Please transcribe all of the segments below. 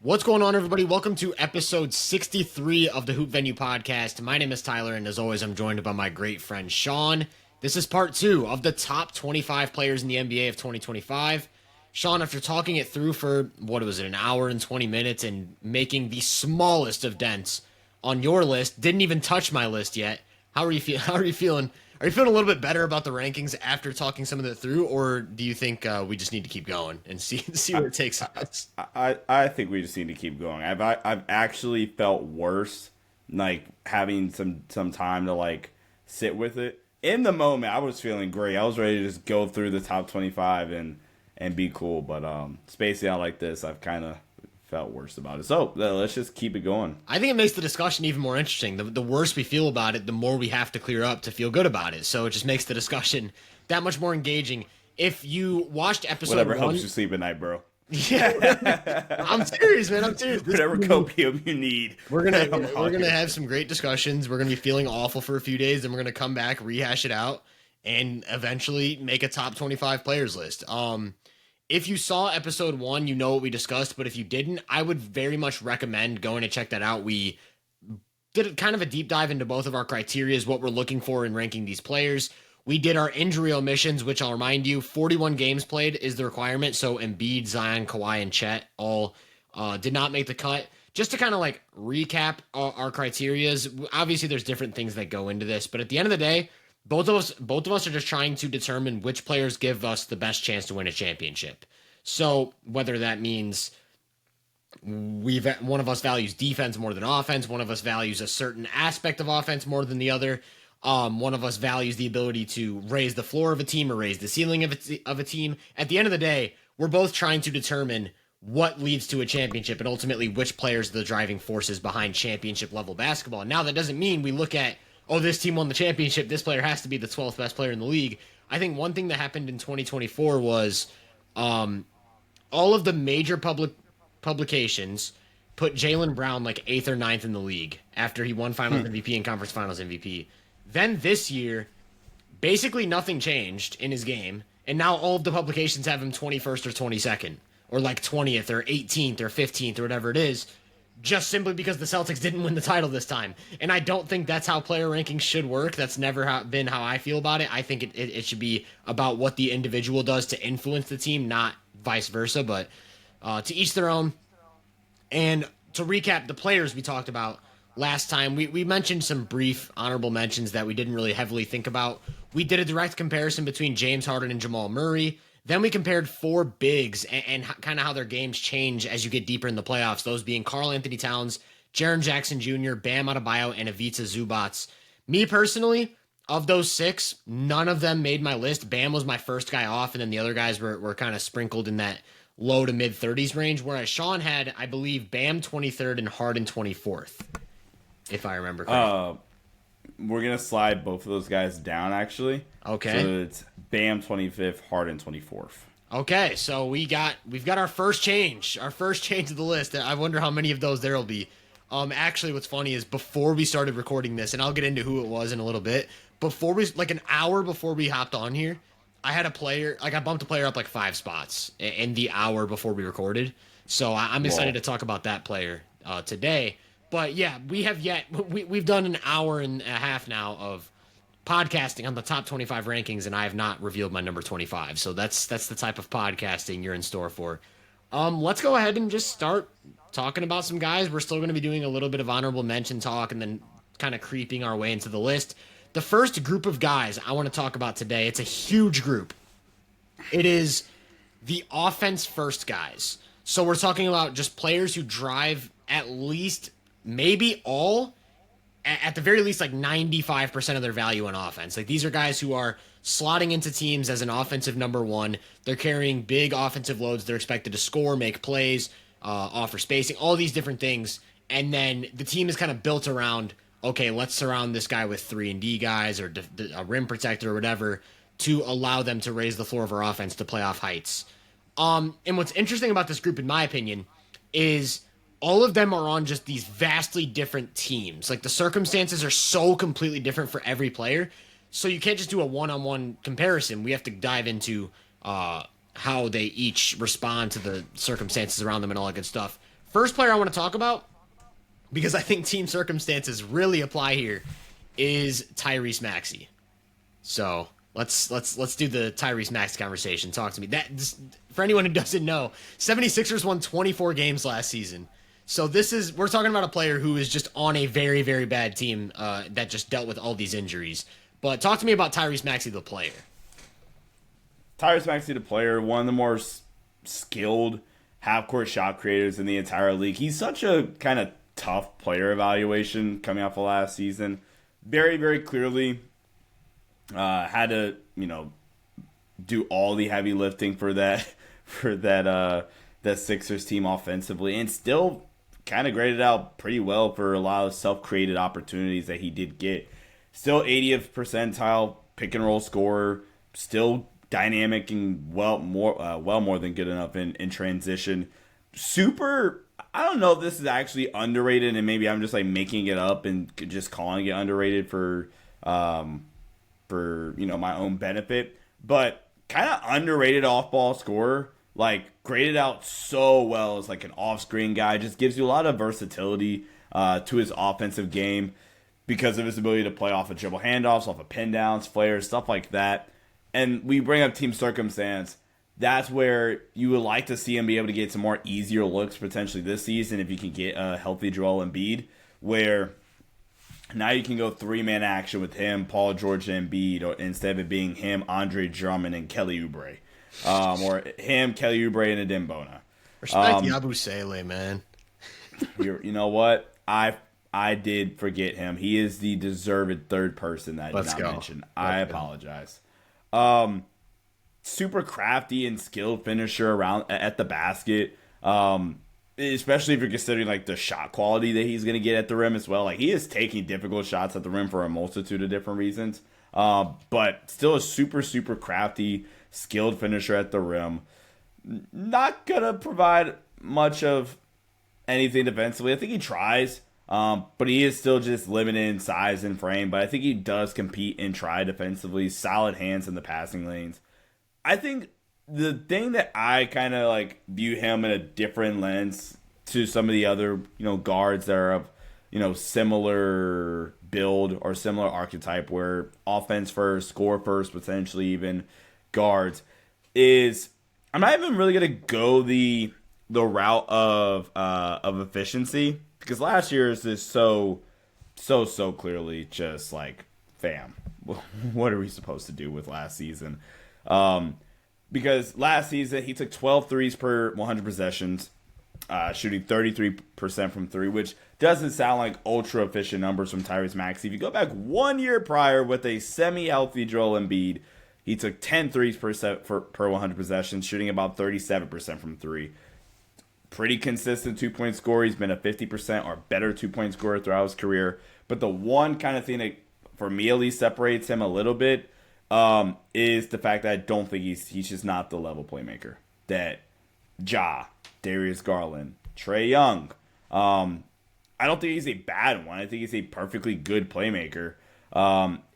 What's going on, everybody? Welcome to episode 63 of the Hoop Venue podcast. My name is Tyler, and as always, I'm joined by my great friend Sean. This is part 2 of the top 25 players in the NBA of 2025. Sean, after talking it through for, an hour and 20 minutes and making the smallest of dents on your list, didn't even touch my list yet. How are you feeling? Are you feeling a little bit better about the rankings after talking some of it through, or do you think we just need to keep going and see where it takes us? I think we just need to keep going. I've actually felt worse, like having some time to like sit with it. In the moment, I was feeling great. I was ready to just go through the top 25 and be cool. But spacing out like this, I've kind of felt worse about it. So let's just keep it going. I think it makes the discussion even more interesting. The worse we feel about it, the more we have to clear up to feel good about it. So it just makes the discussion that much more engaging. If you watched episode Whatever 1, helps you sleep at night, bro. Yeah, I'm serious, man. I'm serious. Whatever copium you need. We're gonna have some great discussions. We're gonna be feeling awful for a few days, and we're gonna come back, rehash it out, and eventually make a top 25 players list. If you saw episode 1, you know what we discussed, but if you didn't, I would very much recommend going to check that out. We did kind of a deep dive into both of our criterias, what we're looking for in ranking these players. We did our injury omissions, which I'll remind you, 41 games played is the requirement. So Embiid, Zion, Kawhi, and Chet all did not make the cut. Just to kind of like recap our criterias, obviously there's different things that go into this, but at the end of the day, both of us are just trying to determine which players give us the best chance to win a championship. So whether that means one of us values defense more than offense, one of us values a certain aspect of offense more than the other, one of us values the ability to raise the floor of a team or raise the ceiling of a team. At the end of the day, we're both trying to determine what leads to a championship and ultimately which players are the driving forces behind championship level basketball. Now that doesn't mean we look at, oh, this team won the championship, this player has to be the 12th best player in the league. I think one thing that happened in 2024 was all of the major publications put Jaylen Brown like 8th or 9th in the league after he won Finals MVP and Conference Finals MVP. Then this year, basically nothing changed in his game, and now all of the publications have him 21st or 22nd, or like 20th or 18th or 15th or whatever it is, just simply because the Celtics didn't win the title this time. And I don't think that's how player rankings should work. That's never been how I feel about it. I think it should be about what the individual does to influence the team, not vice versa. But to each their own. And to recap the players we talked about last time, we mentioned some brief honorable mentions that we didn't really heavily think about. We did a direct comparison between James Harden and Jamal Murray. Then we compared 4 bigs and kind of how their games change as you get deeper in the playoffs, those being Karl Anthony Towns, Jaren Jackson Jr., Bam Adebayo, and Ivica Zubac. Me personally, of those 6, none of them made my list. Bam was my first guy off, and then the other guys were kind of sprinkled in that low to mid-30s range, whereas Sean had, I believe, Bam 23rd and Harden 24th, if I remember correctly. We're going to slide both of those guys down, actually. Okay. So it's Bam 25th, Harden 24th. Okay, so we've got our first change of the list. I wonder how many of those there will be. Actually, what's funny is before we started recording this, and I'll get into who it was in a little bit, like an hour before we hopped on here, I had a player, like I bumped a player up like 5 spots in the hour before we recorded. So I'm excited to talk about that player today. But yeah, we've done an hour and a half now of podcasting on the top 25 rankings, and I have not revealed my number 25. So that's the type of podcasting you're in store for. Let's go ahead and just start talking about some guys. We're still going to be doing a little bit of honorable mention talk and then kind of creeping our way into the list. The first group of guys I want to talk about today, it's a huge group. It is the offense first guys. So we're talking about just players who drive at least, maybe all, at the very least, like 95% of their value on offense. Like, these are guys who are slotting into teams as an offensive number 1. They're carrying big offensive loads. They're expected to score, make plays, offer spacing, all these different things. And then the team is kind of built around, okay, let's surround this guy with 3-and-D guys or a rim protector or whatever to allow them to raise the floor of our offense to playoff heights. And what's interesting about this group, in my opinion, is all of them are on just these vastly different teams. Like, the circumstances are so completely different for every player. So you can't just do a one-on-one comparison. We have to dive into how they each respond to the circumstances around them and all that good stuff. First player I want to talk about, because I think team circumstances really apply here, is Tyrese Maxey. So let's do the Tyrese Maxey conversation. Talk to me. For anyone who doesn't know, 76ers won 24 games last season. So we're talking about a player who is just on a very, very bad team that just dealt with all these injuries. But talk to me about Tyrese Maxey, the player. Tyrese Maxey, the player, one of the more skilled half-court shot creators in the entire league. He's such a kind of tough player evaluation coming off of last season. Very, very clearly had to, do all the heavy lifting for that Sixers team offensively, and still kind of graded out pretty well for a lot of self-created opportunities that he did get. Still 80th percentile pick and roll scorer, still dynamic and well more than good enough in transition. Super, I don't know if this is actually underrated, and maybe I'm just like making it up and just calling it underrated for my own benefit, but kind of underrated off-ball scorer. Like, graded out so well as like an off-screen guy. Just gives you a lot of versatility to his offensive game because of his ability to play off of dribble handoffs, off of pin downs, flares, stuff like that. And we bring up team circumstance. That's where you would like to see him be able to get some more easier looks potentially this season if you can get a healthy Joel Embiid, where now you can go three-man action with him, Paul George, and Embiid, or instead of it being him, Andre Drummond, and Kelly Oubre. Or him, Kelly Oubre, and Adimbona. Respect Yabusele, man. You know what? I did forget him. He is the deserved third person that I did not mention. I apologize. Super crafty and skilled finisher around at the basket. Especially if you're considering like the shot quality that he's going to get at the rim as well. Like, he is taking difficult shots at the rim for a multitude of different reasons. But still a super, super crafty, skilled finisher at the rim. Not going to provide much of anything defensively. I think he tries, but he is still just limited in size and frame. But I think he does compete and try defensively. Solid hands in the passing lanes. I think the thing that I kind of like view him in a different lens to some of the other, guards that are of, similar build or similar archetype, where offense first, score first, potentially even guards, is I'm not even really gonna go the route of efficiency, because last year is just so clearly just like, fam, what are we supposed to do with last season? Because last season he took 12 threes per 100 possessions, shooting 33% from three, which doesn't sound like ultra efficient numbers from Tyrese Maxey. If you go back 1 year prior with a semi-healthy Joel Embiid, he took 10 threes per 100 possessions, shooting about 37% from three. Pretty consistent two-point scorer. He's been a 50% or better two-point scorer throughout his career. But the one kind of thing that, for me at least, separates him a little bit is the fact that I don't think he's just not the level playmaker that Darius Garland, Trey Young. I don't think he's a bad one. I think he's a perfectly good playmaker.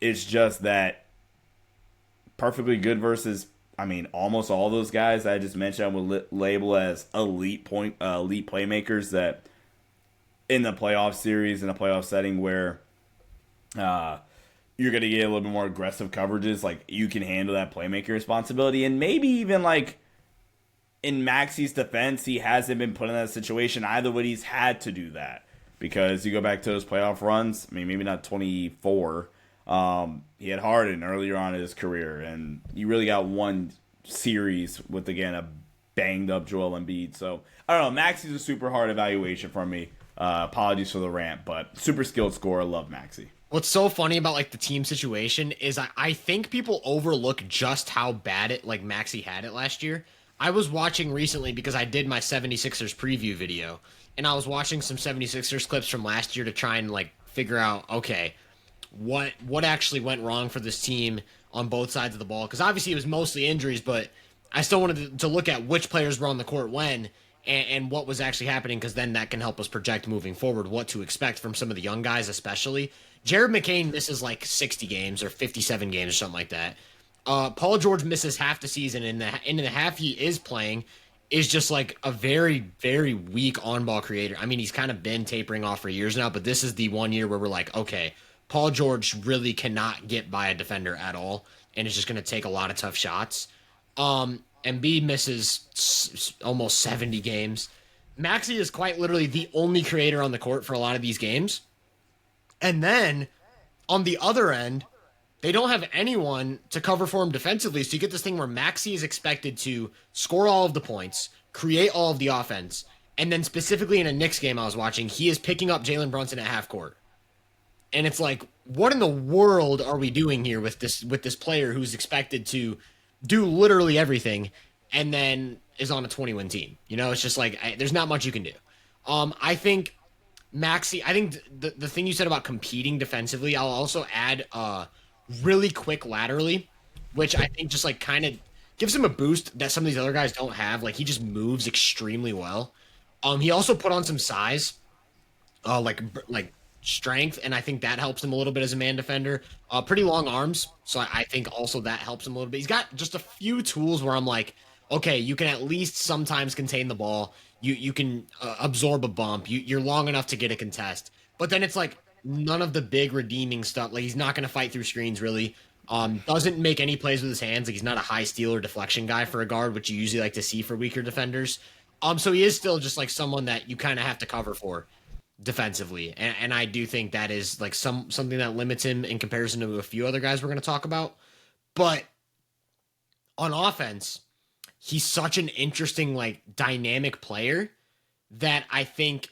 It's just that perfectly good versus, almost all those guys that I just mentioned I would label as elite playmakers that in the playoff series, in a playoff setting where you're going to get a little bit more aggressive coverages, like you can handle that playmaker responsibility. And maybe even like in Maxey's defense, he hasn't been put in that situation either, but he's had to do that. Because you go back to those playoff runs, maybe not 24. He had Harden earlier on in his career, and you really got one series with, again, a banged-up Joel Embiid. So, I don't know. Maxey's a super hard evaluation for me. Apologies for the rant, but super skilled scorer. Love Maxey. What's so funny about like the team situation is I think people overlook just how bad Maxey had it last year. I was watching recently because I did my 76ers preview video, and I was watching some 76ers clips from last year to try and like figure out, okay, what actually went wrong for this team on both sides of the ball. Because obviously it was mostly injuries, but I still wanted to look at which players were on the court when and what was actually happening, because then that can help us project moving forward what to expect from some of the young guys, especially. Jared McCain misses like 60 games or 57 games or something like that. Paul George misses half the season, and in the half he is playing, is just like a very, very weak on-ball creator. I mean, he's kind of been tapering off for years now, but this is the one year where we're like, okay, Paul George really cannot get by a defender at all, and it's just going to take a lot of tough shots. Embiid misses almost 70 games. Maxey is quite literally the only creator on the court for a lot of these games. And then on the other end, they don't have anyone to cover for him defensively. So you get this thing where Maxey is expected to score all of the points, create all of the offense, and then specifically in a Knicks game I was watching, he is picking up Jalen Brunson at half court. And it's like, what in the world are we doing here with this player who's expected to do literally everything and then is on a 20-win team? You know, it's just like, there's not much you can do. I think Maxey, I think the thing you said about competing defensively, I'll also add really quick laterally, which I think just like kind of gives him a boost that some of these other guys don't have. Like, he just moves extremely well. He also put on some size, like strength, and I think that helps him a little bit as a man defender. Pretty long arms, so I think also that helps him a little bit. He's got just a few tools where I'm like, okay, you can at least sometimes contain the ball. You can absorb a bump. You're long enough to get a contest. But then it's like none of the big redeeming stuff. Like, he's not going to fight through screens, really. Doesn't make any plays with his hands. Like, he's not a high steal or deflection guy for a guard, which you usually like to see for weaker defenders. So he is still just like someone that you kind of have to cover for defensively. And I do think that is like something that limits him in comparison to a few other guys we're going to talk about. But on offense, he's such an interesting, like, dynamic player that I think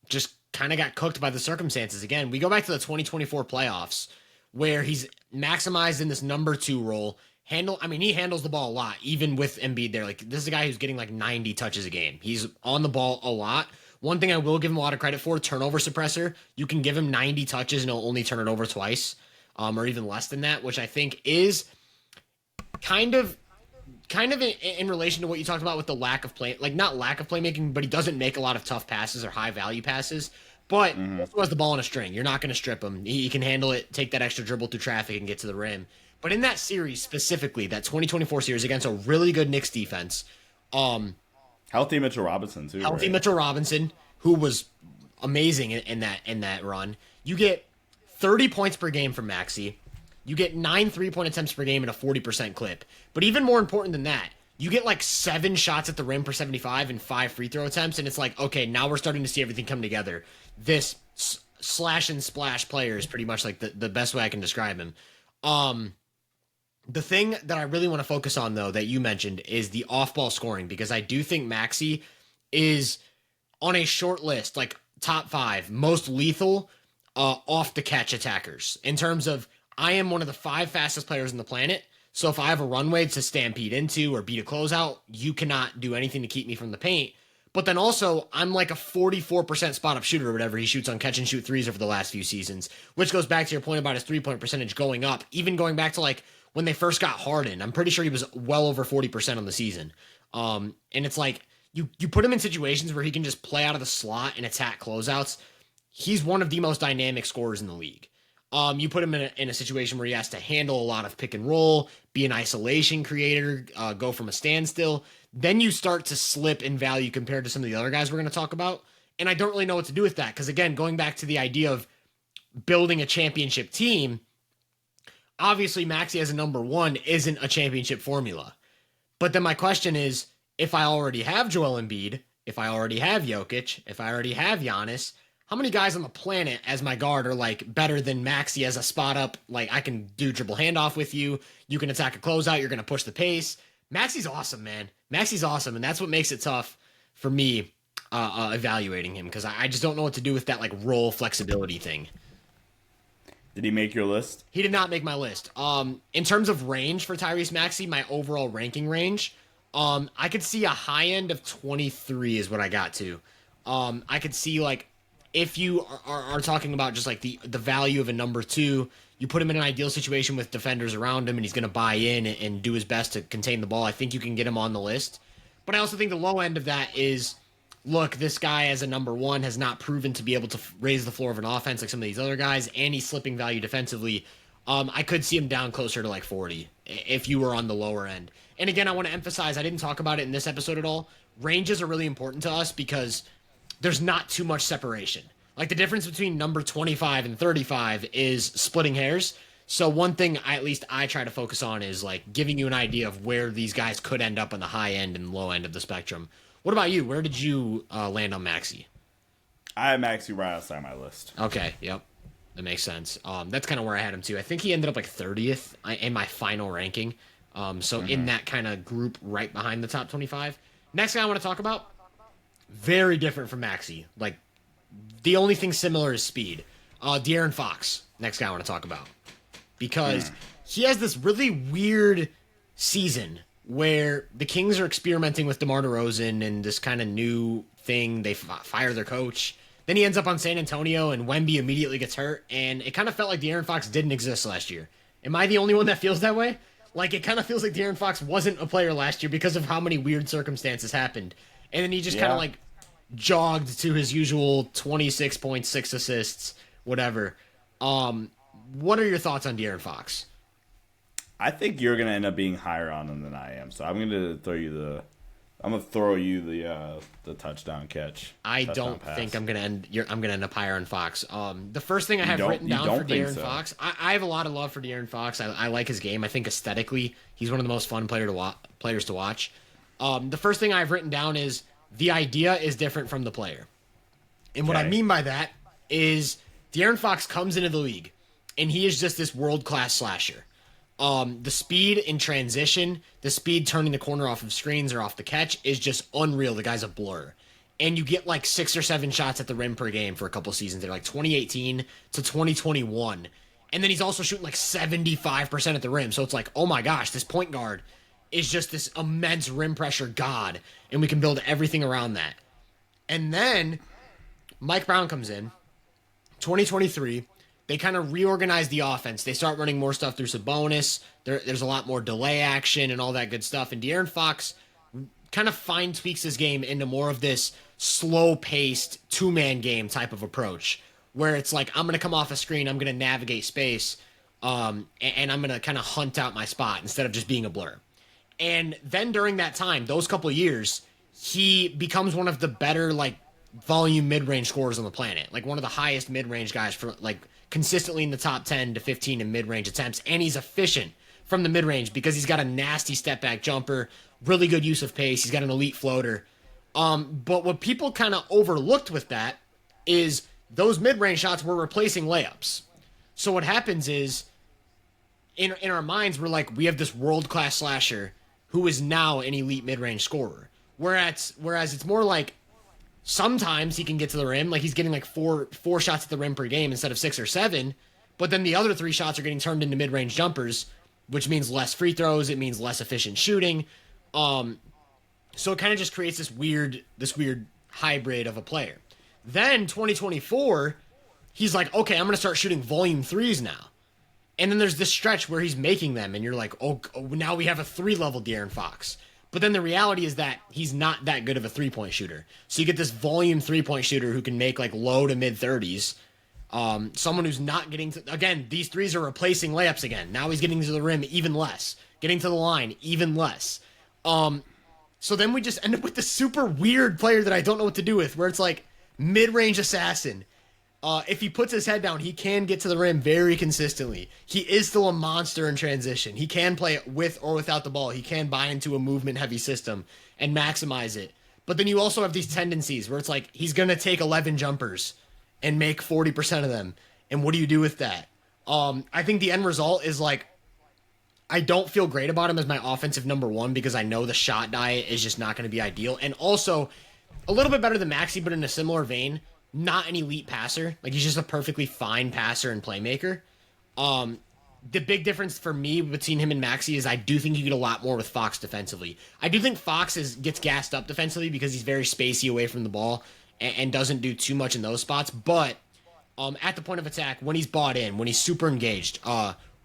just kind of got cooked by the circumstances. Again, we go back to the 2024 playoffs where he's maximized in this number 2 role. He handles the ball a lot, even with Embiid there. Like, this is a guy who's getting like 90 touches a game. He's on the ball a lot. One thing I will give him a lot of credit for, turnover suppressor. You can give him 90 touches and he'll only turn it over twice, or even less than that, which I think is kind of in relation to what you talked about with the lack of play, like not lack of playmaking, but he doesn't make a lot of tough passes or high value passes, but also has the ball on a string. You're not going to strip him. He can handle it, take that extra dribble through traffic and get to the rim. But in that series specifically, that 2024 series against a really good Knicks defense, healthy Mitchell Robinson too. Healthy right? Mitchell Robinson, who was amazing in that run. You get 30 points per game from Maxey. You get 9 3-point attempts per game and a 40% clip. But even more important than that, you get like 7 shots at the rim per 75 and 5 free throw attempts. And it's like, okay, now we're starting to see everything come together. This slash and splash player is pretty much like the best way I can describe him. The thing that I really want to focus on, though, that you mentioned is the off-ball scoring, because I do think Maxey is on a short list, like top 5 most lethal off-the-catch attackers in terms of I am one of the 5 fastest players on the planet. So if I have a runway to stampede into or beat a closeout, you cannot do anything to keep me from the paint. But then also, I'm like a 44% spot-up shooter or whatever he shoots on catch-and-shoot threes over the last few seasons, which goes back to your point about his three-point percentage going up, even going back to like when they first got Harden. I'm pretty sure he was well over 40% on the season. And it's like, you put him in situations where he can just play out of the slot and attack closeouts. He's one of the most dynamic scorers in the league. You put him in a situation where he has to handle a lot of pick and roll, be an isolation creator, go from a standstill. Then you start to slip in value compared to some of the other guys we're going to talk about. And I don't really know what to do with that. Because again, going back to the idea of building a championship team, obviously Maxey as a number 1 isn't a championship formula. But then my question is, if I already have Joel Embiid, if I already have Jokic, if I already have Giannis, how many guys on the planet as my guard are like better than Maxey as a spot up? Like, I can do dribble handoff with you. You can attack a closeout. You're going to push the pace. Maxey's awesome, man. Maxey's awesome. And that's what makes it tough for me evaluating him, because I just don't know what to do with that like role flexibility thing. Did he make your list? He did not make my list. In terms of range for Tyrese Maxey, my overall ranking range, I could see a high end of 23 is what I got to. I could see like, if you are talking about just like the value of a number 2, you put him in an ideal situation with defenders around him and he's going to buy in and do his best to contain the ball, I think you can get him on the list. But I also think the low end of that is, look, this guy as a number 1 has not proven to be able to raise the floor of an offense like some of these other guys, and he's slipping value defensively. I could see him down closer to like 40 if you were on the lower end. And again, I want to emphasize, I didn't talk about it in this episode at all, ranges are really important to us because there's not too much separation. Like the difference between number 25 and 35 is splitting hairs. So one thing at least I try to focus on is like giving you an idea of where these guys could end up on the high end and low end of the spectrum. What about you? Where did you land on Maxey? I have Maxey right outside my list. Okay, yep. That makes sense. That's kind of where I had him too. I think he ended up like 30th in my final ranking. So in that kind of group right behind the top 25. Next guy I want to talk about, very different from Maxey. Like, the only thing similar is speed. De'Aaron Fox, next guy I want to talk about. Because he has this really weird season where the Kings are experimenting with DeMar DeRozan and this kind of new thing. They fire their coach. Then he ends up on San Antonio, and Wemby immediately gets hurt. And it kind of felt like De'Aaron Fox didn't exist last year. Am I the only one that feels that way? Like, it kind of feels like De'Aaron Fox wasn't a player last year because of how many weird circumstances happened. And then he just kind of, like, jogged to his usual 26.6 assists, whatever. What are your thoughts on De'Aaron Fox? I think you're gonna end up being higher on him than I am, so I'm gonna throw you the touchdown catch. I don't think I'm gonna end up higher on Fox. The first thing I have written down for De'Aaron Fox, I have a lot of love for De'Aaron Fox. I like his game. I think aesthetically he's one of the most fun players to watch. The first thing I've written down is the idea is different from the player, and what I mean by that is De'Aaron Fox comes into the league, and he is just this world-class slasher. The speed in transition, the speed turning the corner off of screens or off the catch is just unreal. The guy's a blur. And you get like 6 or 7 shots at the rim per game for a couple seasons there, like 2018 to 2021. And then he's also shooting like 75% at the rim. So it's like, oh my gosh, this point guard is just this immense rim pressure god. And we can build everything around that. And then Mike Brown comes in, 2023. They kind of reorganize the offense. They start running more stuff through Sabonis. There's a lot more delay action and all that good stuff. And De'Aaron Fox kind of fine tweaks his game into more of this slow-paced two-man game type of approach, where it's like, I'm going to come off a screen, I'm going to navigate space, and I'm going to kind of hunt out my spot instead of just being a blur. And then during that time, those couple years, he becomes one of the better, like, volume mid-range scorers on the planet. Like, one of the highest mid-range guys for, like, consistently in the top 10 to 15 in mid-range attempts, and he's efficient from the mid-range because he's got a nasty step-back jumper, really good use of pace, he's got an elite floater. But what people kind of overlooked with that is those mid-range shots were replacing layups. So what happens is, in our minds, we're like, we have this world-class slasher who is now an elite mid-range scorer. Whereas it's more like, sometimes he can get to the rim, like he's getting like four shots at the rim per game instead of 6 or 7, but then the other 3 shots are getting turned into mid-range jumpers, which means less free throws, it means less efficient shooting. So it kind of just creates this weird hybrid of a player. Then 2024, he's like, okay, I'm going to start shooting volume 3s now. And then there's this stretch where he's making them, and you're like, oh now we have a 3-level De'Aaron Fox. But then the reality is that he's not that good of a three-point shooter. So you get this volume three-point shooter who can make like low to mid-30s. Someone who's not getting to... Again, these threes are replacing layups again. Now he's getting to the rim even less. Getting to the line even less. So then we just end up with this super weird player that I don't know what to do with, where it's like mid-range assassin. If he puts his head down, he can get to the rim very consistently. He is still a monster in transition. He can play with or without the ball. He can buy into a movement-heavy system and maximize it. But then you also have these tendencies where it's like he's going to take 11 jumpers and make 40% of them. And what do you do with that? I think the end result is like, I don't feel great about him as my offensive number 1 because I know the shot diet is just not going to be ideal. And also, a little bit better than Maxey, but in a similar vein, not an elite passer. Like, he's just a perfectly fine passer and playmaker. The big difference for me between him and Maxey is I do think you get a lot more with Fox defensively. I do think Fox gets gassed up defensively because he's very spacey away from the ball and doesn't do too much in those spots. But at the point of attack, when he's bought in, when he's super engaged,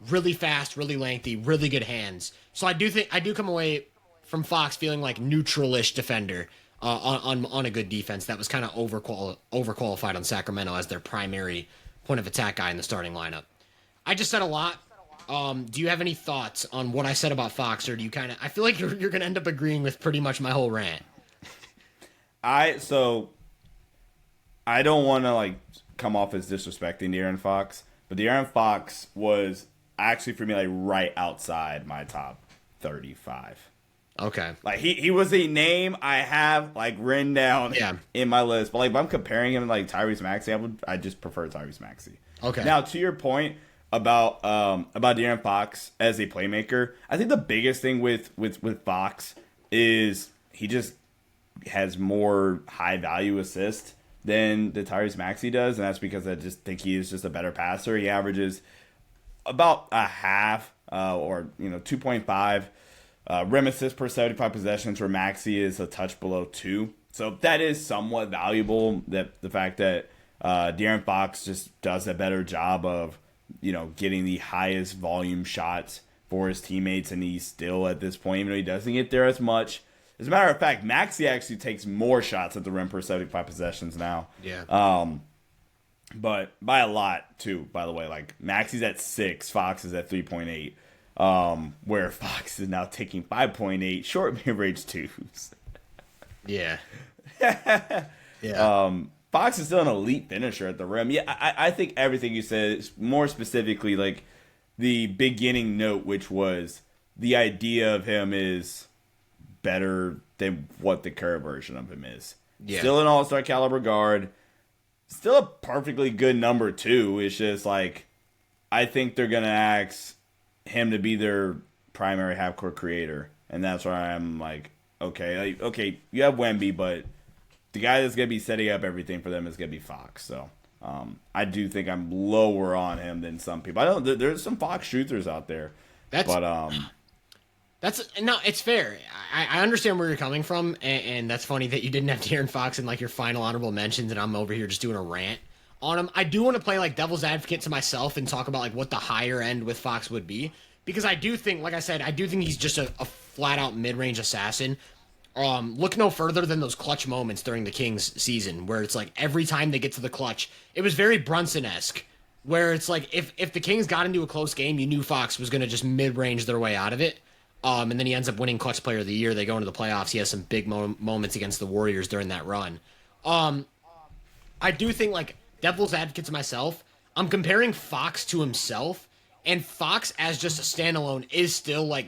really fast, really lengthy, really good hands. So I do come away from Fox feeling like neutral-ish defender. On a good defense that was kind of overqualified on Sacramento as their primary point of attack guy in the starting lineup. I just said a lot. Do you have any thoughts on what I said about Fox, or do you kind of... I feel like you're going to end up agreeing with pretty much my whole rant. So I don't want to like come off as disrespecting De'Aaron Fox, but De'Aaron Fox was actually for me like right outside my top 35. Okay. Like he was a name I have like written down in my list, but like if I'm comparing him to like Tyrese Maxey, I just prefer Tyrese Maxey. Okay. Now to your point about De'Aaron Fox as a playmaker, I think the biggest thing with Fox is he just has more high value assists than the Tyrese Maxey does, and that's because I just think he is just a better passer. He averages about a half or 2.5 rim assists per 75 possessions, where Maxey is a touch below 2. So that is somewhat valuable. That the fact that De'Aaron Fox just does a better job of getting the highest volume shots for his teammates, and he's still at this point, even though he doesn't get there as much. As a matter of fact, Maxey actually takes more shots at the rim per 75 possessions now. Yeah. But by a lot, too, by the way. Like, Maxey's at 6, Fox is at 3.8. Where Fox is now taking 5.8 short mid-range twos. Yeah. Yeah. Fox is still an elite finisher at the rim. Yeah, I think everything you said, more specifically, like, the beginning note, which was the idea of him is better than what the current version of him is. Yeah. Still an all-star caliber guard. Still a perfectly good number 2. It's just like, I think they're going to ask him to be their primary half-court creator. And that's where I'm like, okay, you have Wemby, but the guy that's going to be setting up everything for them is going to be Fox. So I do think I'm lower on him than some people. I know there's some Fox shooters out there. It's fair. I understand where you're coming from, and that's funny that you didn't have De'Aaron Fox in like your final honorable mentions, and I'm over here just doing a rant on him. I do want to play like devil's advocate to myself and talk about like what the higher end with Fox would be, because I do think, like I said, I do think he's just a flat out mid-range assassin. Look no further than those clutch moments during the Kings season, where it's like every time they get to the clutch, it was very Brunson-esque, where it's like if the Kings got into a close game, you knew Fox was going to just mid-range their way out of it. And then he ends up winning Clutch Player of the Year. They go into the playoffs. He has some big moments against the Warriors during that run. I do think, like, devil's advocate to myself, I'm comparing Fox to himself, and Fox as just a standalone is still, like,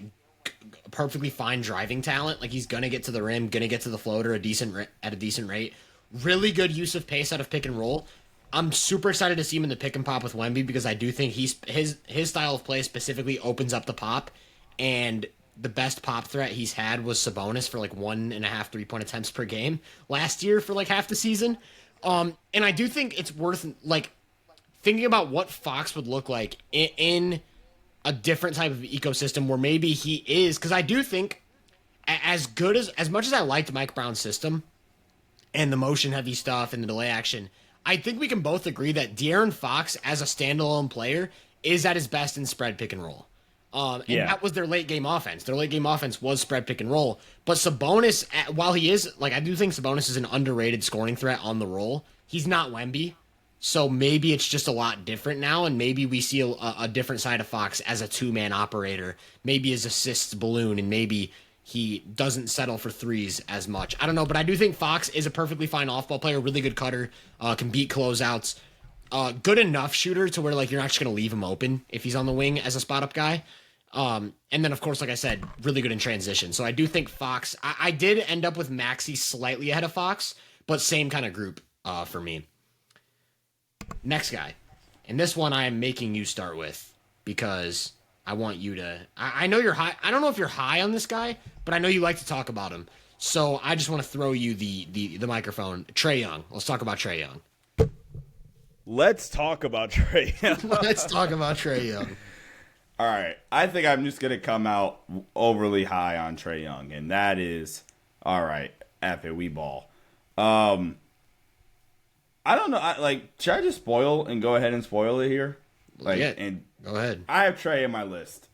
perfectly fine driving talent. Like, he's going to get to the rim, going to get to the floater at a decent rate. Really good use of pace out of pick and roll. I'm super excited to see him in the pick and pop with Wemby, because I do think his style of play specifically opens up the pop, and the best pop threat he's had was Sabonis for like 1.5 3-point attempts per game last year for like half the season. And I do think it's worth like thinking about what Fox would look like in a different type of ecosystem where maybe he is, because I do think as much as I liked Mike Brown's system and the motion heavy stuff and the delay action, I think we can both agree that De'Aaron Fox as a standalone player is at his best in spread pick and roll. That was their late game offense. Their late game offense was spread pick and roll. But Sabonis, while he is, like, I do think Sabonis is an underrated scoring threat on the roll, he's not Wemby. So maybe it's just a lot different now, and maybe we see a different side of Fox as a two-man operator. Maybe his assists balloon, and maybe he doesn't settle for threes as much. I don't know, but I do think Fox is a perfectly fine off-ball player, really good cutter, can beat closeouts. Good enough shooter to where, like, you're not just going to leave him open if he's on the wing as a spot-up guy. And then, of course, like I said, really good in transition. So I do think Fox... I did end up with Maxey slightly ahead of Fox, but same kind of group for me. Next guy. And this one I am making you start with because I want you to... I know you're high... I don't know if you're high on this guy, but I know you like to talk about him. So I just want to throw you the microphone. Trey Young. Let's talk about Trey Young. Let's talk about Trey Young. Let's talk about Trey Young. All right. I think I'm just going to come out overly high on Trey Young, and that is, all right, F it, we ball. I don't know. Should I just spoil and go ahead and spoil it here? And go ahead. I have Trey in my list,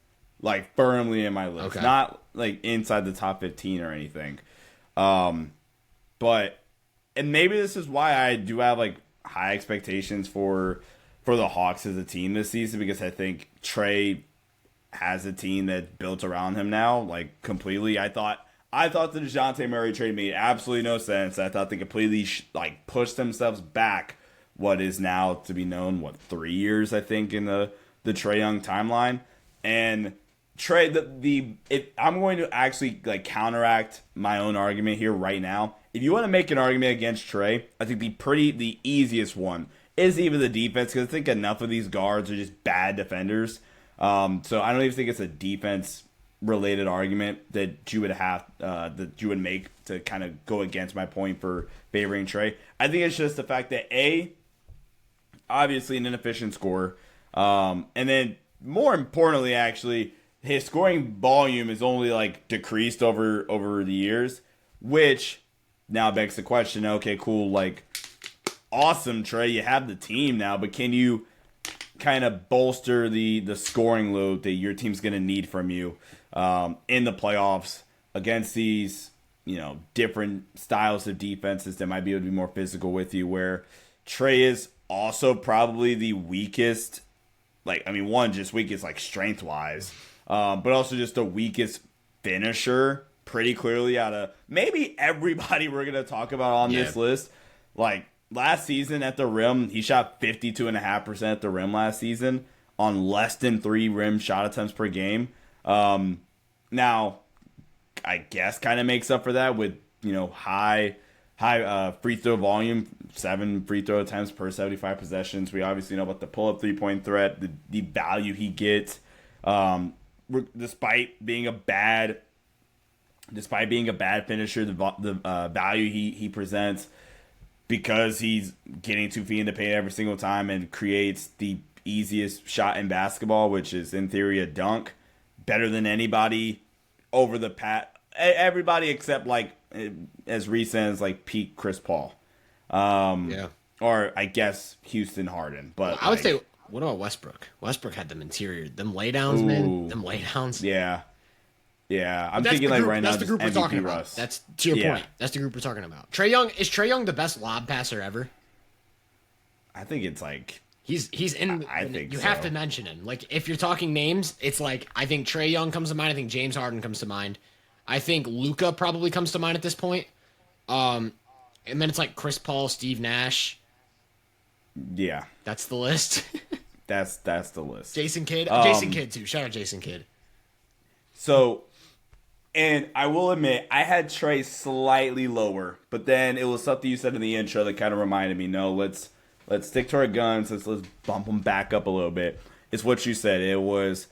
firmly in my list. Okay. Not, inside the top 15 or anything. But, and maybe this is why I do have, high expectations for the Hawks as a team this season, because I think Trey has a team that's built around him now, completely. I thought I thought the DeJounte Murray trade made absolutely no sense. I thought they completely pushed themselves back what is now to be known, 3 years, I think, in the Trey Young timeline. And Trey, I'm going to actually counteract my own argument here right now. If you want to make an argument against Trey, I think the easiest one is even the defense, because I think enough of these guards are just bad defenders. So I don't even think it's a defense related argument that you would make to kind of go against my point for favoring Trey. I think it's just the fact that obviously an inefficient scorer, and then more importantly, actually, his scoring volume is only decreased over the years, which now begs the question, okay, cool, awesome, Trey, you have the team now, but can you kind of bolster the scoring load that your team's going to need from you in the playoffs against these, different styles of defenses that might be able to be more physical with you, where Trey is also probably the weakest, weakest strength-wise, but also just the weakest finisher, pretty clearly, out of maybe everybody we're going to talk about on this list. Last season at the rim, he shot 52.5% at the rim last season on less than 3 rim shot attempts per game. Now, I guess kind of makes up for that with, high free throw volume, 7 free throw attempts per 75 possessions. We obviously know about the pull-up three-point threat, the value he gets, despite being a bad finisher, the value he presents, because he's getting 2 feet in the paint every single time and creates the easiest shot in basketball, which is in theory a dunk, better than anybody over the everybody except as recent as peak Chris Paul, or I guess Houston Harden. But I would say, what about Westbrook? Westbrook had them laydowns, man, them laydowns. Yeah, I'm thinking right now, that's the group we're talking about. Russ. That's to your point. That's the group we're talking about. Trey Young, is Trey Young the best lob passer ever? I think it's he's in. I think you so. have to mention him. If you're talking names, it's I think Trey Young comes to mind. I think James Harden comes to mind. I think Luka probably comes to mind at this point. And then it's Chris Paul, Steve Nash. Yeah, that's the list. that's the list. Jason Kidd, Jason Kidd too. Shout out Jason Kidd. So. And I will admit, I had Trey slightly lower, but then it was something you said in the intro that kind of reminded me, no, let's stick to our guns, let's bump them back up a little bit. It's what you said. It was,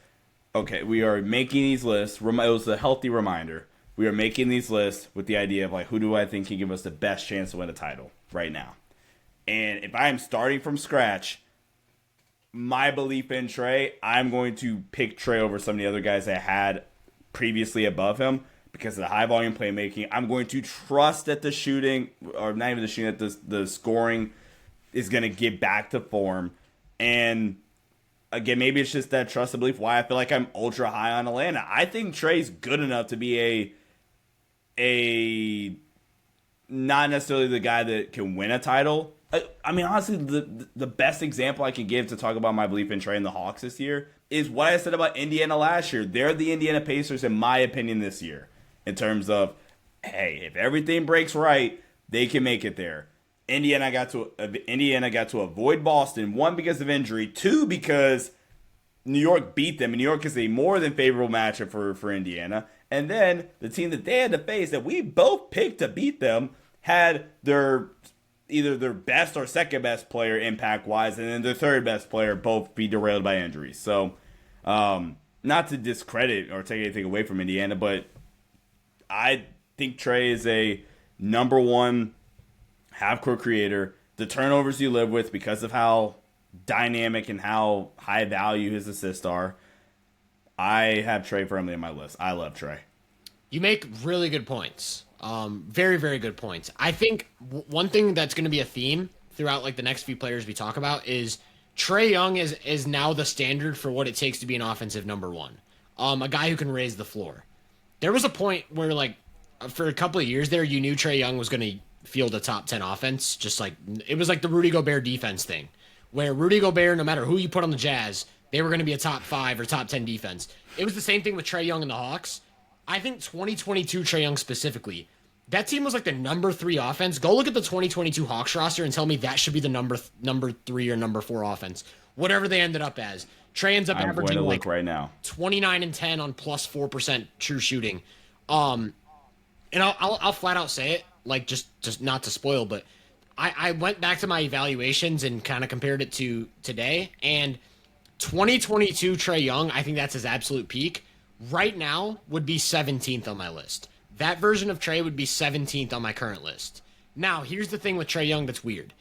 okay, we are making these lists. It was a healthy reminder. We are making these lists with the idea of, who do I think can give us the best chance to win a title right now? And if I am starting from scratch, my belief in Trey, I'm going to pick Trey over some of the other guys I had previously above him because of the high volume playmaking. I'm going to trust that the shooting, or not even the shooting, that the scoring is going to get back to form. And again, maybe it's just that trust and belief why I feel like I'm ultra high on Atlanta. I think Trey's good enough to be a not necessarily the guy that can win a title. I mean, honestly, the best example I can give to talk about my belief in Trey and the Hawks this year is what I said about Indiana last year. They're the Indiana Pacers, in my opinion, this year. In terms of, hey, if everything breaks right, they can make it there. Indiana got to avoid Boston, 1, because of injury, 2, because New York beat them. And New York is a more than favorable matchup for Indiana. And then the team that they had to face, that we both picked to beat them, had either their best or second best player impact-wise, and then their third best player both be derailed by injuries. So, not to discredit or take anything away from Indiana, but I think Trey is a number 1 half-court creator. The turnovers you live with, because of how dynamic and how high value his assists are, I have Trey firmly on my list. I love Trey. You make really good points. Very, very good points. I think one thing that's going to be a theme throughout the next few players we talk about is Trey Young is now the standard for what it takes to be an offensive number 1. A guy who can raise the floor. There was a point where for a couple of years there, you knew Trey Young was going to field a top 10 offense. Just it was the Rudy Gobert defense thing, where Rudy Gobert, no matter who you put on the Jazz, they were going to be a top 5 or top 10 defense. It was the same thing with Trey Young and the Hawks. I think 2022 Trae Young specifically, that team was like the number 3 offense. Go look at the 2022 Hawks roster and tell me that should be the number 3 or number 4 offense. Whatever they ended up as. Trae ends up I'm averaging going to like look right now. 29 and 10 on plus 4% true shooting. And I'll flat out say it, like just not to spoil, but I went back to my evaluations and kind of compared it to today, and 2022 Trae Young, I think that's his absolute peak. Right now would be 17th on my list. That version of Trae would be 17th on my current list. Now, here's the thing with Trae Young that's weird.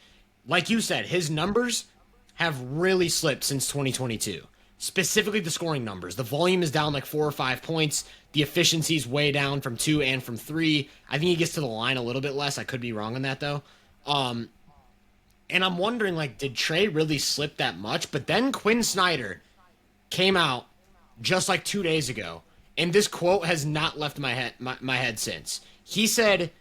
Like you said, his numbers have really slipped since 2022. Specifically the scoring numbers. The volume is down like 4 or 5 points. The efficiency's way down from 2 and from 3. I think he gets to the line a little bit less. I could be wrong on that though. And I'm wondering, like, did Trae really slip that much? But then Quinn Snyder came out just like 2 days ago, and this quote has not left my head since. He said,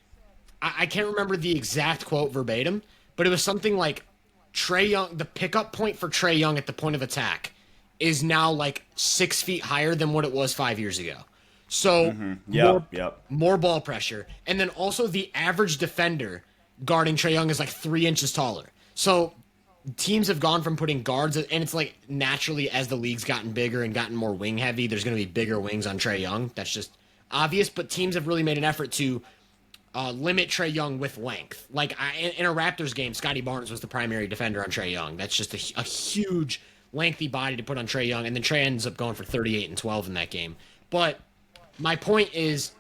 I can't remember the exact quote verbatim, but it was something like, Trae Young, the pickup point for Trae Young at the point of attack is now like 6 feet higher than what it was 5 years ago. So more ball pressure. And then also the average defender guarding Trae Young is like 3 inches taller. So teams have gone from putting guards, and it's like naturally as the league's gotten bigger and gotten more wing heavy, there's going to be bigger wings on Trae Young. That's just obvious, but teams have really made an effort to limit Trae Young with length. Like in a Raptors game, Scotty Barnes was the primary defender on Trae Young. That's just a huge, lengthy body to put on Trae Young, and then Trae ends up going for 38 and 12 in that game. But my point is,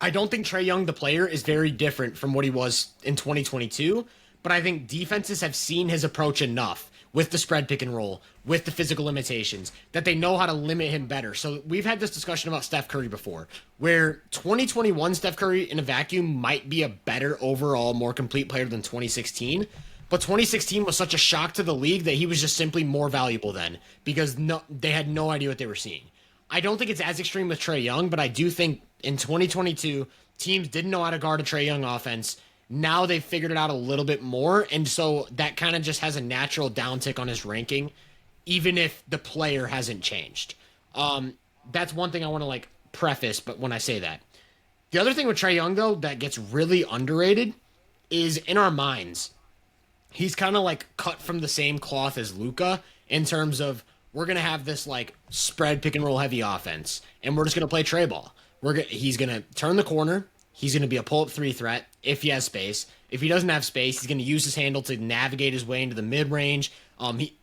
I don't think Trae Young, the player, is very different from what he was in 2022, but I think defenses have seen his approach enough with the spread pick and roll, with the physical limitations, that they know how to limit him better. So we've had this discussion about Steph Curry before, where 2021 Steph Curry in a vacuum might be a better overall, more complete player than 2016, but 2016 was such a shock to the league that he was just simply more valuable then, because they had no idea what they were seeing. I don't think it's as extreme with Trae Young, but I do think in 2022, teams didn't know how to guard a Trae Young offense. Now they've figured it out a little bit more, and so that kind of just has a natural downtick on his ranking, even if the player hasn't changed. That's one thing I want to like preface, but when I say that. The other thing with Trae Young, though, that gets really underrated is in our minds, he's kind of like cut from the same cloth as Luka in terms of we're going to have this like spread pick and roll heavy offense, and we're just going to play Trae ball. He's going to turn the corner. He's going to be a pull-up 3 threat if he has space. If he doesn't have space, he's going to use his handle to navigate his way into the mid-range.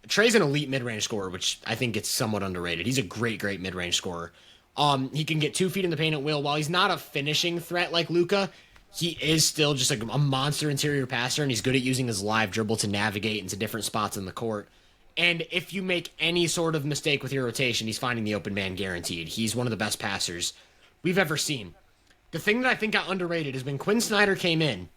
Trae's an elite mid-range scorer, which I think it's somewhat underrated. He's a great mid-range scorer. He can get 2 feet in the paint at will. While he's not a finishing threat like Luka, he is still just like a monster interior passer, and he's good at using his live dribble to navigate into different spots in the court. And if you make any sort of mistake with your rotation, he's finding the open man guaranteed. He's one of the best passers we've ever seen. The thing that I think got underrated is when Quinn Snyder came in,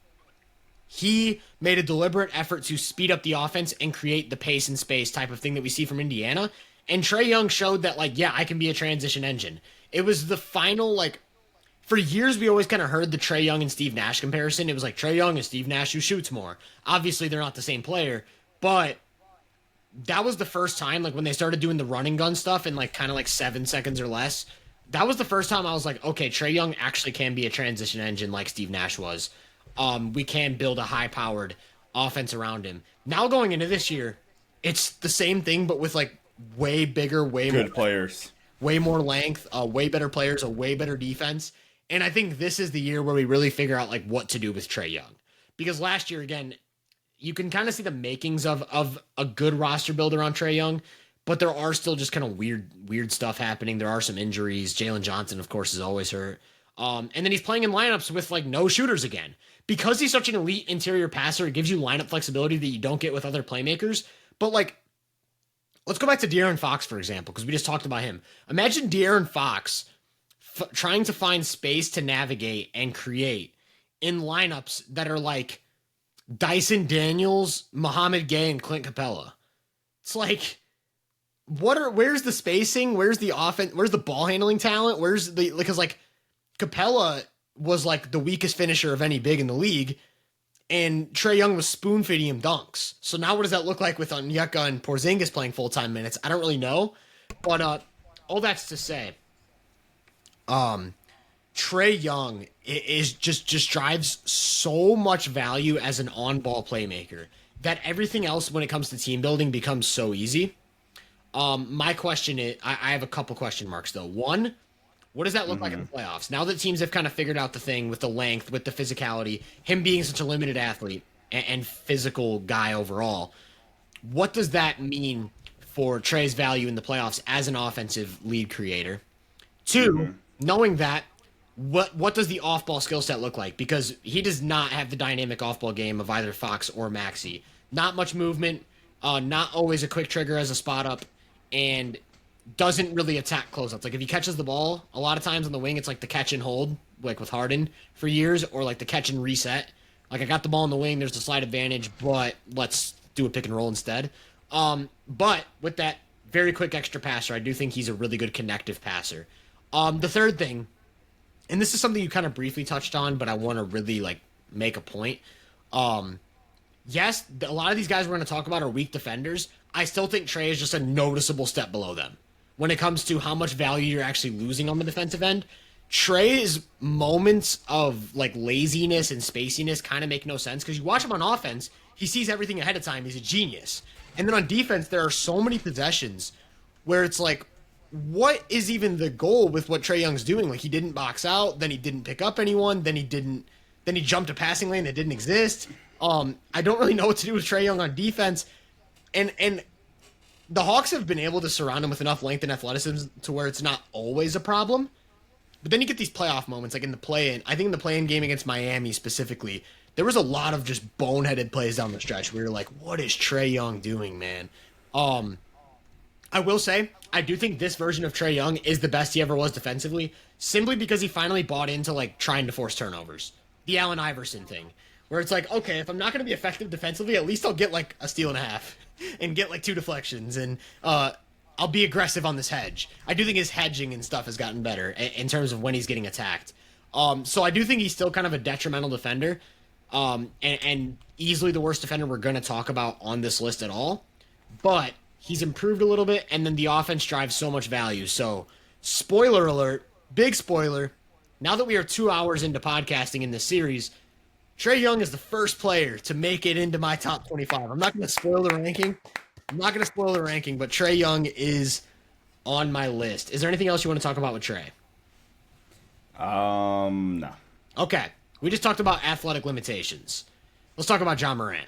he made a deliberate effort to speed up the offense and create the pace and space type of thing that we see from Indiana. And Trae Young showed that, like, yeah, I can be a transition engine. It was the final, like, for years we always kind of heard the Trae Young and Steve Nash comparison. It was like Trae Young and Steve Nash who shoots more. Obviously, they're not the same player, but that was the first time, like, when they started doing the running gun stuff in, like, kind of like 7 seconds or less. That was the first time I was like, okay, Trae Young actually can be a transition engine like Steve Nash was. We can build a high-powered offense around him. Now going into this year, it's the same thing, but with like way bigger, way good more players, way more length, way better players, a way better defense. And I think this is the year where we really figure out like what to do with Trae Young, because last year again, you can kind of see the makings of a good roster builder on Trae Young. But there are still just kind of weird stuff happening. There are some injuries. Jalen Johnson, of course, is always hurt. And then he's playing in lineups with like no shooters again. Because he's such an elite interior passer, it gives you lineup flexibility that you don't get with other playmakers. But like, let's go back to De'Aaron Fox, for example, because we just talked about him. Imagine De'Aaron Fox trying to find space to navigate and create in lineups that are like Dyson Daniels, Muhammad Gay, and Clint Capella. It's like, where's the spacing? Where's the offense? Where's the ball handling talent? Because like Capella was like the weakest finisher of any big in the league, and Trae Young was spoon feeding him dunks. So now what does that look like with Onyeka and Porzingis playing full-time minutes? I don't really know, but all that's to say, Trey Young is just drives so much value as an on-ball playmaker that everything else when it comes to team building becomes so easy. My question is, I have a couple question marks though. One, what does that look like in the playoffs? Now that teams have kind of figured out the thing with the length, with the physicality, him being such a limited athlete and physical guy overall, what does that mean for Trey's value in the playoffs as an offensive lead creator? Two, knowing that, what does the off-ball skill set look like? Because he does not have the dynamic off-ball game of either Fox or Maxey. Not much movement, not always a quick trigger as a spot up, and doesn't really attack closeouts. Like if he catches the ball, a lot of times on the wing, it's like the catch and hold, like with Harden for years, or like the catch and reset. Like I got the ball in the wing, there's a slight advantage, but let's do a pick and roll instead. But with that very quick extra passer, I do think he's a really good connective passer. The third thing, and this is something you kind of briefly touched on, but I want to really like make a point. Yes, a lot of these guys we're going to talk about are weak defenders. I still think Trey is just a noticeable step below them when it comes to how much value you're actually losing on the defensive end. Trey's moments of like laziness and spaciness kind of make no sense because you watch him on offense, he sees everything ahead of time. He's a genius. And then on defense, there are so many possessions where it's like, what is even the goal with what Trey Young's doing? Like he didn't box out, then he didn't pick up anyone, then he jumped a passing lane that didn't exist. I don't really know what to do with Trey Young on defense. And the Hawks have been able to surround him with enough length and athleticism to where it's not always a problem. But then you get these playoff moments, like in the play-in. I think in the play-in game against Miami specifically, there was a lot of just boneheaded plays down the stretch where you're like, what is Trey Young doing, man? I will say, I do think this version of Trey Young is the best he ever was defensively, simply because he finally bought into like trying to force turnovers. The Allen Iverson thing, where it's like, okay, if I'm not going to be effective defensively, at least I'll get like a steal and a half and get like 2 deflections, and I'll be aggressive on this hedge. I do think his hedging and stuff has gotten better in terms of when he's getting attacked. So I do think he's still kind of a detrimental defender, and easily the worst defender we're going to talk about on this list at all. But he's improved a little bit, and then the offense drives so much value. So, spoiler alert, big spoiler, now that we are 2 hours into podcasting in this series, Trey Young is the first player to make it into my top 25. I'm not going to spoil the ranking. But Trey Young is on my list. Is there anything else you want to talk about with Trey? No. Okay. We just talked about athletic limitations. Let's talk about John Morant.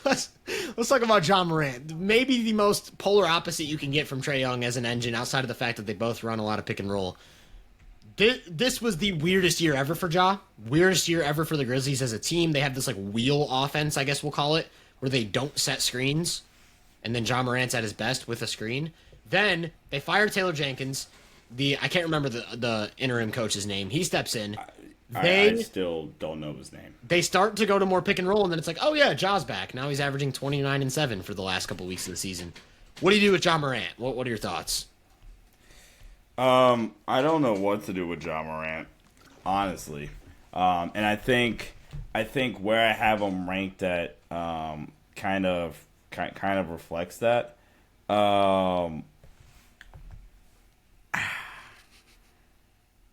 Let's talk about John Morant. Maybe the most polar opposite you can get from Trey Young as an engine, outside of the fact that they both run a lot of pick and roll. This was the weirdest year ever for Ja. Weirdest year ever for the Grizzlies as a team. They have this like wheel offense, I guess we'll call it, where they don't set screens, and then John Morant's at his best with a screen. Then they fired Taylor Jenkins. I can't remember the interim coach's name. He steps in. I still don't know his name. They start to go to more pick and roll, and then it's like, oh yeah, Ja's back. Now he's averaging 29 and 7 for the last couple weeks of the season. What do you do with John Morant? What are your thoughts? I don't know what to do with John Morant, honestly. And I think where I have him ranked at kind of reflects that.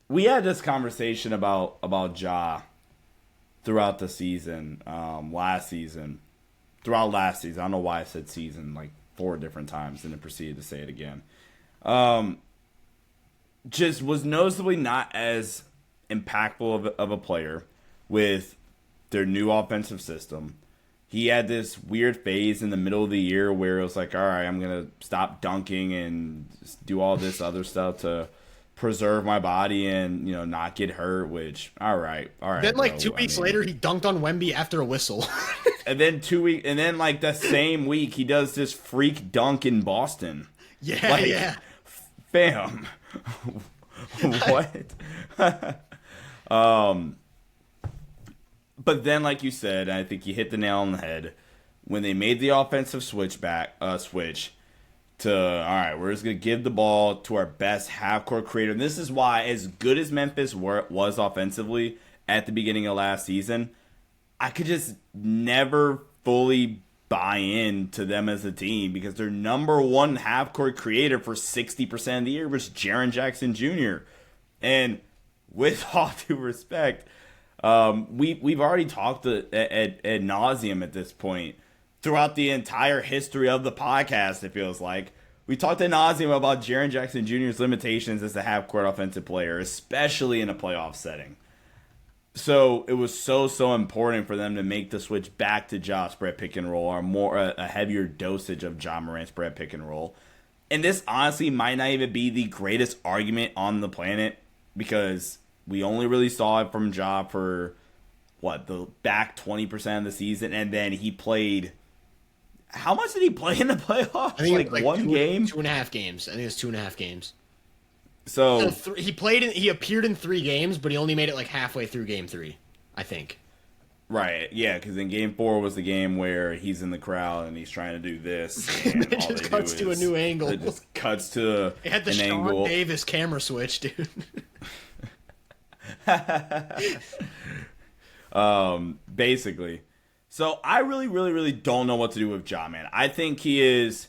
We had this conversation about Ja throughout the season, last season. Throughout last season. I don't know why I said season like 4 different times and then proceeded to say it again. Just was noticeably not as impactful of a player with their new offensive system. He had this weird phase in the middle of the year where it was like, all right, I'm going to stop dunking and do all this other stuff to preserve my body and, not get hurt, which, all right. Then like 2 weeks later, he dunked on Wemby after a whistle. And then like the same week, he does this freak dunk in Boston. Yeah. Fam. What? But then, like you said, I think you hit the nail on the head when they made the offensive switch to, all right, we're just going to give the ball to our best half-court creator. And this is why, as good as Memphis was offensively at the beginning of last season, I could just never fully buy in to them as a team because their number one half-court creator for 60% of the year was Jaren Jackson Jr. And with all due respect, we've already talked at nauseum at this point throughout the entire history of the podcast, it feels like. We talked ad nauseum about Jaren Jackson Jr.'s limitations as a half-court offensive player, especially in a playoff setting. So it was so important for them to make the switch back to Ja spread pick and roll, or a heavier dosage of Ja Morant spread pick and roll. And this honestly might not even be the greatest argument on the planet because we only really saw it from Ja for the back 20% of the season, and then he played. How much did he play in the playoffs? I think like one game, 2.5 games. I think it's 2.5 games. So he appeared in 3 games, but he only made it like halfway through game 3, I think. Right, yeah, because in game 4 was the game where he's in the crowd and he's trying to do this, and it just cuts to a new angle. It just cuts to it had the an Sean angle. Davis camera switch, dude. Basically. So I really don't know what to do with Ja, man. I think he is.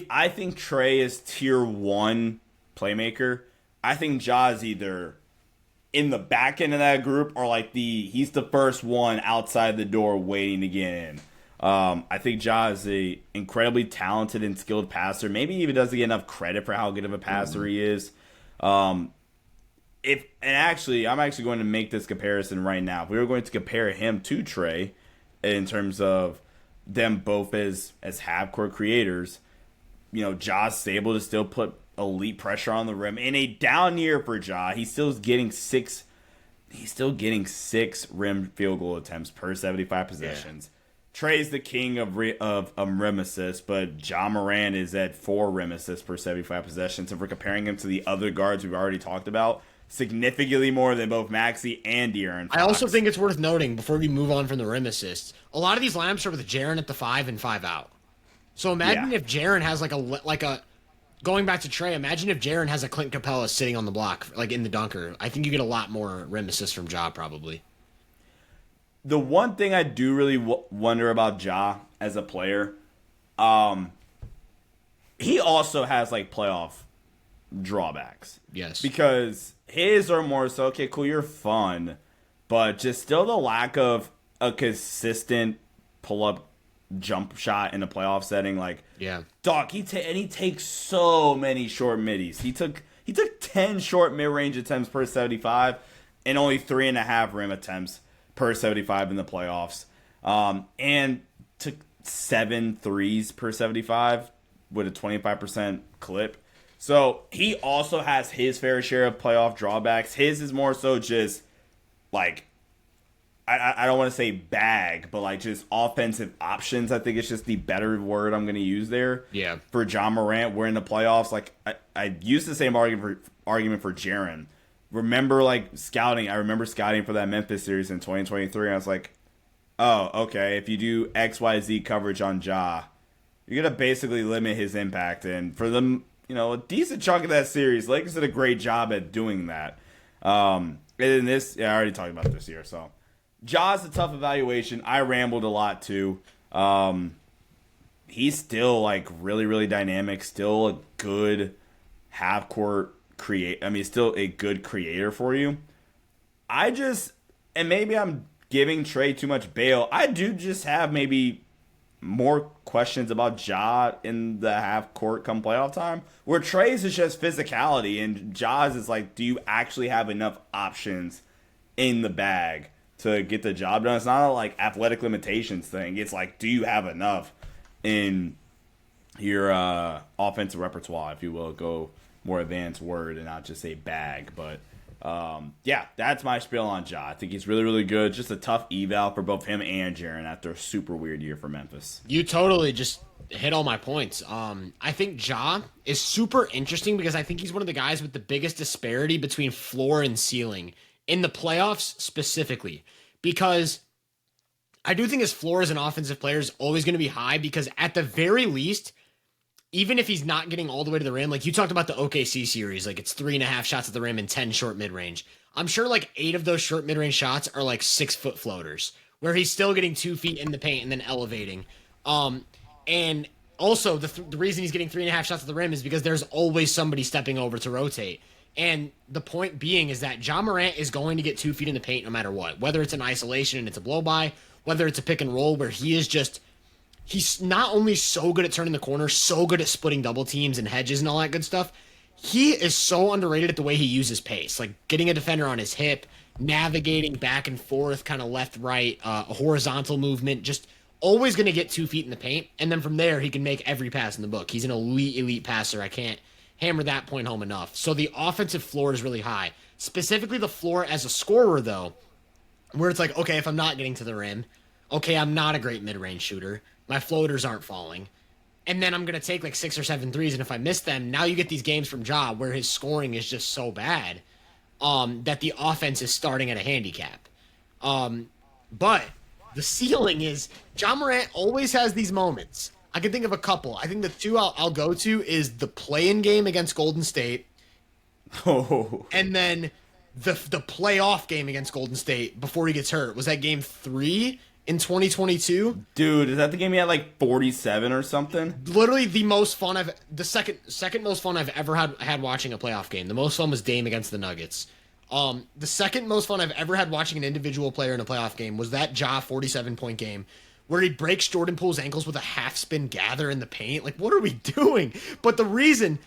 I think Trae is tier 1 playmaker, I think Ja is either in the back end of that group or like he's the first one outside the door waiting to get in. I think Ja is a incredibly talented and skilled passer. Maybe even doesn't get enough credit for how good of a passer he is. I'm actually going to make this comparison right now. If we were going to compare him to Trae in terms of them both as half-court creators, Ja's able to still put elite pressure on the rim. In a down year for Ja, he's still getting 6 rim field goal attempts per 75 possessions. Yeah. Trae's the king of rim assists, but Ja Morant is at 4 rim assists per 75 possessions. If we're comparing him to the other guards we've already talked about, significantly more than both Maxey and De'Aaron Fox. I also think it's worth noting, before we move on from the rim assists, a lot of these lineups are with Jaren at the 5 and 5 out. So imagine if Jaren has going back to Trae, imagine if Jaren has a Clint Capella sitting on the block, like in the dunker. I think you get a lot more rim assists from Ja, probably. The one thing I do really wonder about Ja as a player, he also has like playoff drawbacks. Yes. Because his are more so, okay, cool, you're fun, but just still the lack of a consistent pull-up jump shot in a playoff setting. Like, yeah, dog, he takes so many short middies. He took 10 short mid-range attempts per 75 and only 3.5 rim attempts per 75 in the playoffs. And took 7 threes per 75 with a 25% clip. So he also has his fair share of playoff drawbacks. His is more so just like, I don't want to say bag, but like just offensive options. I think it's just the better word I'm going to use there. Yeah. For Ja Morant, we're in the playoffs. Like I used the same argument for Jaren. Remember scouting? I remember scouting for that Memphis series in 2023. And I was like, oh, okay. If you do XYZ coverage on Ja, you're going to basically limit his impact. And for them, a decent chunk of that series, Lakers did a great job at doing that. And in this, I already talked about this year, so. Ja's a tough evaluation. I rambled a lot too. He's still really dynamic. Still a good half court still a good creator for you. And maybe I'm giving Trae too much bail. I do just have maybe more questions about Ja in the half court come playoff time. Where Trae's is just physicality, and Ja's is like, do you actually have enough options in the bag to get the job done? It's not a athletic limitations thing. It's like, do you have enough in your offensive repertoire, if you will, go more advanced word and not just say bag. But yeah, that's my spiel on Ja. I think he's really good. Just a tough eval for both him and Jaren after a super weird year for Memphis. You totally just hit all my points. I think Ja is super interesting because I think he's one of the guys with the biggest disparity between floor and ceiling in the playoffs specifically, because I do think his floor as an offensive player is always going to be high, because at the very least, even if he's not getting all the way to the rim, like you talked about the OKC series, it's 3.5 shots at the rim and 10 short mid-range. I'm sure 8 of those short mid-range shots are 6-foot floaters, where he's still getting 2 feet in the paint and then elevating. And also the reason he's getting 3.5 shots at the rim is because there's always somebody stepping over to rotate. And the point being is that Ja Morant is going to get 2 feet in the paint no matter what, whether it's an isolation and it's a blow by, whether it's a pick and roll where he's not only so good at turning the corner, so good at splitting double teams and hedges and all that good stuff. He is so underrated at the way he uses pace, like getting a defender on his hip, navigating back and forth, kind of left, right, a horizontal movement, just always going to get 2 feet in the paint. And then from there, he can make every pass in the book. He's an elite passer. I can't hammer that point home enough. So the offensive floor is really high. Specifically the floor as a scorer, though, where it's like, okay, if I'm not getting to the rim, okay, I'm not a great mid-range shooter. My floaters aren't falling. And then I'm going to take like 6 or 7 threes, and if I miss them, now you get these games from Ja where his scoring is just so bad that the offense is starting at a handicap. But the ceiling is Ja Morant always has these moments. I can think of a couple. I think the 2 I'll go to is the play-in game against Golden State. Oh. And then the playoff game against Golden State before he gets hurt. Was that game 3 in 2022? Dude, is that the game he had like 47 or something? Literally the second most fun I've ever had watching a playoff game. The most fun was Dame against the Nuggets. The second most fun I've ever had watching an individual player in a playoff game was that Ja 47-point game where he breaks Jordan Poole's ankles with a half spin gather in the paint. Like, what are we doing? But the reason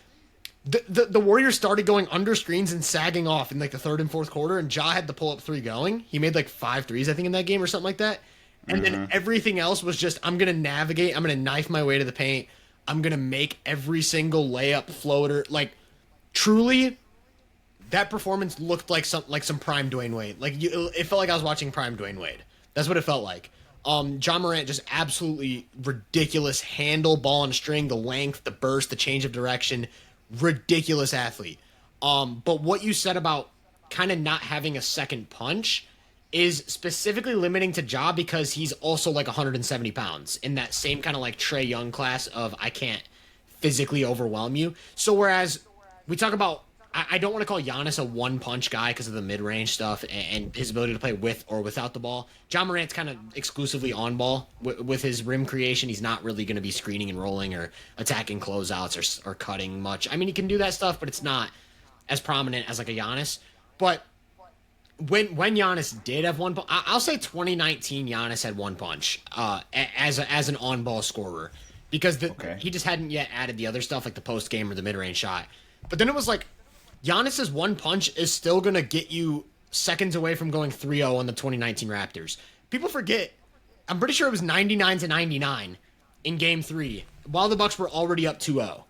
the Warriors started going under screens and sagging off in like the 3rd and 4th quarter, and Ja had the pull-up 3 going. He made like 5 threes, I think, in that game or something like that. And then everything else was just, I'm going to navigate. I'm going to knife my way to the paint. I'm going to make every single layup, floater. Like, truly, that performance looked like some prime Dwayne Wade. Like, it felt like I was watching prime Dwayne Wade. That's what it felt like. Ja Morant just absolutely ridiculous handle, ball and string, the length, the burst, the change of direction. Ridiculous athlete. But what you said about kind of not having a second punch is specifically limiting to Ja because he's also like 170 pounds in that same kind of like Trey Young class of I can't physically overwhelm you. So whereas we talk about, I don't want to call Giannis a one-punch guy because of the mid-range stuff and his ability to play with or without the ball. Ja Morant's kind of exclusively on ball with his rim creation. He's not really going to be screening and rolling or attacking closeouts or cutting much. I mean, he can do that stuff, but it's not as prominent as like a Giannis. But when Giannis did have one punch, I'll say 2019 Giannis had one punch as an on-ball scorer because he just hadn't yet added the other stuff like the post game or the mid-range shot. But then it was like Giannis's one punch is still going to get you seconds away from going 3-0 on the 2019 Raptors. People forget, I'm pretty sure it was 99-99 in game 3 while the Bucks were already up 2-0.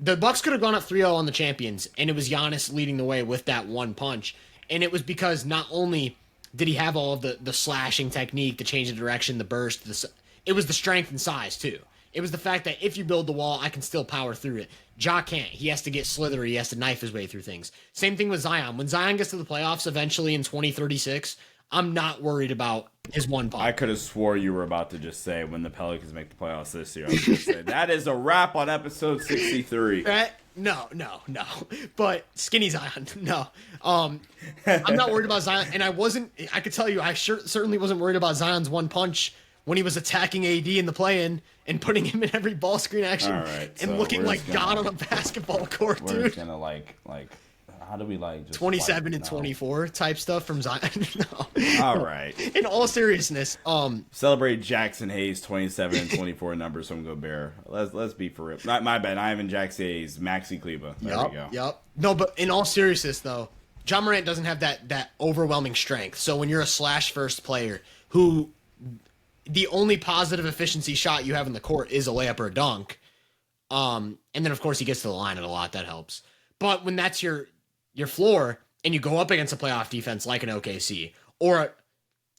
The Bucks could have gone up 3-0 on the champions, and it was Giannis leading the way with that one punch. And it was because not only did he have all of the slashing technique, the change of direction, the burst, it was the strength and size too. It was the fact that if you build the wall, I can still power through it. Ja can't. He has to get slithery. He has to knife his way through things. Same thing with Zion. When Zion gets to the playoffs eventually in 2036, I'm not worried about his one punch. I could have swore you were about to just say when the Pelicans make the playoffs this year. I was going to say that is a wrap on episode 63. No. But skinny Zion, no. I'm not worried about Zion, and I could tell you, I certainly wasn't worried about Zion's one punch when he was attacking AD in the play-in and putting him in every ball screen action and looking like God on a basketball court, dude. We're gonna like how do we just 27 and 24 type stuff from Zion? No. All right. In all seriousness, celebrate Jackson Hayes 27 and 24 numbers from Gobert. Let's be for real. Not my bad. Ivan Jackson Hayes, Maxi Kleba. There we go. Yep. No, but in all seriousness though, Ja Morant doesn't have that overwhelming strength. So when you're a slash first player who the only positive efficiency shot you have in the court is a layup or a dunk, and then of course he gets to the line a lot, that helps. But when that's your floor and you go up against a playoff defense like an OKC or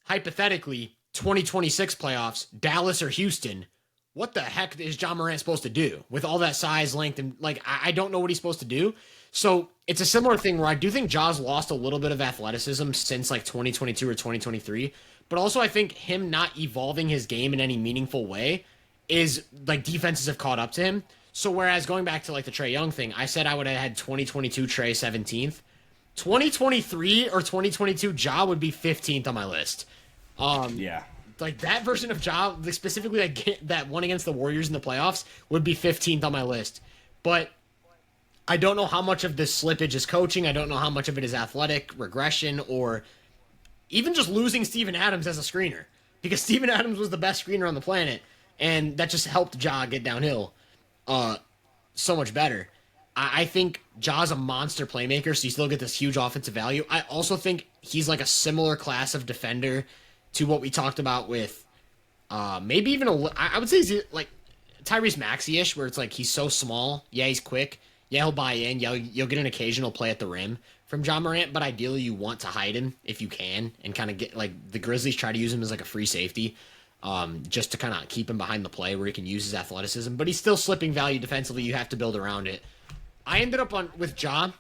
hypothetically 2026 playoffs, Dallas or Houston, what the heck is Ja Morant supposed to do with all that size, length, and I don't know what he's supposed to do. So it's a similar thing where I do think Ja's lost a little bit of athleticism since 2022 or 2023. But also I think him not evolving his game in any meaningful way is defenses have caught up to him. So whereas going back to the Trey Young thing, I said I would have had 2022 Trey 17th. 2023 or 2022 Ja would be 15th on my list. Yeah. like that version of Ja, like specifically that one against the Warriors in the playoffs, would be 15th on my list. But I don't know how much of this slippage is coaching. I don't know how much of it is athletic regression or even just losing Steven Adams as a screener, because Steven Adams was the best screener on the planet, and that just helped Ja get downhill so much better. I think Ja's a monster playmaker, so you still get this huge offensive value. I also think he's like a similar class of defender to what we talked about with maybe even I would say he's like Tyrese Maxey-ish, where it's like he's so small. Yeah, he's quick. Yeah, he'll buy in. Yeah, you'll get an occasional play at the rim from Ja Morant, but ideally you want to hide him if you can and kind of get, like, the Grizzlies try to use him as like a free safety, just to kind of keep him behind the play where he can use his athleticism, but he's still slipping value defensively. You have to build around it. I ended up with Ja.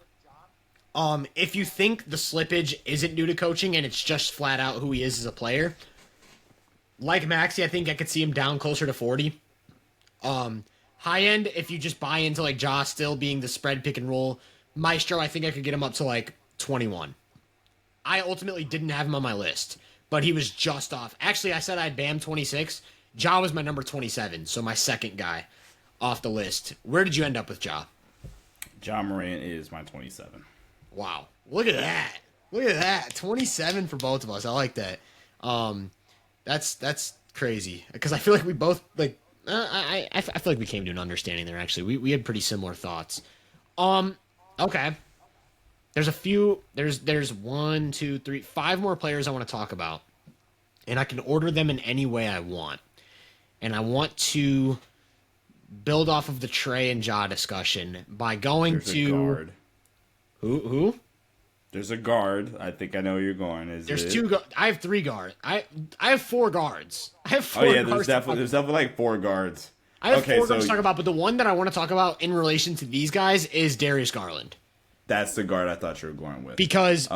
If you think the slippage isn't due to coaching and it's just flat out who he is as a player, like Maxey, I think I could see him down closer to 40. High end, if you just buy into like Ja still being the spread pick and roll maestro, I think I could get him up to like 21. I ultimately didn't have him on my list, but he was just off. Actually, I said I had Bam 26. Ja was my number 27, so my second guy off the list. Where did you end up with Ja? Ja Morant is my 27. Wow. Look at that. Look at that. 27 for both of us. I like that. That's crazy, because I feel like we both like I feel like we came to an understanding there. Actually, we had pretty similar thoughts. Okay. There's 1, 2, 3, 5 more players I want to talk about, and I can order them in any way I want. And I want to build off of the Trae and Ja discussion by going There's to a guard. Who? There's a guard. I think I know where you're going. There's 2 I have 3 guards. I have 4 guards. I have 4 Oh yeah, guards. there's definitely like 4 guards. I have 4 guards to talk about, but the one that I want to talk about in relation to these guys is Darius Garland. That's the guard I thought you were going with. Because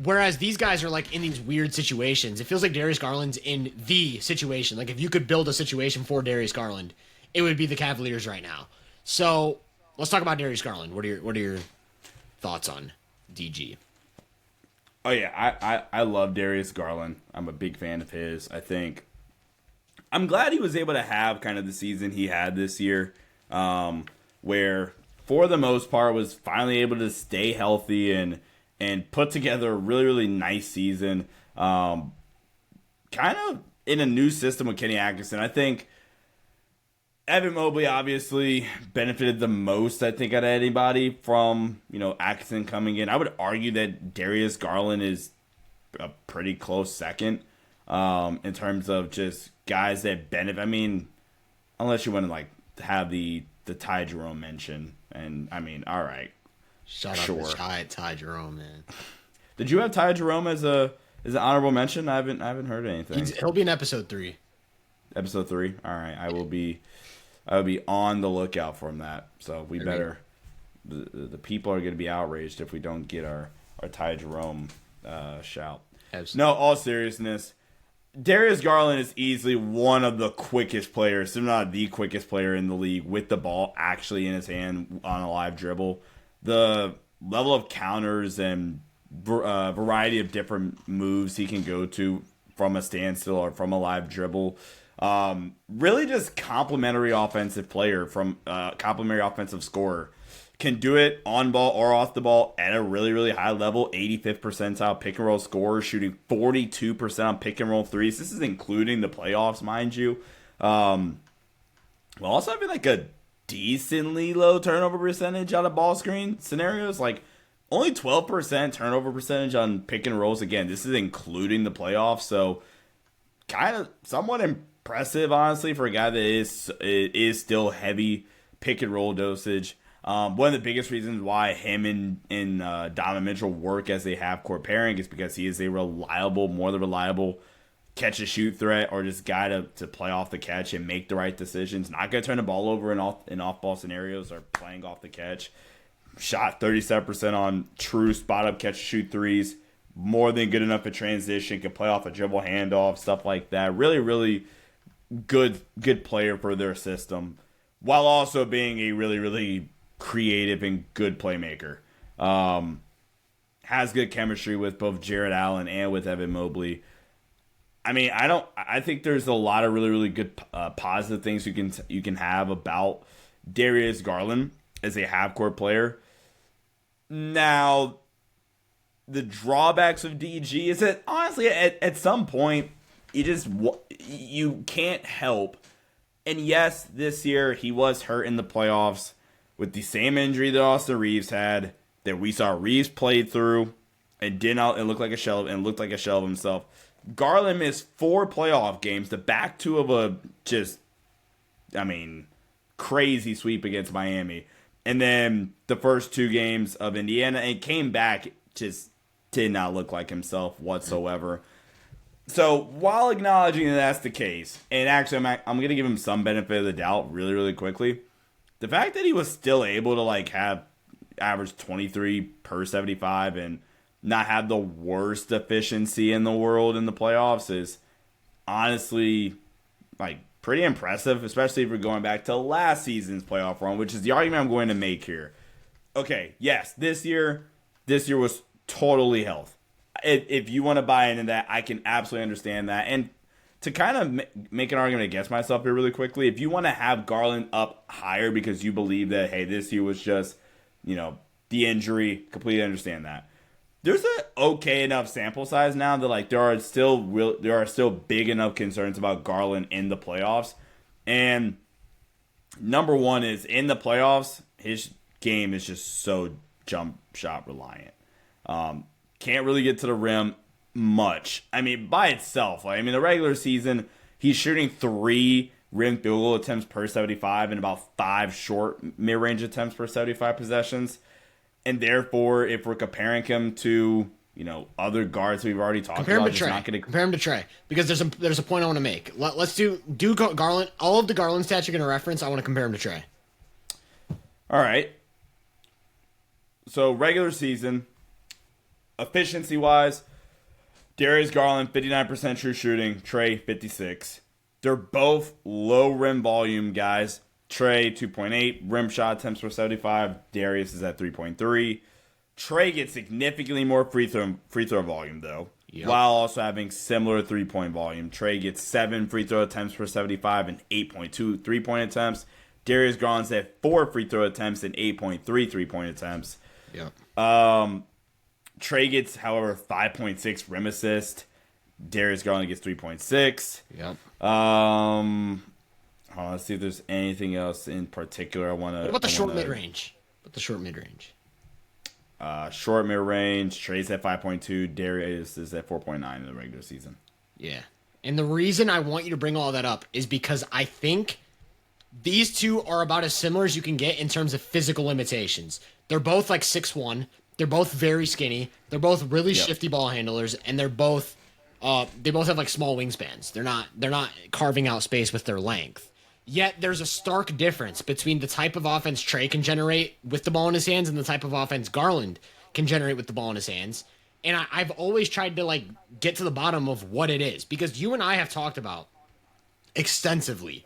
whereas these guys are like in these weird situations, it feels like Darius Garland's in the situation. Like if you could build a situation for Darius Garland, it would be the Cavaliers right now. So let's talk about Darius Garland. What are your thoughts on DG? Oh yeah, I love Darius Garland. I'm a big fan of his. I think I'm glad he was able to have kind of the season he had this year, where for the most part was finally able to stay healthy and put together a really, really nice season. Kind of in a new system with Kenny Atkinson. I think Evan Mobley obviously benefited the most, I think, out of anybody from, Atkinson coming in. I would argue that Darius Garland is a pretty close second in terms of just guys that benefit. I mean, unless you want to, like, have the Ty Jerome mention. And, I mean, all right. Shut up, Ty Jerome, man. Did you have Ty Jerome as an honorable mention? I haven't heard anything. He'll be in episode 3. Episode 3? All right. I will be on the lookout for him that. So we better. The people are going to be outraged if we don't get our Ty Jerome shout. Absolutely. No, all seriousness, Darius Garland is easily one of the quickest players, if not the quickest player in the league with the ball actually in his hand on a live dribble. The level of counters and variety of different moves he can go to from a standstill or from a live dribble. Really just complimentary offensive player from complimentary offensive scorer. Can do it on ball or off the ball at a really, really high level. 85th percentile pick and roll scorer, shooting 42% on pick and roll threes. This is including the playoffs, mind you. Well, also having like a decently low turnover percentage out of ball screen scenarios. Like only 12% turnover percentage on pick and rolls. Again, this is including the playoffs. So kind of somewhat impressive, honestly, for a guy that is still heavy pick and roll dosage. One of the biggest reasons why him and Donovan Mitchell work as a half-court pairing is because he is a more than reliable catch-and-shoot threat or just guy to play off the catch and make the right decisions. Not going to turn the ball over in off-ball scenarios or playing off the catch. Shot 37% on true spot-up catch-and-shoot threes. More than good enough at transition. Can play off a dribble handoff, stuff like that. Really, really good player for their system. While also being a really, really creative and good playmaker. Has good chemistry with both Jared Allen and with Evan Mobley. I mean, I think there's a lot of really, really good positive things you can have about Darius Garland as a half court player. Now, the drawbacks of DG is that honestly, at some point, you can't help. And yes, this year he was hurt in the playoffs with the same injury that Austin Reeves had, that we saw Reeves played through and looked like a shell of himself. Garland missed 4 playoff games, the back 2 of crazy sweep against Miami. And then the first 2 games of Indiana, and came back, just did not look like himself whatsoever. So while acknowledging that that's the case, and actually I'm going to give him some benefit of the doubt really, really quickly, the fact that he was still able to have average 23 per 75 and not have the worst efficiency in the world in the playoffs is honestly pretty impressive, especially if we're going back to last season's playoff run, which is the argument I'm going to make here. Okay, yes, this year was totally health. If you want to buy into that, I can absolutely understand that. And to kind of make an argument against myself here really quickly, if you want to have Garland up higher because you believe that, hey, this year was just, the injury, completely understand that. There's an okay enough sample size now that there are still big enough concerns about Garland in the playoffs. And number one is, in the playoffs, his game is just so jump shot reliant. Can't really get to the rim much. I mean, by itself. The regular season, he's shooting 3 rim field goal attempts per 75 and about 5 short mid-range attempts per 75 possessions. And therefore, if we're comparing him to, other guards we've already talked about, compare him to Trae, because there's a point I want to make. Let's do Garland. All of the Garland stats you're going to reference, I want to compare him to Trae. All right. So regular season, efficiency-wise, Darius Garland, 59% true shooting. Trae, 56%. They're both low rim volume guys. Trae, 2.8 rim shot attempts per 75. Darius is at 3.3. Trae gets significantly more free throw volume, though, while also having similar 3-point volume. Trae gets 7 free throw attempts per 75 and 8.2 3-point attempts. Darius Garland's at 4 free throw attempts and 8.3 3-point attempts. Yep. Trae gets, however, 5.6 rim assist. Darius Garland gets 3.6. Yep. Let's see if there's anything else in particular I want to... What about the short mid-range? Short mid-range, Trae's at 5.2. Darius is at 4.9 in the regular season. Yeah. And the reason I want you to bring all that up is because I think these two are about as similar as you can get in terms of physical limitations. They're both 6'1". They're both very skinny. They're both really shifty ball handlers, and they both have small wingspans. They're not carving out space with their length. Yet there's a stark difference between the type of offense Trae can generate with the ball in his hands and the type of offense Garland can generate with the ball in his hands. And I've always tried to get to the bottom of what it is, because you and I have talked about extensively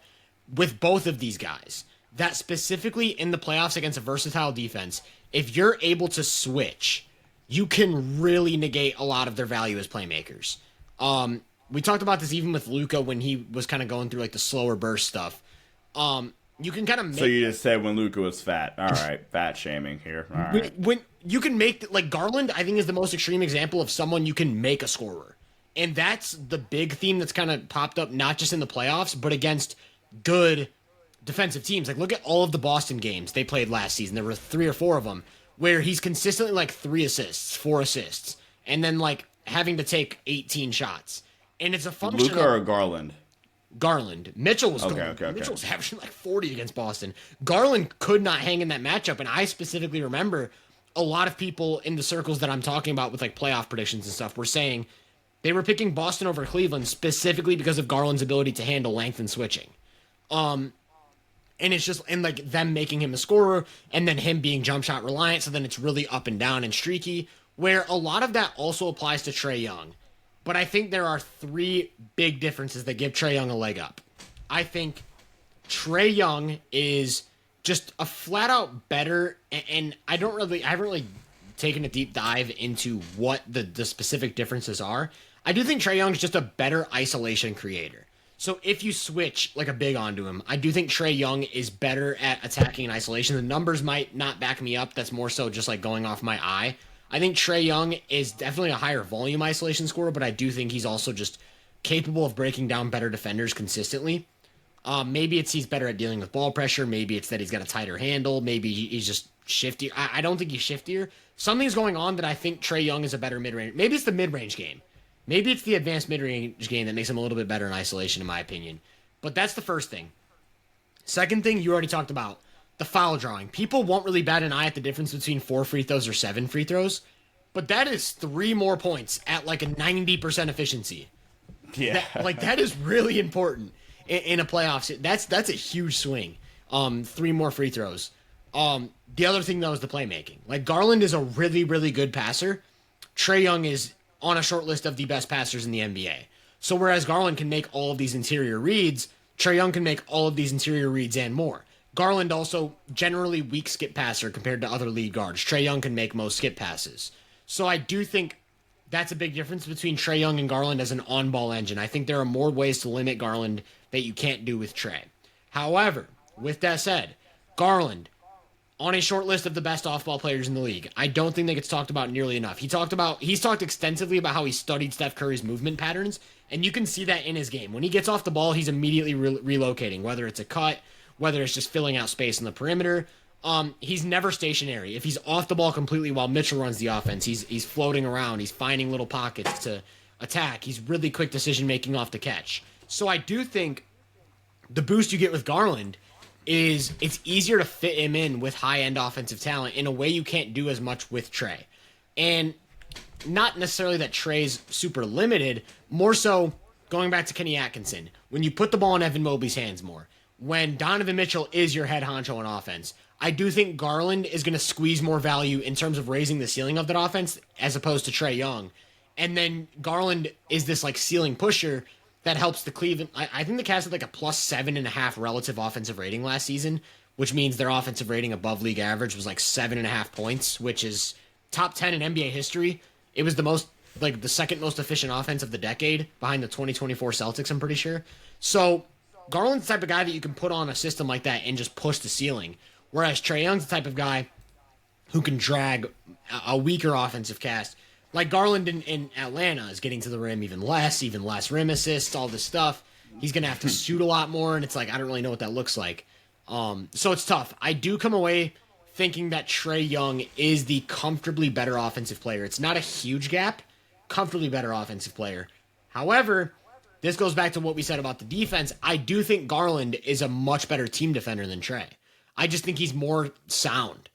with both of these guys that specifically in the playoffs against a versatile defense, if you're able to switch, you can really negate a lot of their value as playmakers. We talked about this even with Luka when he was kind of going through the slower burst stuff. You can kind of make... So you just said when Luka was fat. All right, fat shaming here. All right. When you can make... Garland, I think, is the most extreme example of someone you can make a scorer. And that's the big theme that's kind of popped up, not just in the playoffs, but against good defensive teams. Look at all of the Boston games they played last season. There were 3 or 4 of them where he's consistently 3 assists, 4 assists, and then having to take 18 shots. And it's a function Luka or Garland? Garland. Mitchell was okay. Mitchell was averaging 40 against Boston. Garland could not hang in that matchup, and I specifically remember a lot of people in the circles that I'm talking about with playoff predictions and stuff were saying they were picking Boston over Cleveland specifically because of Garland's ability to handle length and switching. And it's just them making him a scorer and then him being jump shot reliant, so then it's really up and down and streaky, where a lot of that also applies to Trey Young. But I think there are 3 big differences that give Trey Young a leg up. I think Trey Young is just a flat out better, and I haven't really taken a deep dive into what the specific differences are. I do think Trey Young's just a better isolation creator. So if you switch like a big onto him, I do think Trey Young is better at attacking in isolation. The numbers might not back me up. That's more so just like going off my eye. I think Trey Young is definitely a higher volume isolation scorer, but I do think he's also just capable of breaking down better defenders consistently. Maybe it's he's better at dealing with ball pressure. Maybe it's that he's got a tighter handle. Maybe he's just shiftier. I don't think he's shiftier. Something's going on that I think Trey Young is a better mid-range. Maybe it's the mid-range game. Maybe it's the advanced mid-range game that makes him a little bit better in isolation, in my opinion. But that's the first thing. Second thing, you already talked about, the foul drawing. People won't really bat an eye at the difference between 4 free throws or 7 free throws, but that is 3 more points at like a 90% efficiency. Yeah. That is really important in a playoff. That's a huge swing. 3 more free throws. The other thing, though, is the playmaking. Like, Garland is a really, really good passer. Trey Young is on a short list of the best passers in the NBA. So whereas Garland can make all of these interior reads, Trey Young can make all of these interior reads and more. Garland also generally weak skip passer compared to other lead guards. Trey Young can make most skip passes. So I do think that's a big difference between Trey Young and Garland as an on-ball engine. I think there are more ways to limit Garland that you can't do with Trey. However, with that said, Garland, on a short list of the best off-ball players in the league. I don't think that gets talked about nearly enough. He's talked extensively about how he studied Steph Curry's movement patterns, and you can see that in his game. When he gets off the ball, he's immediately relocating, whether it's a cut, whether it's just filling out space on the perimeter. He's never stationary. If he's off the ball completely while Mitchell runs the offense, he's floating around. He's finding little pockets to attack. He's really quick decision-making off the catch. So I do think the boost you get with Garland is it's easier to fit him in with high-end offensive talent in a way you can't do as much with Trey. And not necessarily that Trey's super limited, more so going back to Kenny Atkinson. When you put the ball in Evan Mobley's hands more, when Donovan Mitchell is your head honcho on offense, I do think Garland is going to squeeze more value in terms of raising the ceiling of that offense as opposed to Trey Young. And then Garland is this like ceiling pusher that helps the Cleveland. I think the Cavs had like a plus 7.5 relative offensive rating last season, which means their offensive rating above league average was like 7.5 points, which is top 10 in NBA history. It was the second most efficient offense of the decade behind the 2024 Celtics, I'm pretty sure. So Garland's the type of guy that you can put on a system like that and just push the ceiling. Whereas Trey Young's the type of guy who can drag a weaker offensive cast. Like Garland in Atlanta is getting to the rim even less rim assists, all this stuff. He's going to have to shoot a lot more, and it's like, I don't really know what that looks like. So it's tough. I do come away thinking that Trey Young is the comfortably better offensive player. It's not a huge gap, comfortably better offensive player. However, this goes back to what we said about the defense. I do think Garland is a much better team defender than Trey. I just think he's more sound.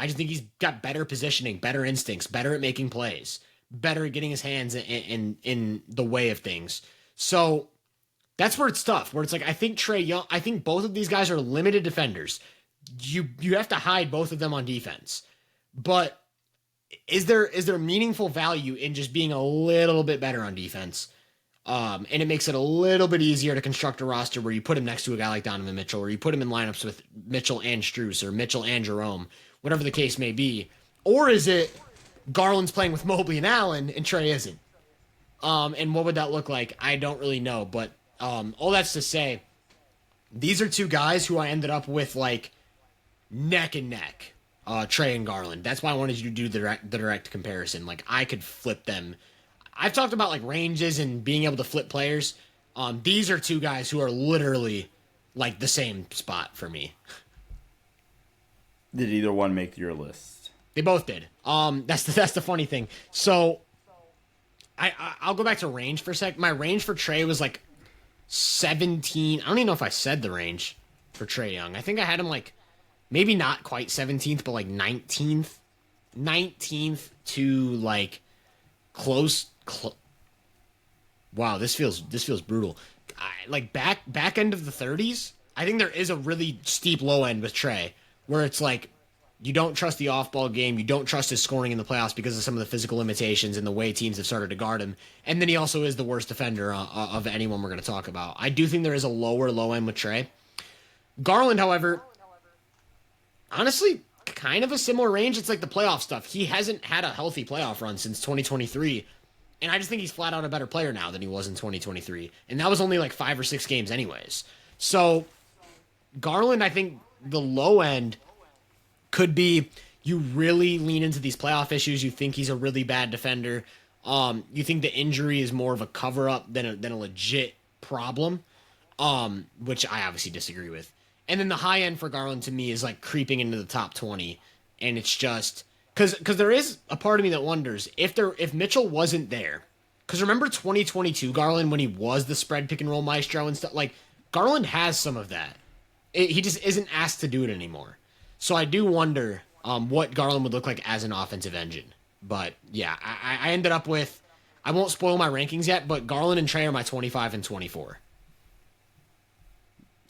I just think he's got better positioning, better instincts, better at making plays, better at getting his hands in the way of things. So that's where it's tough, where it's like, I think Trey Young, I think both of these guys are limited defenders. You have to hide both of them on defense. But is there meaningful value in just being a little bit better on defense? And it makes it a little bit easier to construct a roster where you put him next to a guy like Donovan Mitchell, or you put him in lineups with Mitchell and Strus, or Mitchell and Jerome, whatever the case may be. Or is it Garland's playing with Mobley and Allen and Trey isn't? And what would that look like? I don't really know. But all that's to say, these are two guys who I ended up with like neck and neck, Trey and Garland. That's why I wanted you to do the direct comparison. Like, I could flip them. I've talked about like ranges and being able to flip players. These are two guys who are literally like the same spot for me. Did either one make your list? They both did. That's the funny thing. So I'll go back to range for a sec. My range for Trey was like 17. I don't even know if I said the range for Trey Young. I think I had him like maybe not quite 17th, but like 19th to like close. Wow, this feels brutal. Like back end of the 30s. I think there is a really steep low end with Trey, where it's like you don't trust the off-ball game, you don't trust his scoring in the playoffs because of some of the physical limitations and the way teams have started to guard him, and then he also is the worst defender of anyone we're going to talk about. I do think there is a lower low end with Trey. Garland, however, honestly, kind of a similar range. It's like the playoff stuff. He hasn't had a healthy playoff run since 2023. And I just think he's flat out a better player now than he was in 2023. And that was only like 5 or 6 games anyways. So Garland, I think the low end could be you really lean into these playoff issues. You think he's a really bad defender. You think the injury is more of a cover-up than a legit problem, which I obviously disagree with. And then the high end for Garland to me is like creeping into the top 20. And it's just because there is a part of me that wonders if Mitchell wasn't there. Because remember 2022 Garland when he was the spread pick and roll maestro and stuff? Like, Garland has some of that. He just isn't asked to do it anymore. So I do wonder what Garland would look like as an offensive engine. But yeah, I ended up with, I won't spoil my rankings yet, but Garland and Trae are my 25 and 24.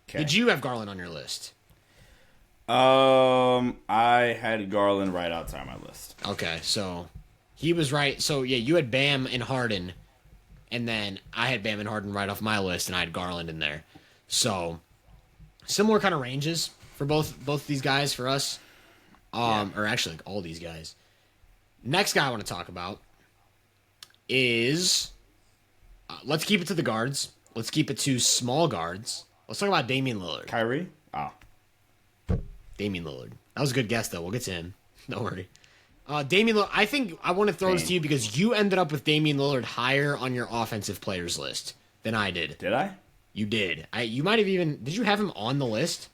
Okay. Did you have Garland on your list? I had Garland right outside my list. Okay, so he was right. So yeah, you had Bam and Harden, and then I had Bam and Harden right off my list, and I had Garland in there. So similar kind of ranges for both these guys for us, or actually like all these guys. Next guy I want to talk about is let's keep it to the guards. Let's keep it to small guards. Let's talk about Damian Lillard. Kyrie? Oh. Damian Lillard. That was a good guess, though. We'll get to him. Don't worry. Damian Lillard, I think I want to throw this to you because you ended up with Damian Lillard higher on your offensive players list than I did. Did I? You did. You might have even... Did you have him on the list?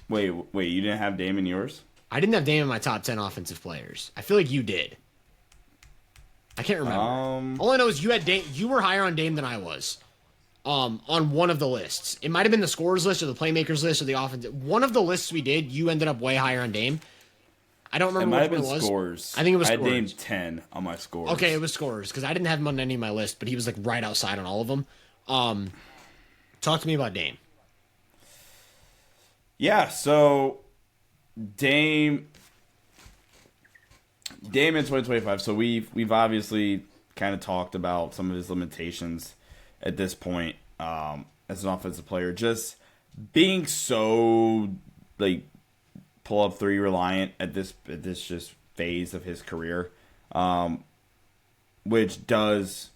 Wait, you didn't have Dame in yours? I didn't have Dame in my top 10 offensive players. I feel like you did. I can't remember. All I know is you had Dame. You were higher on Dame than I was. On one of the lists. It might have been the scorers list or the playmakers list or the offense. One of the lists we did, you ended up way higher on Dame. I don't remember which one it was. Scores. I think it was I scorers. had Dame 10 on my scores. Okay, it was scorers because I didn't have him on any of my lists, but he was like right outside on all of them. Talk to me about Dame. Yeah, so Dame in 2025. So we've obviously kind of talked about some of his limitations at this point as an offensive player, just being so like pull up three reliant at this just phase of his career, which does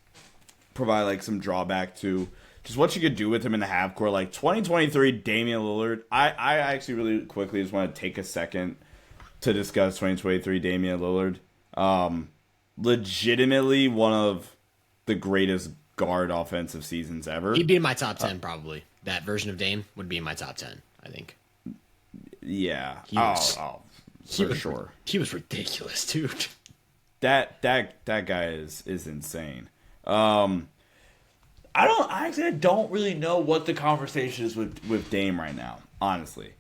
provide like some drawback to just what you could do with him in the half court. Like 2023 Damian Lillard, I actually really quickly just want to take a second to discuss 2023 Damian Lillard. Legitimately one of the greatest guard offensive seasons ever. He'd be in my top 10 probably. That version of Dame would be in my top 10, I think. Yeah. For sure. He was ridiculous, dude. That guy is insane. I actually don't really know what the conversation is with Dame right now, honestly.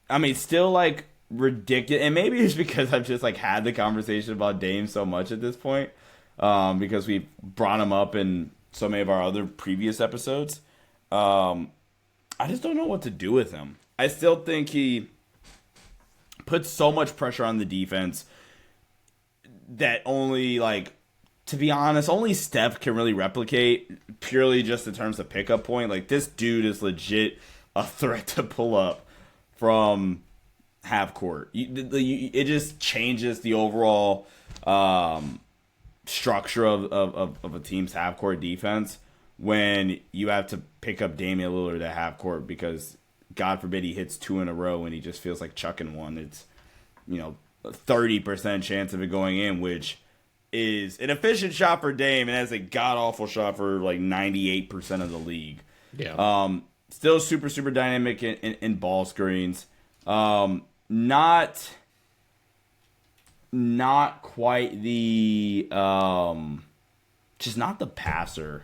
I mean, still like ridiculous, and maybe it's because I've just like had the conversation about Dame so much at this point, because we brought him up in so many of our other previous episodes. I just don't know what to do with him. I still think he puts so much pressure on the defense that only, like, to be honest, only Steph can really replicate, purely just in terms of pickup point. Like, this dude is legit a threat to pull up from half court. It just changes the overall structure of a team's half court defense when you have to pick up Damian Lillard at half court, because God forbid he hits two in a row and he just feels like chucking one. It's, a 30% chance of it going in, which is an efficient shot for Dame, and that's a god-awful shot for like 98% of the league. Yeah. Still super, super dynamic in ball screens. Not quite the just not the passer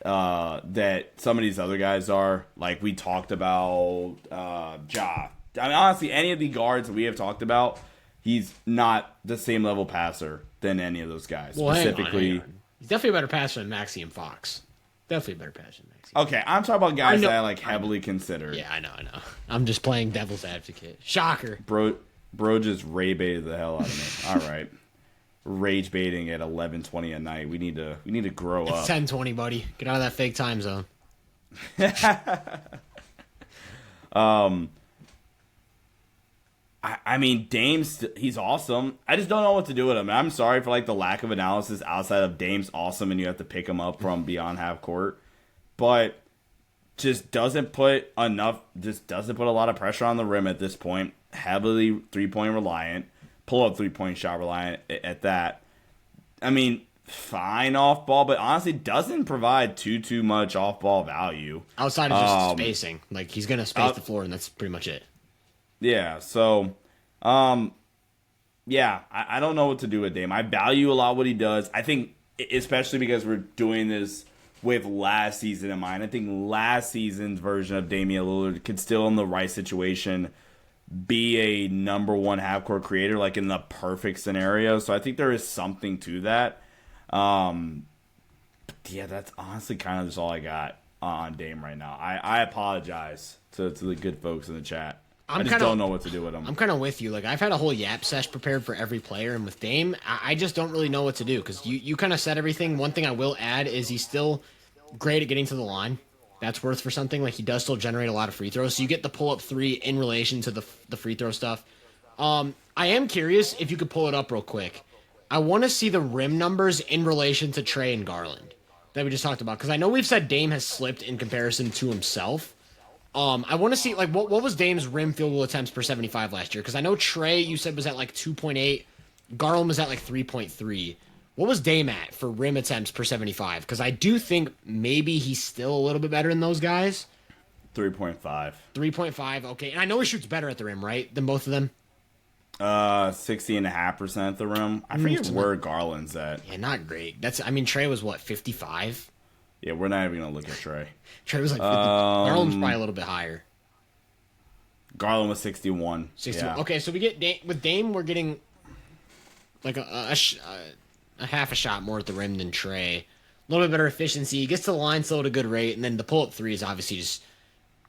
that some of these other guys are. Like we talked about Ja. I mean, honestly, any of the guards that we have talked about, he's not the same level passer than any of those guys. Well, specifically, hang on. He's definitely a better passer than Maxey and Fox. Definitely a better passer than Maxey. Okay, I'm talking about guys that I like heavily consider. Yeah, I know. I'm just playing devil's advocate. Shocker. Bro just ray baited the hell out of me. All right. Rage baiting at 11:20 at night. We need to grow up. It's 10:20, buddy. Get out of that fake time zone. I mean, he's awesome. I just don't know what to do with him. I'm sorry for like the lack of analysis outside of Dame's awesome and you have to pick him up from beyond half court. But just doesn't put a lot of pressure on the rim at this point. Heavily 3-point reliant, pull up 3-point shot reliant at that. I mean, fine off ball, but honestly doesn't provide too much off ball value outside of just spacing. Like he's gonna space the floor, and that's pretty much it. Yeah. So, I don't know what to do with Dame. I value a lot what he does. I think, especially because we're doing this with last season in mind, I think last season's version of Damian Lillard could still, in the right situation, be a number one half-court creator, like in the perfect scenario. So I think there is something to that. That's honestly kind of just all I got on Dame right now. I apologize to the good folks in the chat. I just don't know what to do with him. I'm kind of with you. Like, I've had a whole yap sesh prepared for every player, and with Dame, I just don't really know what to do because you kind of said everything. One thing I will add is he's still great at getting to the line. That's worth for something. Like, he does still generate a lot of free throws, so you get the pull-up three in relation to the free throw stuff. I am curious if you could pull it up real quick. I want to see the rim numbers in relation to Trae and Garland that we just talked about because I know we've said Dame has slipped in comparison to himself. I want to see, like, what was Dame's rim field goal attempts per 75 last year? Because I know Trae, you said, was at, like, 2.8. Garland was at, like, 3.3. What was Dame at for rim attempts per 75? Because I do think maybe he's still a little bit better than those guys. 3.5. 3.5, okay. And I know he shoots better at the rim, right, than both of them? 60.5% at the rim. I forget where Garland's at. Yeah, not great. Trae was, what, 55? Yeah, we're not even going to look at Trae. Trae was like 50. Garland was probably a little bit higher. Garland was 61. 61. Yeah. Okay, so we get with Dame, we're getting like a half a shot more at the rim than Trae. A little bit better efficiency. He gets to the line still at a good rate, and then the pull-up three is obviously just...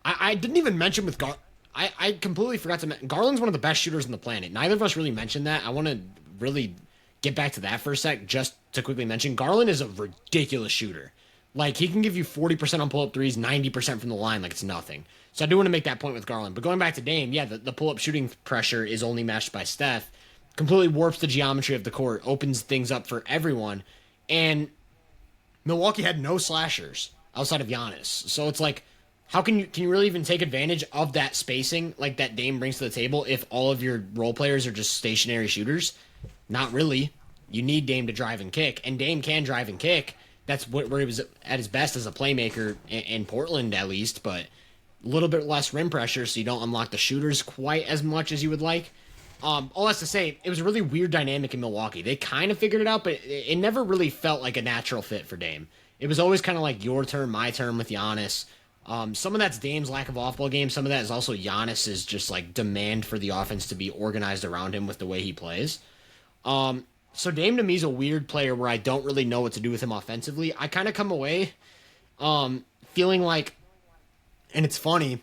I didn't even mention with I completely forgot to mention... Garland's one of the best shooters on the planet. Neither of us really mentioned that. I want to really get back to that for a sec, just to quickly mention. Garland is a ridiculous shooter. Like, he can give you 40% on pull-up threes, 90% from the line like it's nothing. So I do want to make that point with Garland. But going back to Dame, yeah, the pull-up shooting pressure is only matched by Steph. Completely warps the geometry of the court, opens things up for everyone. And Milwaukee had no slashers outside of Giannis. So it's like, how can you really even take advantage of that spacing like that Dame brings to the table if all of your role players are just stationary shooters? Not really. You need Dame to drive and kick, and Dame can drive and kick. That's where he was at his best as a playmaker in Portland, at least, but a little bit less rim pressure, so you don't unlock the shooters quite as much as you would like. All that's to say, it was a really weird dynamic in Milwaukee. They kind of figured it out, but it never really felt like a natural fit for Dame. It was always kind of like your turn, my turn with Giannis. Some of that's Dame's lack of off-ball game. Some of that is also Giannis's just like demand for the offense to be organized around him with the way he plays. So Dame to me is a weird player where I don't really know what to do with him offensively. I kind of come away feeling like, and it's funny,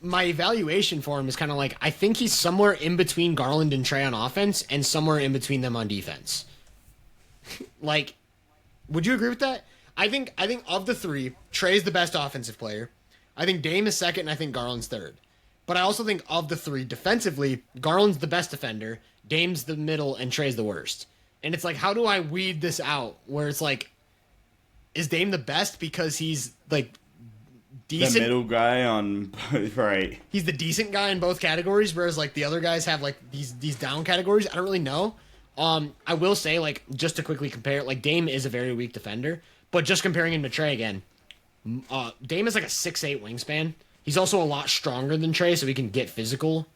my evaluation for him is kind of like, I think he's somewhere in between Garland and Trae on offense and somewhere in between them on defense. Like, would you agree with that? I think of the three, Trae's the best offensive player. I think Dame is second, and I think Garland's third. But I also think of the three, defensively, Garland's the best defender, Dame's the middle, and Trae's the worst. And it's like, how do I weed this out? Where it's like, is Dame the best because he's like decent? The middle guy on right. He's the decent guy in both categories, whereas like the other guys have like these down categories. I don't really know. I will say, like, just to quickly compare, like Dame is a very weak defender, but just comparing him to Trae again, Dame is like a 6'8" wingspan. He's also a lot stronger than Trae, so he can get physical,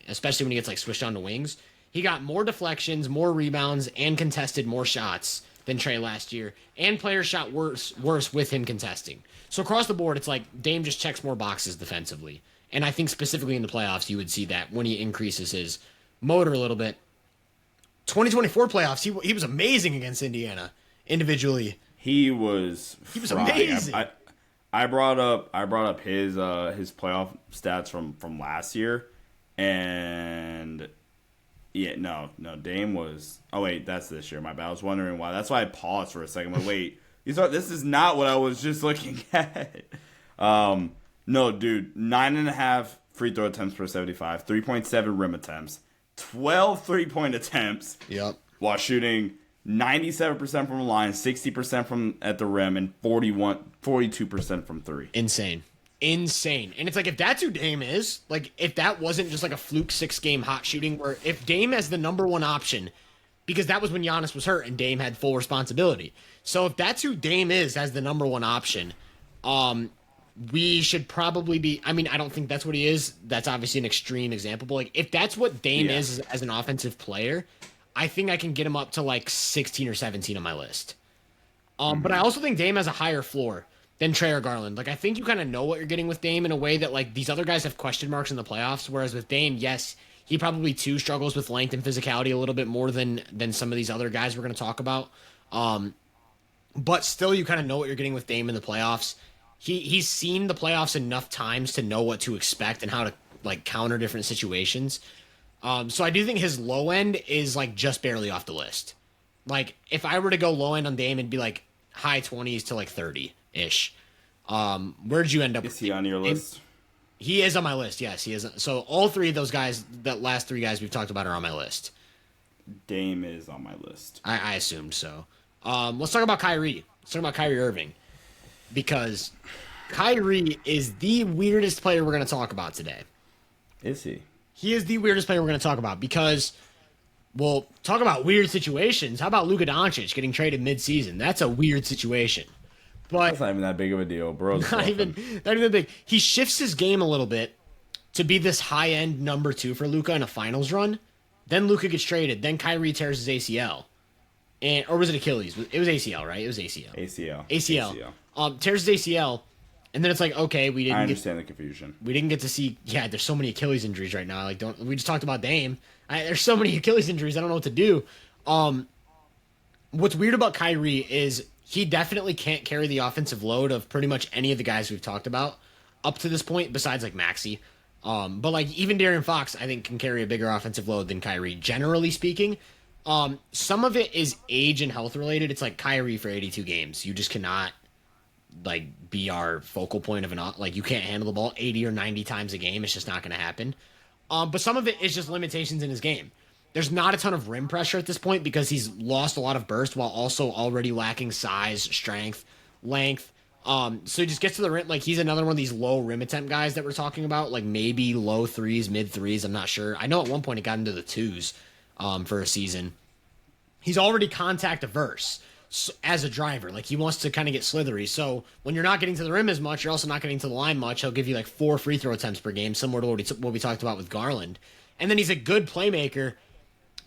especially when he gets like switched on to wings. He got more deflections, more rebounds, and contested more shots than Trae last year, and players shot worse with him contesting. So across the board, it's like Dame just checks more boxes defensively. And I think specifically in the playoffs, you would see that when he increases his motor a little bit. 2024 playoffs, he was amazing against Indiana individually. He was amazing. I brought up his playoff stats from last year, and yeah, no, Dame was. Oh wait, that's this year. My bad. I was wondering why. That's why I paused for a second. But wait, this is not what I was just looking at. No, dude, 9.5 free throw attempts per 75, 3.7 rim attempts, 12 3-point attempts. Yep. While shooting 97% from the line, 60% from at the rim, and 42% from three. Insane. And it's like, if that's who Dame is, like, if that wasn't just like a fluke 6-game hot shooting, where if Dame as the number one option, because that was when Giannis was hurt and Dame had full responsibility. So if that's who Dame is as the number one option, we should probably be, I mean, I don't think that's what he is. That's obviously an extreme example, but like, if that's what Dame is as an offensive player, I think I can get him up to like 16 or 17 on my list. But I also think Dame has a higher floor than Trae or Garland. Like, I think you kind of know what you're getting with Dame in a way that, like, these other guys have question marks in the playoffs, whereas with Dame, yes, he probably, too, struggles with length and physicality a little bit more than some of these other guys we're going to talk about. But still, you kind of know what you're getting with Dame in the playoffs. He's seen the playoffs enough times to know what to expect and how to, like, counter different situations. So I do think his low end is, like, just barely off the list. Like, if I were to go low end on Dame, it'd be, like, high 20s to, like, 30-ish. Where'd you end up? Is he on your list? He is on my list, yes. He is. So all three of those guys, that last three guys we've talked about, are on my list. Dame is on my list. I assumed so. Let's talk about Kyrie. Let's talk about Kyrie Irving. Because Kyrie is the weirdest player we're going to talk about today. Is he? He is the weirdest player we're going to talk about because, well, talk about weird situations. How about Luka Doncic getting traded mid-season? That's a weird situation. But that's not even that big of a deal, bro. Not even big. He shifts his game a little bit to be this high-end number 2 for Luka in a finals run. Then Luka gets traded. Then Kyrie tears his ACL. Or was it Achilles? It was ACL, right? It was ACL. ACL. Tears his ACL. And then it's like, okay, I understand the confusion. We didn't get to see. Yeah, there's so many Achilles injuries right now. Like, we just talked about Dame. There's so many Achilles injuries. I don't know what to do. What's weird about Kyrie is he definitely can't carry the offensive load of pretty much any of the guys we've talked about up to this point, besides like Maxey. But like even De'Aaron Fox, I think, can carry a bigger offensive load than Kyrie, generally speaking. Some of it is age and health related. It's like Kyrie for 82 games. You just cannot like be our focal point of like you can't handle the ball 80 or 90 times a game. It's just not going to happen. But some of it is just limitations in his game. There's not a ton of rim pressure at this point because he's lost a lot of burst while also already lacking size, strength, length. So he just gets to the rim. Like, he's another one of these low rim attempt guys that we're talking about, like maybe low threes, mid threes. I'm not sure. I know at one point he got into the 2s for a season. He's already contact averse as a driver. Like, he wants to kind of get slithery. So when you're not getting to the rim as much, you're also not getting to the line much. He'll give you like 4 free throw attempts per game, similar to what we talked about with Garland. And then he's a good playmaker,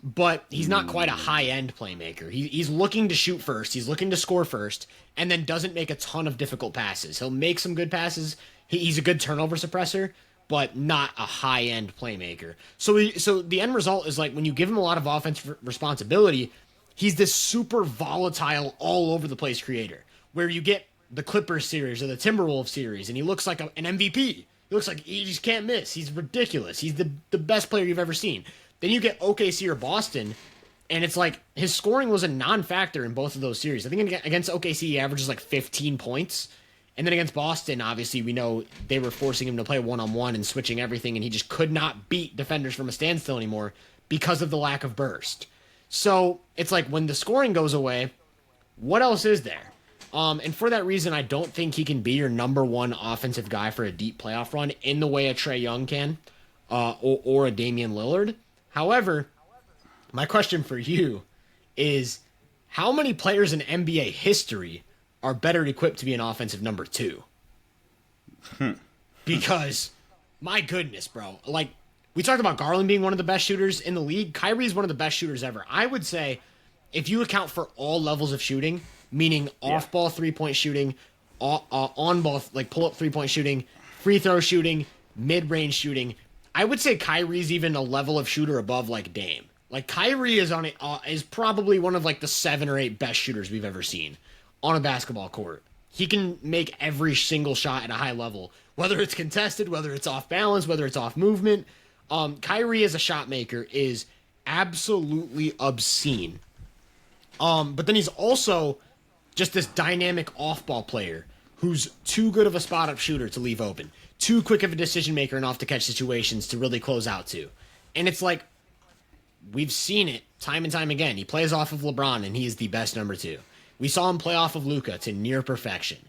but he's not quite a high-end playmaker. He's looking to shoot first. He's looking to score first, and then doesn't make a ton of difficult passes. He'll make some good passes. He's a good turnover suppressor, but not a high-end playmaker. So the end result is, like, when you give him a lot of offensive responsibility, he's this super volatile, all-over-the-place creator, where you get the Clippers series or the Timberwolves series, and he looks like an MVP. He looks like he just can't miss. He's ridiculous. He's the best player you've ever seen. Then you get OKC or Boston, and it's like his scoring was a non-factor in both of those series. I think against OKC, he averages like 15 points. And then against Boston, obviously, we know they were forcing him to play one-on-one and switching everything, and he just could not beat defenders from a standstill anymore because of the lack of burst. So it's like when the scoring goes away, what else is there? And for that reason, I don't think he can be your number one offensive guy for a deep playoff run in the way a Trey Young can, or a Damian Lillard. However, my question for you is, how many players in NBA history are better equipped to be an offensive number 2? Because, my goodness, bro. Like, we talked about Garland being one of the best shooters in the league. Kyrie's one of the best shooters ever. I would say, if you account for all levels of shooting, meaning off-ball three-point shooting, on-ball, like pull-up three-point shooting, free throw shooting, mid-range shooting, I would say Kyrie's even a level of shooter above like Dame. Like, Kyrie is is probably one of like the 7 or 8 best shooters we've ever seen on a basketball court. He can make every single shot at a high level, whether it's contested, whether it's off balance, whether it's off movement. Kyrie as a shot maker is absolutely obscene. But then he's also just this dynamic off-ball player who's too good of a spot-up shooter to leave open. too quick of a decision maker in off the catch situations to really close out to. And it's like, we've seen it time and time again. He plays off of LeBron, and he is the best number 2. We saw him play off of Luka to near perfection.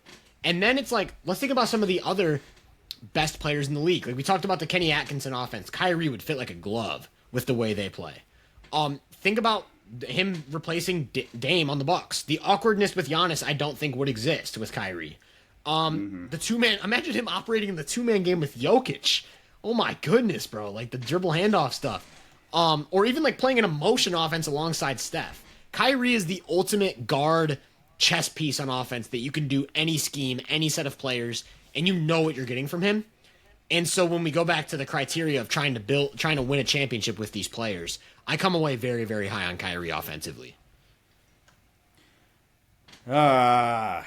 And then it's like, let's think about some of the other best players in the league. Like we talked about the Kenny Atkinson offense. Kyrie would fit like a glove with the way they play. Think about him replacing Dame on the Bucks. The awkwardness with Giannis, I don't think would exist with Kyrie. The two-man, imagine him operating in the two-man game with Jokic. Oh my goodness, bro. Like the dribble handoff stuff. Or even like playing an emotion offense alongside Steph. Kyrie is the ultimate guard chess piece on offense that you can do any scheme, any set of players, and you know what you're getting from him. And so when we go back to the criteria of trying to win a championship with these players, I come away very, very high on Kyrie offensively. All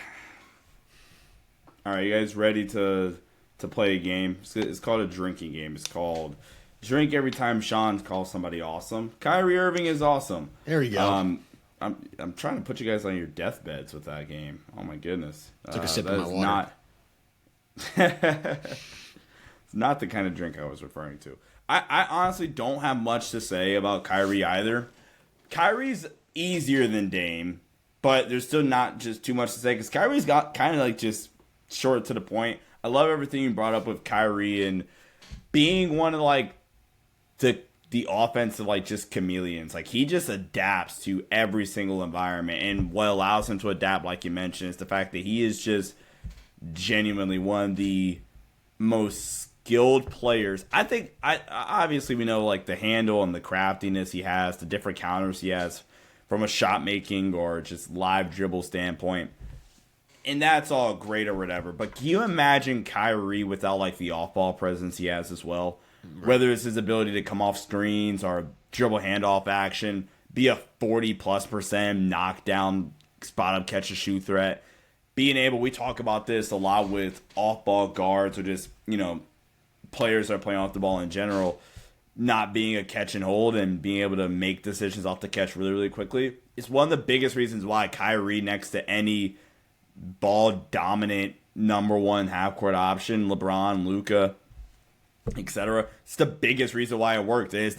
right, you guys ready to play a game? It's called a drinking game. It's called Drink Every Time Sean calls somebody awesome. Kyrie Irving is awesome. There we go. I'm trying to put you guys on your deathbeds with that game. Oh my goodness. Took a sip of my water. It's not the kind of drink I was referring to. I honestly don't have much to say about Kyrie either. Kyrie's easier than Dame, but there's still not just too much to say because Kyrie's got kind of like just short to the point. I love everything you brought up with Kyrie and being one of like the offensive like just chameleons. Like he just adapts to every single environment, and what allows him to adapt, like you mentioned, is the fact that he is just genuinely one of the most skilled players. I think obviously we know like the handle and the craftiness he has, the different counters he has from a shot making or just live dribble standpoint. And that's all great or whatever. But can you imagine Kyrie without like the off-ball presence he has as well? Right. Whether it's his ability to come off screens or dribble handoff action, be a 40+% knockdown, spot-up catch-and-shoot threat. Being able, we talk about this a lot with off-ball guards or just, players that are playing off the ball in general, not being a catch and hold and being able to make decisions off the catch really, really quickly. It's one of the biggest reasons why Kyrie, next to any ball-dominant number 1 half-court option, LeBron, Luka, etc., it's the biggest reason why it worked. It is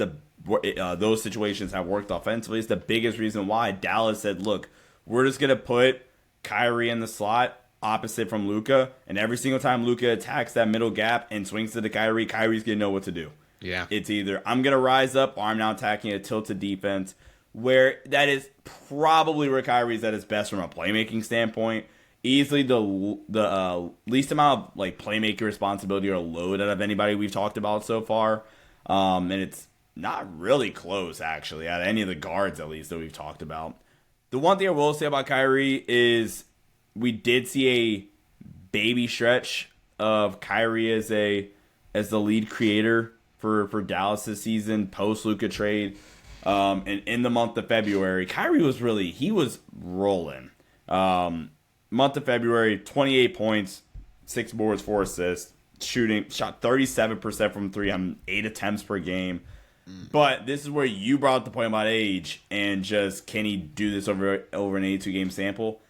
those situations have worked offensively. It's the biggest reason why Dallas said, look, we're just going to put Kyrie in the slot opposite from Luka, and every single time Luka attacks that middle gap and swings to the Kyrie, Kyrie's going to know what to do. Yeah. It's either I'm going to rise up or I'm now attacking a tilted defense, where that is probably where Kyrie's at his best from a playmaking standpoint. Easily the least amount of like playmaking responsibility or load out of anybody we've talked about so far. And it's not really close, actually, out of any of the guards, at least, that we've talked about. The one thing I will say about Kyrie is we did see a baby stretch of Kyrie as the lead creator for Dallas this season, post-Luka trade. And in the month of February, Kyrie was rolling. Month of February, 28 points, 6 boards, 4 assists, shot 37% from 3 on 8 attempts per game. But this is where you brought up the point about age and just can he do this over an 82-game sample?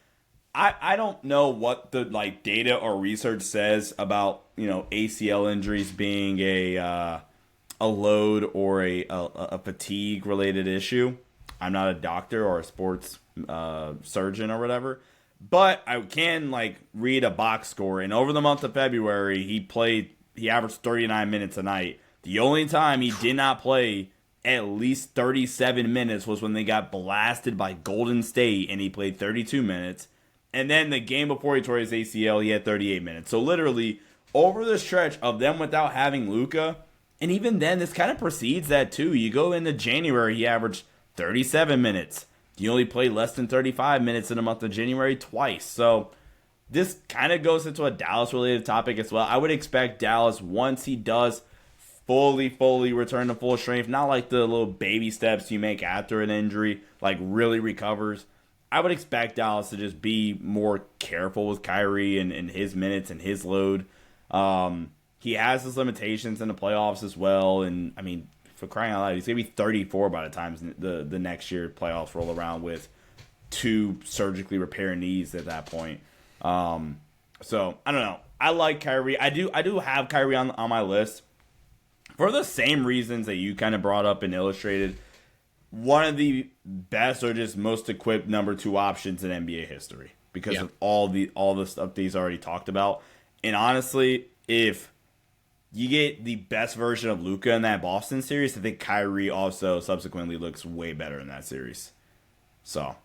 I don't know what the like data or research says about ACL injuries being a load or a fatigue related issue. I'm not a doctor or a sports surgeon or whatever, but I can read a box score. And over the month of February, he averaged 39 minutes a night. The only time he did not play at least 37 minutes was when they got blasted by Golden State, and he played 32 minutes. And then the game before he tore his ACL, he had 38 minutes. So literally, over the stretch of them without having Luka, and even then, this kind of precedes that too. You go into January, he averaged 37 minutes. He only played less than 35 minutes in the month of January twice. So this kind of goes into a Dallas-related topic as well. I would expect Dallas, once he does fully return to full strength, not like the little baby steps you make after an injury, really recovers. I would expect Dallas to just be more careful with Kyrie and his minutes and his load. He has his limitations in the playoffs as well. And, I mean, for crying out loud, he's going to be 34 by the time the next year playoffs roll around with 2 surgically repaired knees at that point. So, I don't know. I like Kyrie. I do have Kyrie on my list for the same reasons that you kind of brought up and illustrated. One of the best or just most equipped number 2 options in NBA history because of all the stuff that he's already talked about. And honestly, if you get the best version of Luka in that Boston series, I think Kyrie also subsequently looks way better in that series. So,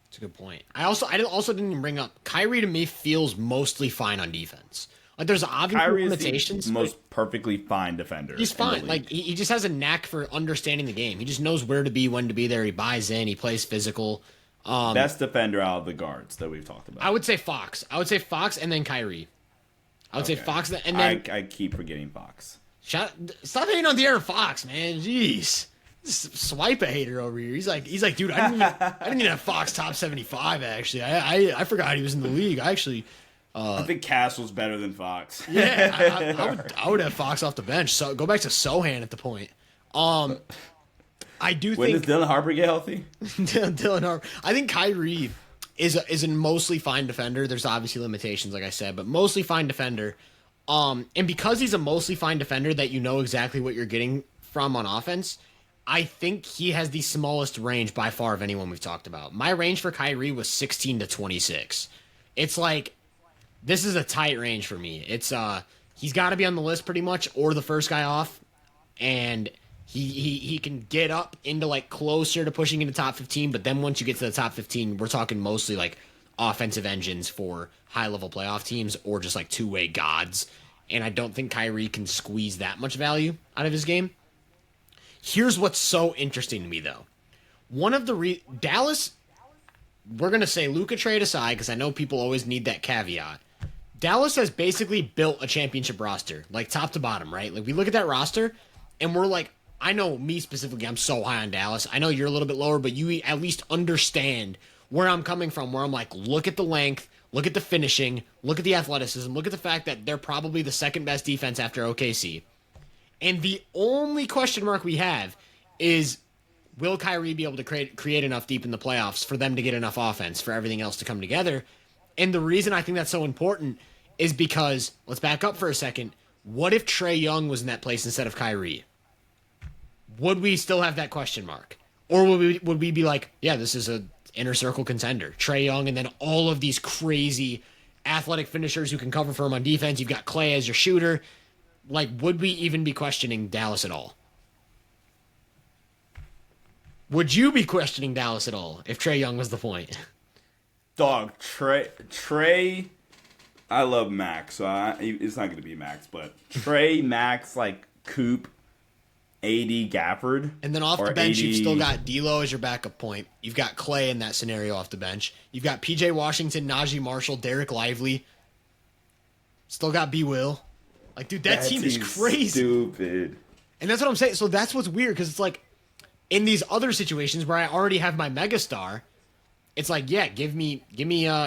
that's a good point. I also didn't even bring up Kyrie. To me, feels mostly fine on defense. Like there's obviously Kyrie limitations. Is the most perfectly fine defender. He's fine. Like he just has a knack for understanding the game. He just knows where to be, when to be there. He buys in. He plays physical. Best defender out of the guards that we've talked about. I would say Fox. And then Kyrie. I would say Fox, and then I keep forgetting Fox. Stop hating on De'Aaron Fox, man. Jeez, swipe a hater over here. He's like, dude, I didn't even have Fox top 75. Actually, I forgot he was in the league. I think Cass was better than Fox. Yeah, I would have Fox off the bench. So go back to Sohan at the point. I do when think does Dylan Harper get healthy? Dylan Harper. I think Kyrie is a mostly fine defender. There's obviously limitations, like I said, but mostly fine defender. And because he's a mostly fine defender that you know exactly what you're getting from on offense, I think he has the smallest range by far of anyone we've talked about. My range for Kyrie was 16 to 26. It's like, this is a tight range for me. It's he's got to be on the list pretty much, or the first guy off, and he can get up into like closer to pushing into top 15. But then once you get to the top 15, we're talking mostly like offensive engines for high level playoff teams or just like two-way gods. And I don't think Kyrie can squeeze that much value out of his game. Here's what's so interesting to me though. One of the Dallas, we're gonna say Luka trade aside because I know people always need that caveat. Dallas has basically built a championship roster, like top to bottom, right? Like we look at that roster, and we're like, I know me specifically, I'm so high on Dallas. I know you're a little bit lower, but you at least understand where I'm coming from, where I'm like, look at the length, look at the finishing, look at the athleticism, look at the fact that they're probably the second best defense after OKC. And the only question mark we have is, will Kyrie be able to create enough deep in the playoffs for them to get enough offense for everything else to come together? And the reason I think that's so important is because, let's back up for a second, what if Trey Young was in that place instead of Kyrie? Would we still have that question mark? Or would we be like, yeah, this is a inner circle contender. Trey Young and then all of these crazy athletic finishers who can cover for him on defense. You've got Clay as your shooter. Like, would we even be questioning Dallas at all? Would you be questioning Dallas at all if Trey Young was the point? Dog, Trey, I love Max, so it's not going to be Max, but Trey, Max, like Coop, AD, Gafford. And then off the bench, you've still got D'Lo as your backup point. You've got Clay in that scenario off the bench. You've got PJ Washington, Najee Marshall, Derek Lively. Still got B. Will. Like, dude, that team is crazy. Stupid. And that's what I'm saying. So that's what's weird, because it's like, in these other situations where I already have my megastar, it's like, yeah, give me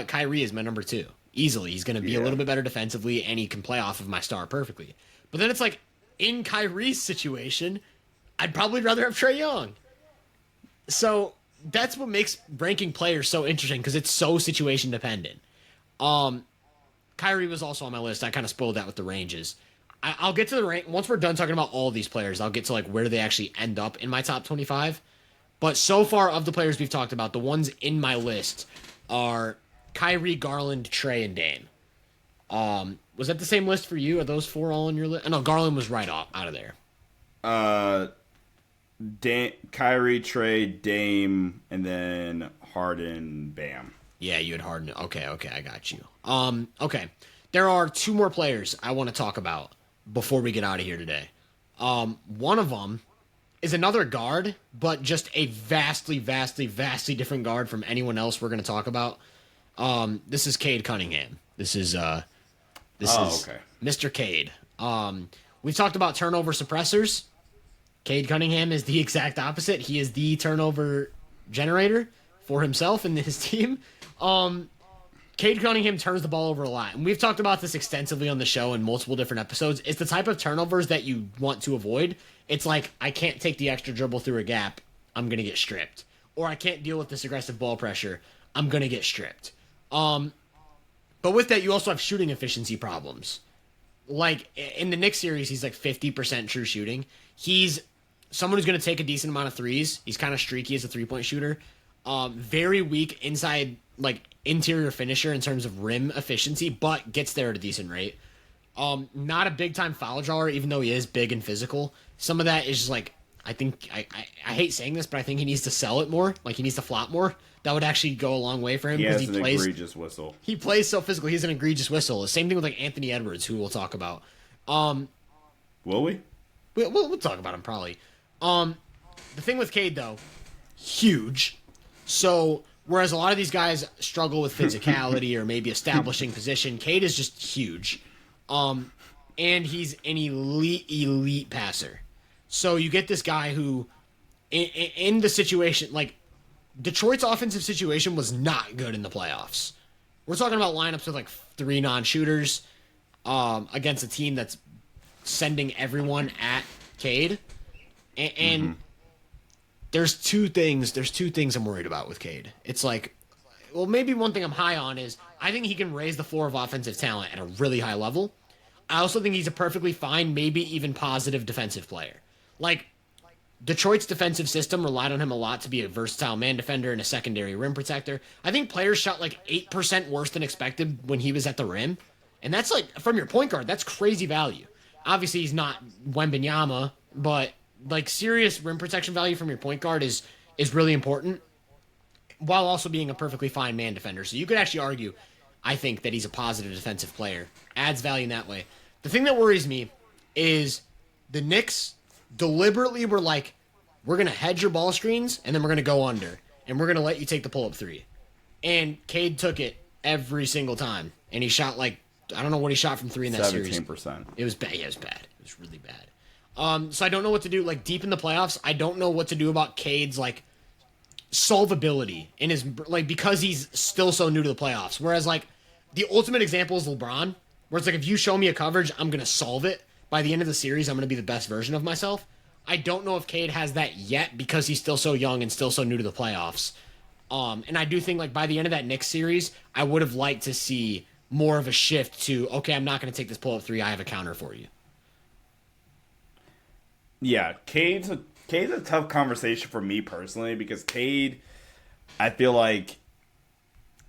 Kyrie as my number 2. Easily. He's going to be a little bit better defensively, and he can play off of my star perfectly. But then it's like, in Kyrie's situation, I'd probably rather have Trey Young. So that's what makes ranking players so interesting, because it's so situation dependent. Kyrie was also on my list. I kind of spoiled that with the ranges. I'll get to the rank once we're done talking about all of these players. I'll get to like where do they actually end up in my top 25. But so far of the players we've talked about, the ones in my list are Kyrie, Garland, Trey, and Dame. Was that the same list for you? Are those 4 all on your list? No, Garland was right out of there. Kyrie, Trey, Dame, and then Harden, Bam. Yeah, you had Harden. Okay, I got you. Okay. There are 2 more players I want to talk about before we get out of here today. One of them is another guard, but just a vastly different guard from anyone else we're going to talk about. This is Cade Cunningham. This is Mr. Cade. We've talked about turnover suppressors. Cade Cunningham is the exact opposite. He is the turnover generator for himself and his team. Cade Cunningham turns the ball over a lot. And we've talked about this extensively on the show in multiple different episodes. It's the type of turnovers that you want to avoid. It's like, I can't take the extra dribble through a gap. I'm going to get stripped. Or I can't deal with this aggressive ball pressure. I'm going to get stripped. But with that, you also have shooting efficiency problems. Like in the Knicks series, he's like 50% true shooting. He's someone who's going to take a decent amount of threes. He's kind of streaky as a 3-point shooter. Very weak inside, like interior finisher in terms of rim efficiency, but gets there at a decent rate. Not a big time foul drawer, even though he is big and physical. Some of that is just like, I think I hate saying this, but I think he needs to sell it more. Like he needs to flop more. That would actually go a long way for him. He has an egregious whistle. He plays so physical. He has an egregious whistle. The same thing with like Anthony Edwards, who we'll talk about. Will we? We'll talk about him probably. The thing with Cade though, huge. So whereas a lot of these guys struggle with physicality or maybe establishing position, Cade is just huge. And he's an elite passer. So you get this guy who, in the situation, like, Detroit's offensive situation was not good in the playoffs. We're talking about lineups with, like, 3 non-shooters against a team that's sending everyone at Cade. And there's two things I'm worried about with Cade. It's like, well, maybe one thing I'm high on is I think he can raise the floor of offensive talent at a really high level. I also think he's a perfectly fine, maybe even positive defensive player. Like, Detroit's defensive system relied on him a lot to be a versatile man defender and a secondary rim protector. I think players shot like 8% worse than expected when he was at the rim. And that's like, from your point guard, that's crazy value. Obviously, he's not Wembanyama, but like serious rim protection value from your point guard is really important, while also being a perfectly fine man defender. So you could actually argue, I think, that he's a positive defensive player. Adds value in that way. The thing that worries me is the Knicks deliberately were like, we're going to hedge your ball screens, and then we're going to go under, and we're going to let you take the pull-up 3. And Cade took it every single time, and he shot like, I don't know what he shot from 3 in that 17%. series. 17%. It was bad. Yeah, it was bad. It was really bad. So I don't know what to do. Like, deep in the playoffs, I don't know what to do about Cade's, like, solvability in his, like, because he's still so new to the playoffs. Whereas, like, the ultimate example is LeBron, where it's like, if you show me a coverage, I'm going to solve it. By the end of the series, I'm going to be the best version of myself. I don't know if Cade has that yet because he's still so young and still so new to the playoffs. And I do think, like, by the end of that Knicks series, I would have liked to see more of a shift to, okay, I'm not going to take this pull-up 3. I have a counter for you. Yeah, Cade's a tough conversation for me personally because Cade, I feel like,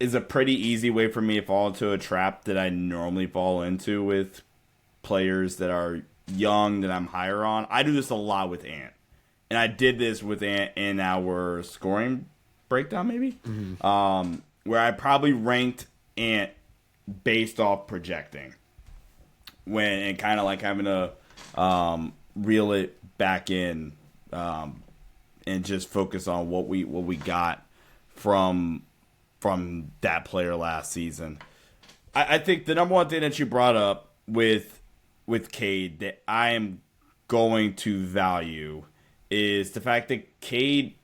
is a pretty easy way for me to fall into a trap that I normally fall into with players that are young that I'm higher on. I do this a lot with Ant. And I did this with Ant in our scoring breakdown, maybe? Where I probably ranked Ant based off projecting. And kind of like having to reel it back in and just focus on what we got from that player last season. I think the number one thing that you brought up with Cade that I am going to value is the fact that Cade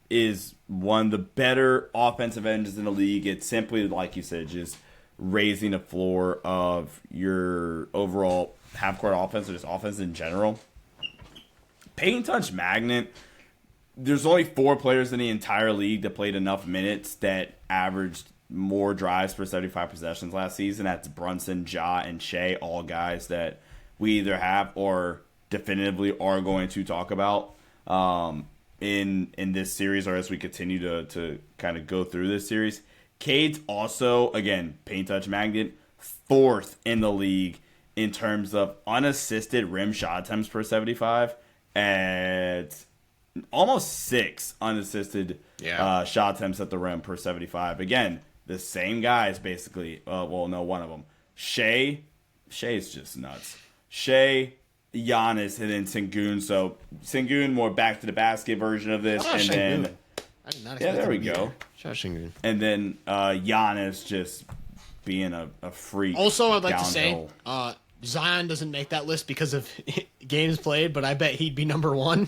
is one of the better offensive ends in the league. It's simply, like you said, just raising the floor of your overall half-court offense or just offense in general. Paint touch magnet, there's only 4 players in the entire league that played enough minutes that averaged more drives per 75 possessions last season. That's Brunson, Ja, and Shea, all guys that we either have or definitively are going to talk about in this series or as we continue to kind of go through this series. Cade's also, again, paint touch magnet, 4th in the league in terms of unassisted rim shot attempts per 75 at almost 6 unassisted shot attempts at the rim per 75. Again, the same guys, basically. Well, no, one of them. Shea's just nuts. Shea, Giannis, and then Sengun. So Sengun, more back to the basket version of this, and then there we go. Sengun. And then Giannis just being a freak. Also, I'd like downhill. to say, Zion doesn't make that list because of games played, but I bet he'd be number 1.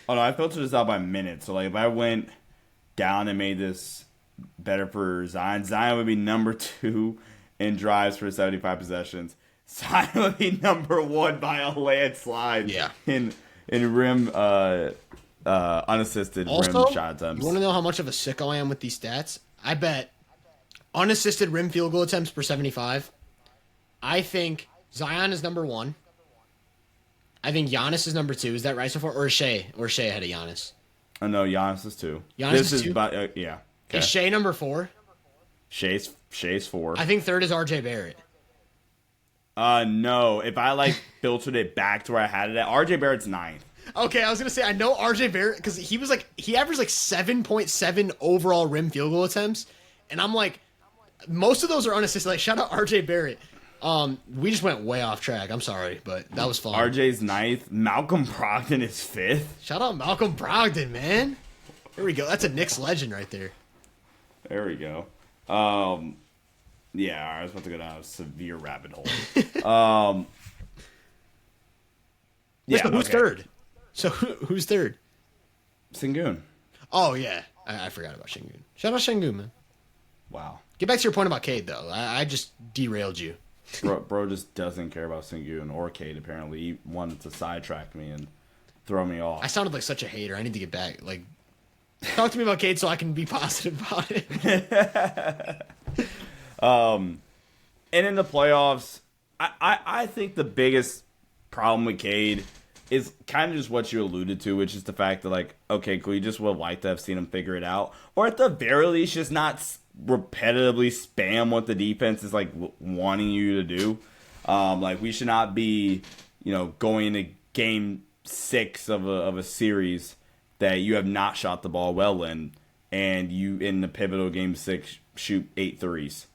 Oh no, I filtered this out by minutes. So like, if I went down and made this better for Zion would be number 2 in drives for 75 possessions. Zion would be number 1 by a landslide. Yeah. In rim unassisted also, rim shot attempts. You want to know how much of a sicko I am with these stats? I bet unassisted rim field goal attempts per 75. I think Zion is number 1. I think Giannis is number 2. Is that right so far? Or is Shea ahead of Giannis? Oh, no, Giannis is 2. Giannis this is 2? Yeah. Okay. Is Shea number 4? Shay's 4. I think 3rd is RJ Barrett. No. If I filtered it back to where I had it at, RJ Barrett's 9th. Okay, I was gonna say I know RJ Barrett because he averaged 7.7 overall rim field goal attempts, and I'm like, most of those are unassisted. Like, shout out RJ Barrett. We just went way off track. I'm sorry, but that was fun. RJ's 9th. Malcolm Brogdon is 5th. Shout out Malcolm Brogdon, man. There we go. That's a Knicks legend right there. There we go. Yeah, I was about to go down a severe rabbit hole. Yeah, so who's third? So who's third? Sengun. Oh, yeah. I forgot about Sengun. Shout out Sengun, man. Wow. Get back to your point about Cade, though. I just derailed you. Bro just doesn't care about Sengun or Cade, apparently. He wanted to sidetrack me and throw me off. I sounded like such a hater. I need to get back. Talk to me about Cade so I can be positive about it. And in the playoffs, I think the biggest problem with Cade is kind of just what you alluded to, which is the fact that, okay, cool, you just would have liked to have seen him figure it out. Or at the very least, just not repetitively spam what the defense is, wanting you to do. We should not be, going into game 6 of a series that you have not shot the ball well in, and you, in the pivotal game 6, shoot 8 threes.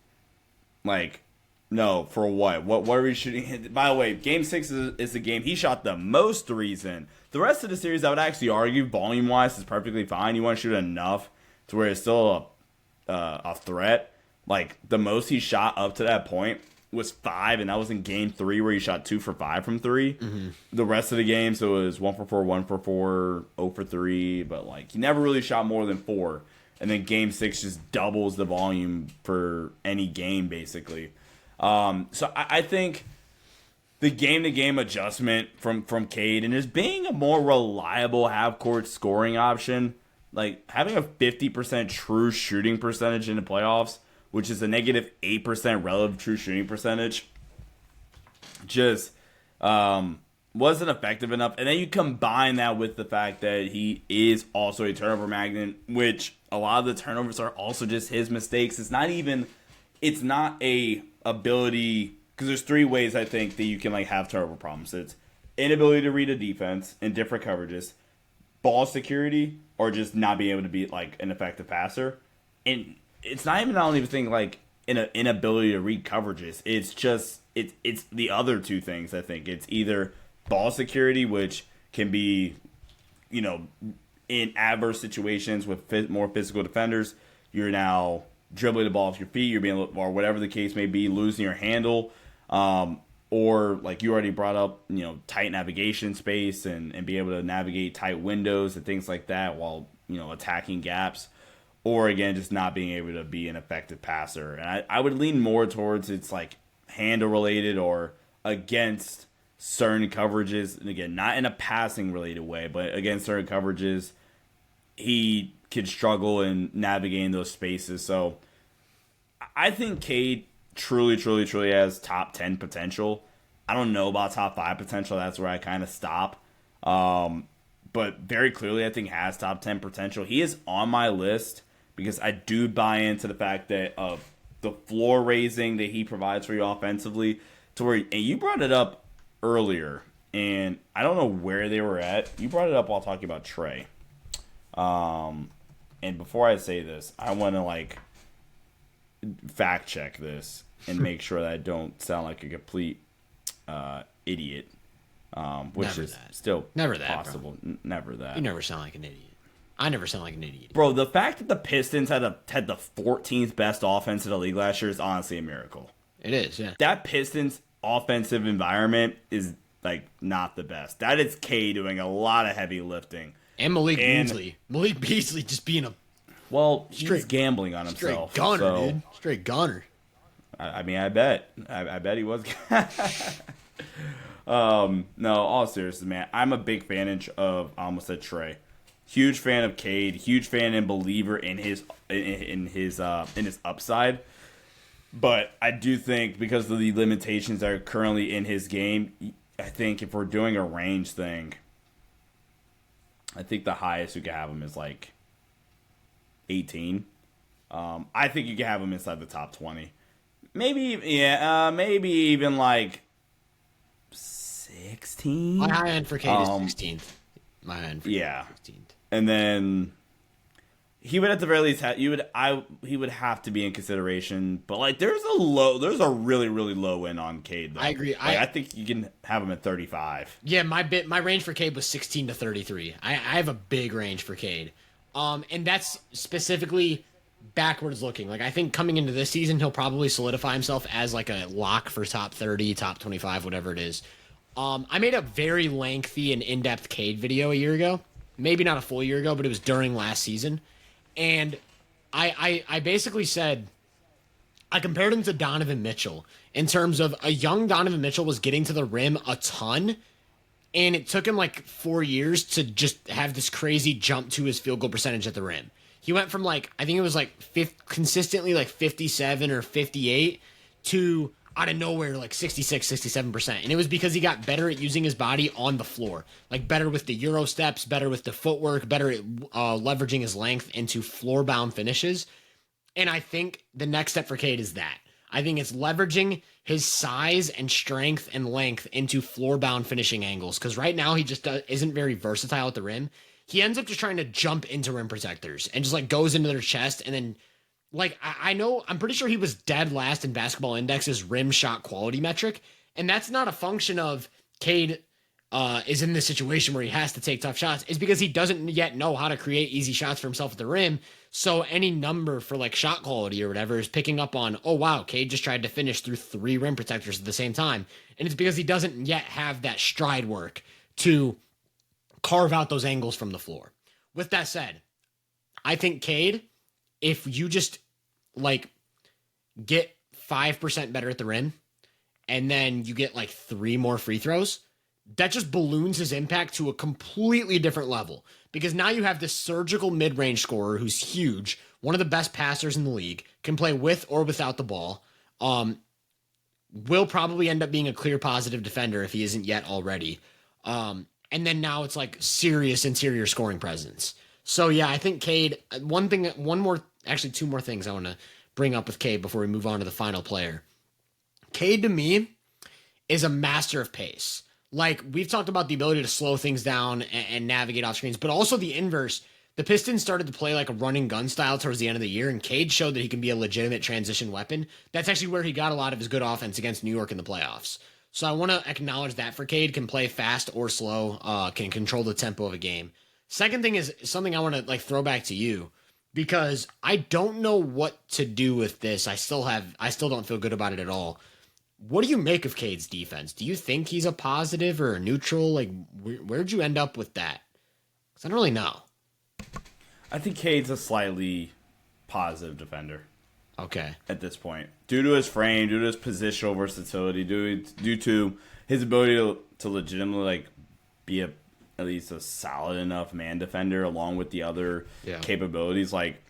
No, for what? What are we shooting? By the way, game 6 is the game he shot the most threes in. The rest of the series, I would actually argue, volume-wise, is perfectly fine. You want to shoot enough to where it's still a threat. The most he shot up to that point was 5, and that was in game 3 where he shot 2 for 5 from 3. Mm-hmm. The rest of the game, so it was 1 for 4, 1 for 4, 0 for 3, but he never really shot more than 4. And then game 6 just doubles the volume for any game, basically. So I think the game-to-game adjustment from Cade and just being a more reliable half-court scoring option, having a 50% true shooting percentage in the playoffs, which is a negative 8% relative true shooting percentage, just wasn't effective enough. And then you combine that with the fact that he is also a turnover magnet, which a lot of the turnovers are also just his mistakes. It's not a ability, because there's 3 ways I think that you can have turnover problems. It's inability to read a defense in different coverages, ball security, or just not being able to be an effective passer. And it's not even, I don't even think an inability to read coverages. It's just it's the other 2 things. I think it's either ball security, which can be, in adverse situations with more physical defenders, you're now dribbling the ball off your feet, you're being, or whatever the case may be, losing your handle, or you already brought up, tight navigation space and be able to navigate tight windows and things like that while, attacking gaps, or again, just not being able to be an effective passer. And I would lean more towards it's handle related or against certain coverages, and again, not in a passing related way, but against certain coverages, he could struggle in navigating those spaces. So I think Cade truly has top 10 potential. I don't know about top 5 potential. That's where I kind of stop. But very clearly, I think has top 10 potential. He is on my list because I do buy into the fact that of the floor raising that he provides for you offensively, to where, and you brought it up earlier, and I don't know where they were at. You brought it up while talking about Trae. And before I say this, I want to fact check this and make sure that I don't sound like a complete idiot, which never is that. still never that, possible. Never that. You never sound like an idiot. I never sound like an idiot. Bro, the fact that the Pistons had the 14th best offense in the league last year is honestly a miracle. It is, yeah. That Pistons offensive environment is not the best. That is K doing a lot of heavy lifting. And Malik Beasley. Malik Beasley just being a he's gambling on himself. Straight gunner, dude. Straight gunner. I mean, I bet he was. No, all seriousness, man. I'm a big fan of, I almost said Trae. Huge fan of Cade. Huge fan and believer in his upside. But I do think because of the limitations that are currently in his game, I think if we're doing a range thing, I think the highest we could have him is like 18. I think you can have him inside the top 20. Maybe even like 16. My high end for Cade is 16th. My high end for Cade is 16th. And then he would at the very least he would have to be in consideration. But like there's a really really low end on Cade though. I agree. Like, I think you can have him at 35. Yeah, my range for Cade was 16 to 33. I have a big range for Cade. And that's specifically backwards looking. Like I think coming into this season he'll probably solidify himself as like a lock for top 30, top 25, whatever it is. I made a very lengthy and in-depth Cade video a year ago. Maybe not a full year ago, but it was during last season. And I basically said, I compared him to Donovan Mitchell in terms of a young Donovan Mitchell was getting to the rim a ton, and it took him like 4 years to just have this crazy jump to his field goal percentage at the rim. He went from like, I think it was like consistently like 57 or 58 to out of nowhere like 66, 67%. And it was because he got better at using his body on the floor. Like better with the Euro steps, better with the footwork, better at leveraging his length into floor-bound finishes. And I think the next step for Cade is that. I think it's leveraging his size and strength and length into floor-bound finishing angles. Because right now he just isn't very versatile at the rim. He ends up just trying to jump into rim protectors and just like goes into their chest and then like, I'm pretty sure he was dead last in Basketball Index's rim shot quality metric. And that's not a function of Cade is in this situation where he has to take tough shots. It's because he doesn't yet know how to create easy shots for himself at the rim. So any number for like shot quality or whatever is picking up on, oh, wow, Cade just tried to finish through 3 rim protectors at the same time. And it's because he doesn't yet have that stride work to carve out those angles from the floor. With that said, I think Cade, if you just like get 5% better at the rim and then you get like 3 more free throws, that just balloons his impact to a completely different level because now you have this surgical mid-range scorer who's huge, one of the best passers in the league, can play with or without the ball, will probably end up being a clear positive defender if he isn't yet already. And then now it's like serious interior scoring presence. So yeah, I think Cade, two more things I want to bring up with Cade before we move on to the final player. Cade to me is a master of pace. Like we've talked about the ability to slow things down and navigate off screens, but also the inverse. The Pistons started to play like a run and gun style towards the end of the year, and Cade showed that he can be a legitimate transition weapon. That's actually where he got a lot of his good offense against New York in the playoffs. So I want to acknowledge that for Cade, can play fast or slow, can control the tempo of a game. Second thing is something I want to like throw back to you because I don't know what to do with this. I still don't feel good about it at all. What do you make of Cade's defense? Do you think he's a positive or a neutral? Like, where'd you end up with that? Because I don't really know. I think Cade's a slightly positive defender. Okay. At this point, due to his frame, due to his positional versatility, due to his ability to legitimately like be at least a solid enough man defender, along with the other capabilities. Like,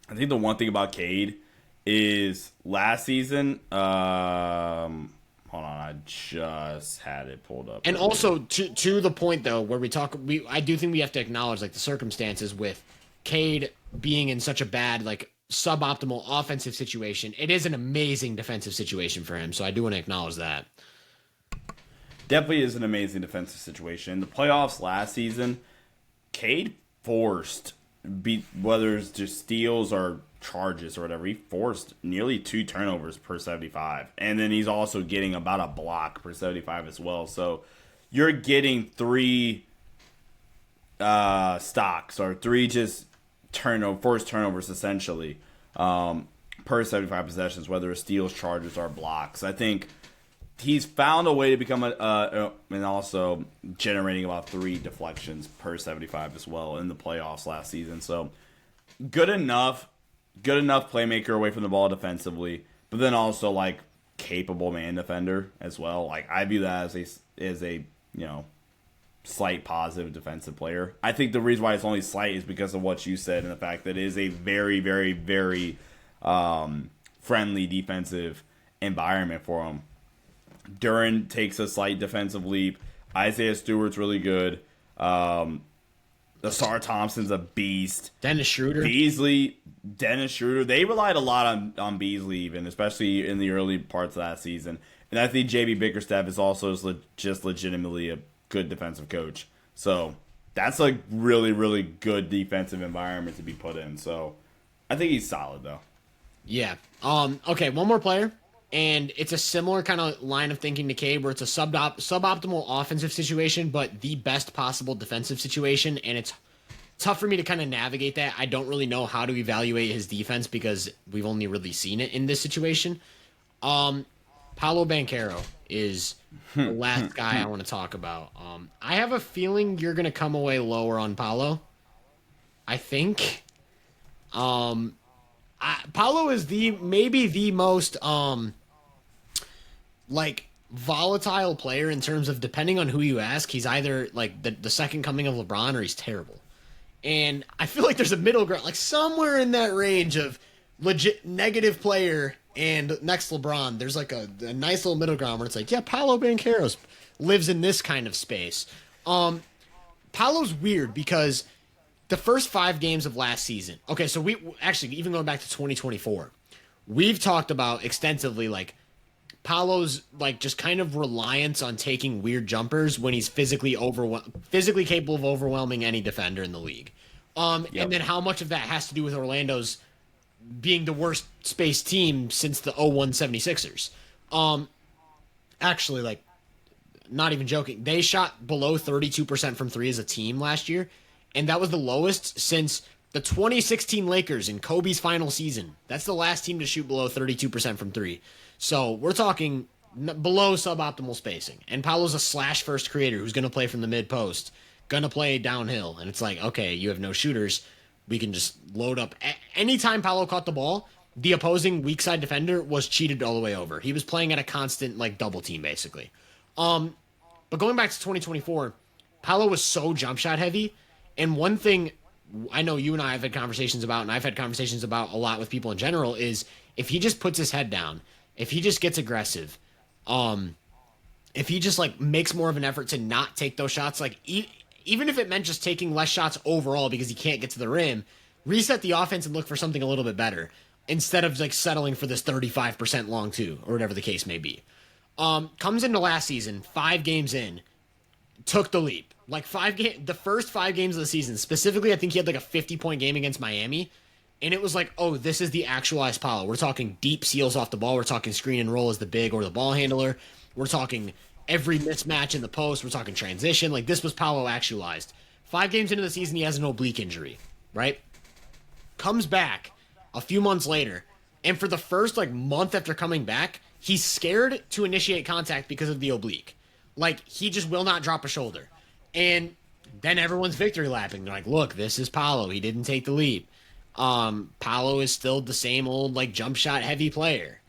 I think the one thing about Cade is last season. Hold on, I just had it pulled up. And also to the point though, where I do think we have to acknowledge like the circumstances with Cade being in such a bad like suboptimal offensive situation. It is an amazing defensive situation for him, so I do want to acknowledge that. Definitely is an amazing defensive situation. The playoffs last season, Cade forced whether it's just steals or charges or whatever, he forced nearly 2 turnovers per 75. And then he's also getting about a block per 75 as well. So you're getting 3 stocks or 3 just forced turnovers essentially per 75 possessions, whether it's steals, charges, or blocks. I think he's found a way to become and also generating about 3 deflections per 75 as well in the playoffs last season. So good enough playmaker away from the ball defensively, but then also like capable man defender as well. Like I view that as a slight positive defensive player. I think the reason why it's only slight is because of what you said and the fact that it is a very, very, very friendly defensive environment for him. Duran takes a slight defensive leap. Isaiah Stewart's really good. Asar Thompson's a beast. Dennis Schroeder. Beasley, Dennis Schroeder. They relied a lot on Beasley, even, especially in the early parts of that season. And I think JB Bickerstaff is also just legitimately a good defensive coach. So that's a really, really good defensive environment to be put in. So I think he's solid, though. Yeah. Okay, one more player. And it's a similar kind of line of thinking to Cade, where it's a suboptimal offensive situation, but the best possible defensive situation. And it's tough for me to kind of navigate that. I don't really know how to evaluate his defense because we've only really seen it in this situation. Paolo Banchero is the last guy I want to talk about. I have a feeling you're going to come away lower on Paolo. I think. Paolo is maybe the most volatile player in terms of, depending on who you ask, he's either like the second coming of LeBron or he's terrible. And I feel like there's a middle ground, like somewhere in that range of legit negative player and next LeBron. There's like a nice little middle ground where it's like, yeah, Paolo Banchero lives in this kind of space. Paolo's weird because the first 5 games of last season. Okay, so we actually, even going back to 2024, we've talked about extensively like Paolo's like just kind of reliance on taking weird jumpers when he's physically capable of overwhelming any defender in the league. And then how much of that has to do with Orlando's being the worst space team since the 01 76ers. Actually, like, not even joking, they shot below 32% from 3 as a team last year, and that was the lowest since the 2016 Lakers in Kobe's final season. That's the last team to shoot below 32% from 3. So we're talking below suboptimal spacing. And Paolo's a slash-first creator who's going to play from the mid-post, going to play downhill. And it's like, okay, you have no shooters. We can just load up. Anytime Paolo caught the ball, the opposing weak-side defender was cheated all the way over. He was playing at a constant, like, double team, basically. But going back to 2024, Paolo was so jump-shot heavy. And one thing I know you and I have had conversations about, and I've had conversations about a lot with people in general, is if he just puts his head down, if he just gets aggressive, if he just like makes more of an effort to not take those shots, like even if it meant just taking less shots overall because he can't get to the rim, reset the offense and look for something a little bit better instead of like settling for this 35% long two or whatever the case may be. Comes into last season, 5 games in, took the leap. Like the first 5 games of the season, specifically, I think he had like a 50-point game against Miami. And it was like, oh, this is the actualized Paolo. We're talking deep seals off the ball. We're talking screen and roll as the big or the ball handler. We're talking every mismatch in the post. We're talking transition. Like, this was Paolo actualized. 5 games into the season, he has an oblique injury, right? Comes back a few months later. And for the first, like, month after coming back, he's scared to initiate contact because of the oblique. Like, he just will not drop a shoulder. And then everyone's victory lapping. They're like, look, this is Paolo. He didn't take the leap. Paolo is still the same old, like, jump shot heavy player.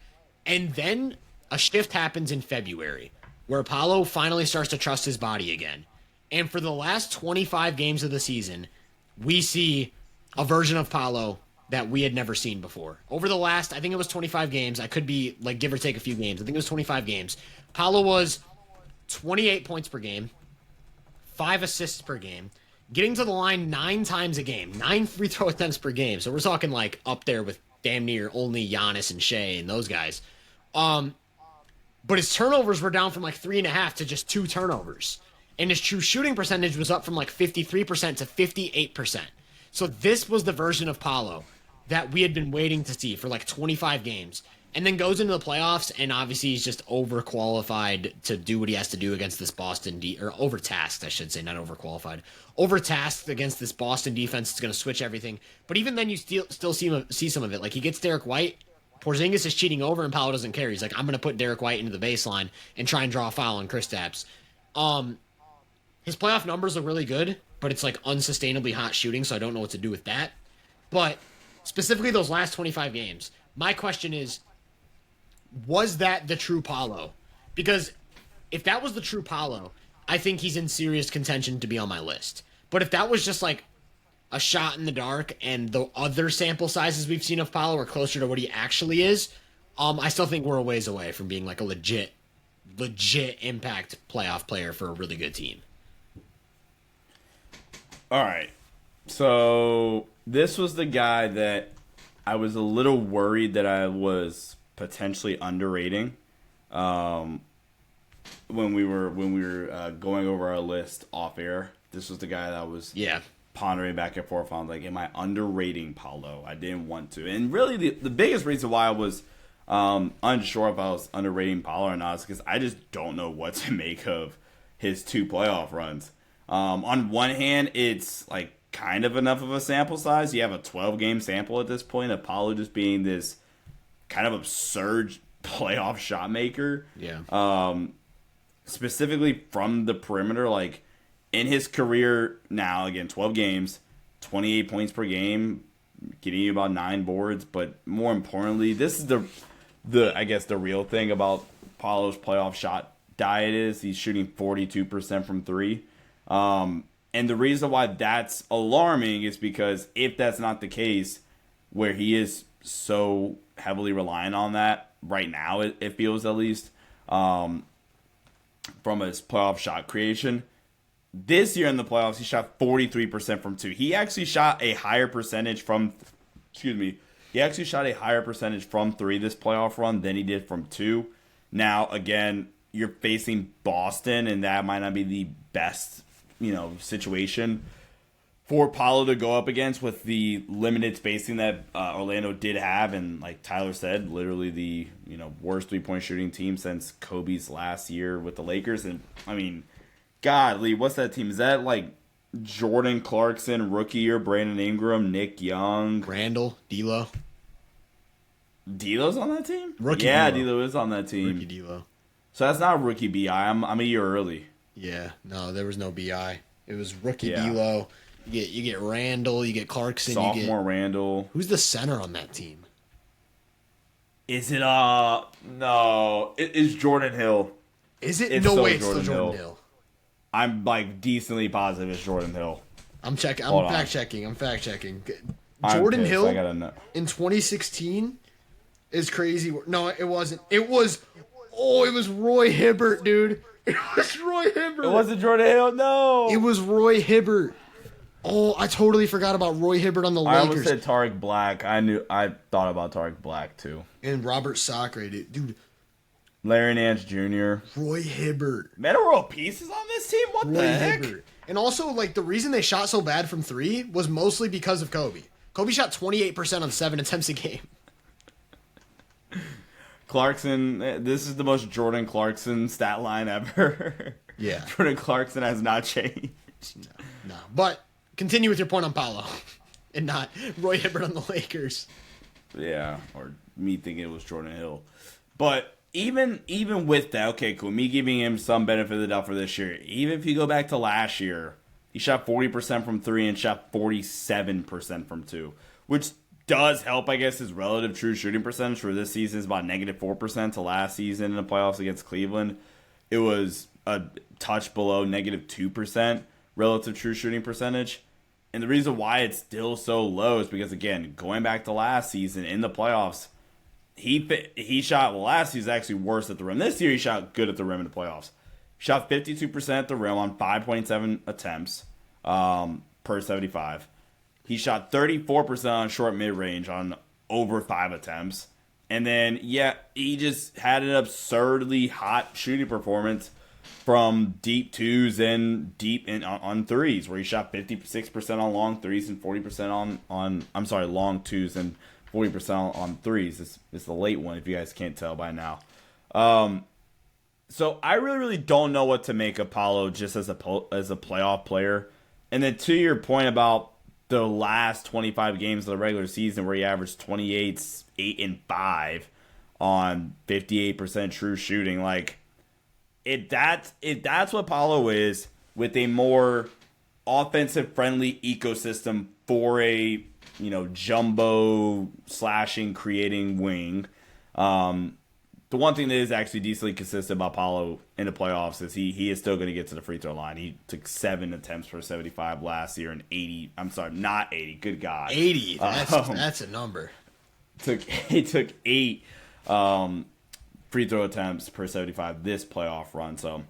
And then a shift happens in February where Paolo finally starts to trust his body again. And for the last 25 games of the season, we see a version of Paolo that we had never seen before. Over the last, I think it was 25 games. I could be, like, give or take a few games. I think it was 25 games. Paolo was 28 points per game, 5 assists per game, getting to the line 9 times a game, 9 free throw attempts per game. So we're talking like up there with damn near only Giannis and Shea and those guys. But his turnovers were down from like 3.5 to just 2 turnovers. And his true shooting percentage was up from like 53% to 58%. So this was the version of Paolo that we had been waiting to see for like 25 games. And then goes into the playoffs, and obviously he's just overqualified to do what he has to do against this Boston or overtasked, I should say, not overqualified. Overtasked against this Boston defense. It's going to switch everything. But even then, you still see some of it. Like, he gets Derek White, Porzingis is cheating over, and Paolo doesn't care. He's like, I'm going to put Derek White into the baseline and try and draw a foul on Kristaps. His playoff numbers are really good, but it's like unsustainably hot shooting, so I don't know what to do with that. But specifically those last 25 games, my question is, was that the true Paolo? Because if that was the true Paolo, I think he's in serious contention to be on my list. But if that was just like a shot in the dark and the other sample sizes we've seen of Paolo are closer to what he actually is, I still think we're a ways away from being like a legit impact playoff player for a really good team. All right. So this was the guy that I was a little worried that I was potentially underrating when we were going over our list off air. This was the guy that I was pondering back and forth on, like, am I underrating Paolo? I didn't want to. And really the biggest reason why I was unsure if I was underrating Paolo or not is because I just don't know what to make of his 2 playoff runs. On one hand, it's like kind of enough of a sample size. You have a 12-game sample at this point of Paolo just being this kind of absurd playoff shot maker. Yeah. Specifically from the perimeter, like in his career now, again, 12 games, 28 points per game, getting you about 9 boards. But more importantly, this is the I guess the real thing about Paolo's playoff shot diet is he's shooting 42% from 3. And the reason why that's alarming is because if that's not the case, where he is so heavily reliant on that right now, it feels at least, from his playoff shot creation. This year in the playoffs, he shot 43% from 2. He actually shot a higher percentage from, he actually shot a higher percentage from 3 this playoff run than he did from 2. Now, again, you're facing Boston, and that might not be the best situation for Paolo to go up against with the limited spacing that Orlando did have, and like Tyler said, literally the worst 3-point shooting team since Kobe's last year with the Lakers. And I mean, godly, what's that team? Is that like Jordan Clarkson, rookie year, Brandon Ingram, Nick Young, Randall, D'Lo? D'Lo's on that team? Rookie D'Lo is on that team. Rookie D'Lo. So that's not rookie BI. I'm a year early. Yeah, no, there was no BI. It was rookie D'Lo. You get Randall, you get Clarkson, sophomore Randall. Who's the center on that team? Is it no? It is Jordan Hill. Is it? It's no still way, it's Jordan still Jordan Hill. Hill. I'm like decently positive it's Jordan Hill. I'm checking. Hold I'm on. fact checking. I'm Jordan pissed. Hill I gotta know. in 2016 is crazy. No, it wasn't. It was Roy Hibbert, dude. It was Roy Hibbert. It wasn't Jordan Hill. No, It was Roy Hibbert. Oh, I totally forgot about Roy Hibbert on the Lakers. I almost said Tariq Black. I thought about Tariq Black too. And Robert Sacre, dude. Larry Nance Jr. Roy Hibbert. Meta World Pieces on this team? What Roy the heck? Hibbert. And also, like, the reason they shot so bad from 3 was mostly because of Kobe. Kobe shot 28% on 7 attempts a game. Clarkson, this is the most Jordan Clarkson stat line ever. Yeah. Jordan Clarkson has not changed. No. But continue with your point on Paolo and not Roy Hibbert on the Lakers. Yeah, or me thinking it was Jordan Hill. But even with that, okay, cool. Me giving him some benefit of the doubt for this year. Even if you go back to last year, he shot 40% from 3 and shot 47% from 2, which does help, I guess, his relative true shooting percentage for this season is about -4% to last season in the playoffs against Cleveland. It was a touch below -2% relative true shooting percentage. And the reason why it's still so low is because, again, going back to last season in the playoffs, he shot, well, last season actually worse at the rim. This year he shot good at the rim in the playoffs. He shot 52% at the rim on 5.7 attempts per 75. He shot 34% on short mid-range on over 5 attempts. And then, he just had an absurdly hot shooting performance from deep 2s and deep on 3s, where he shot 56% on long 3s and 40% on long 2s and 40% on 3s. It's the late one, if you guys can't tell by now. So I really, really don't know what to make of Paolo just as a playoff player. And then to your point about the last 25 games of the regular season where he averaged 28, 8, and 5 on 58% true shooting, like, if that's what Paolo is with a more offensive-friendly ecosystem for a, jumbo slashing, creating wing, the one thing that is actually decently consistent about Paolo in the playoffs is he is still going to get to the free throw line. He took 7 attempts for 75 last year and 80. I'm sorry, not 80. Good God, 80. That's a number. He took 8 free throw attempts per 75 this playoff run. So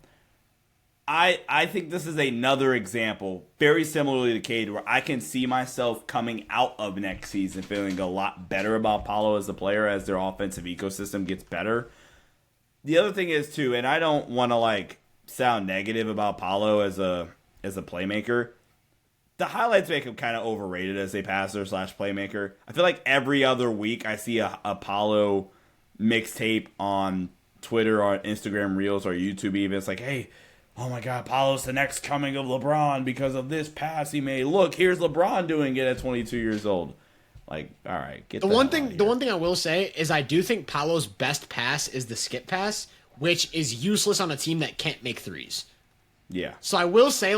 I think this is another example, very similarly to Cade, where I can see myself coming out of next season feeling a lot better about Paolo as a player as their offensive ecosystem gets better. The other thing is, too, and I don't want to, sound negative about Paolo as a playmaker, the highlights make him kind of overrated as a passer / playmaker. I feel like every other week I see a Paolo mixtape on Twitter or Instagram Reels or YouTube even. It's like, hey, oh my God, Paolo's the next coming of LeBron because of this pass he made. Look, here's LeBron doing it at 22 years old. All right, get the one thing. The one thing I will say is I do think Paolo's best pass is the skip pass, which is useless on a team that can't make threes. Yeah. So I will say,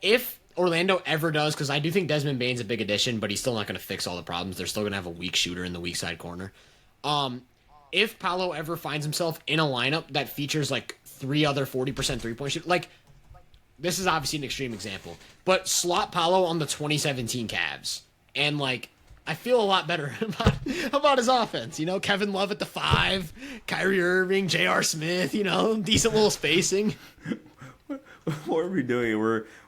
if Orlando ever does, because I do think Desmond Bane's a big addition, but he's still not going to fix all the problems. They're still going to have a weak shooter in the weak side corner. If Paolo ever finds himself in a lineup that features 3 other 40% 3-point shooters, this is obviously an extreme example, but slot Paolo on the 2017 Cavs, and I feel a lot better about his offense. Kevin Love at the 5, Kyrie Irving, J.R. Smith, decent little spacing. What are we doing?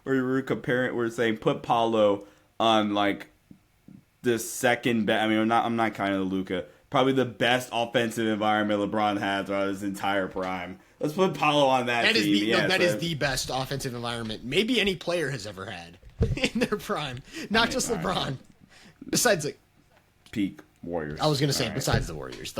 We're comparing. We're saying put Paolo on the second best. I mean, I'm not kind of Luka. Probably the best offensive environment LeBron had throughout his entire prime. Let's put Paolo on that team. That is the best offensive environment maybe any player has ever had in their prime. Not just LeBron. Besides, peak Warriors. I was going to say, besides the Warriors.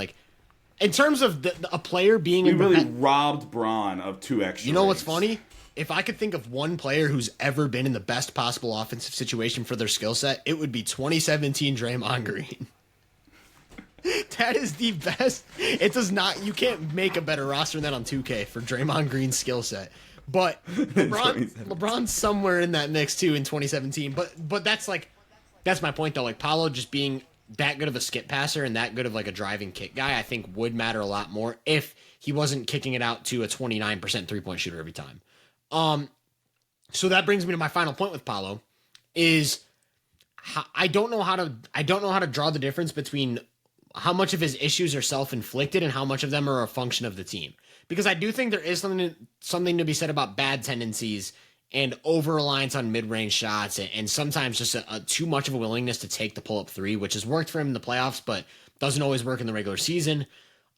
In terms of a player being... We really robbed Bron of 2 extra You know rings. what's funny? If I could think of one player who's ever been in the best possible offensive situation for their skill set, it would be 2017 Draymond Green. That is the best. It does not... You can't make a better roster than that on 2K for Draymond Green's skill set. But LeBron's somewhere in that mix, too, in 2017. But that's That's my point, though. Paolo just being that good of a skip passer and that good of a driving kick guy, I think would matter a lot more if he wasn't kicking it out to a 29% 3-point shooter every time. So that brings me to my final point with Paolo is I don't know how to draw the difference between how much of his issues are self-inflicted and how much of them are a function of the team. Because I do think there is something to be said about bad tendencies and over-reliance on mid-range shots, and sometimes just a too much of a willingness to take the pull-up 3, which has worked for him in the playoffs, but doesn't always work in the regular season.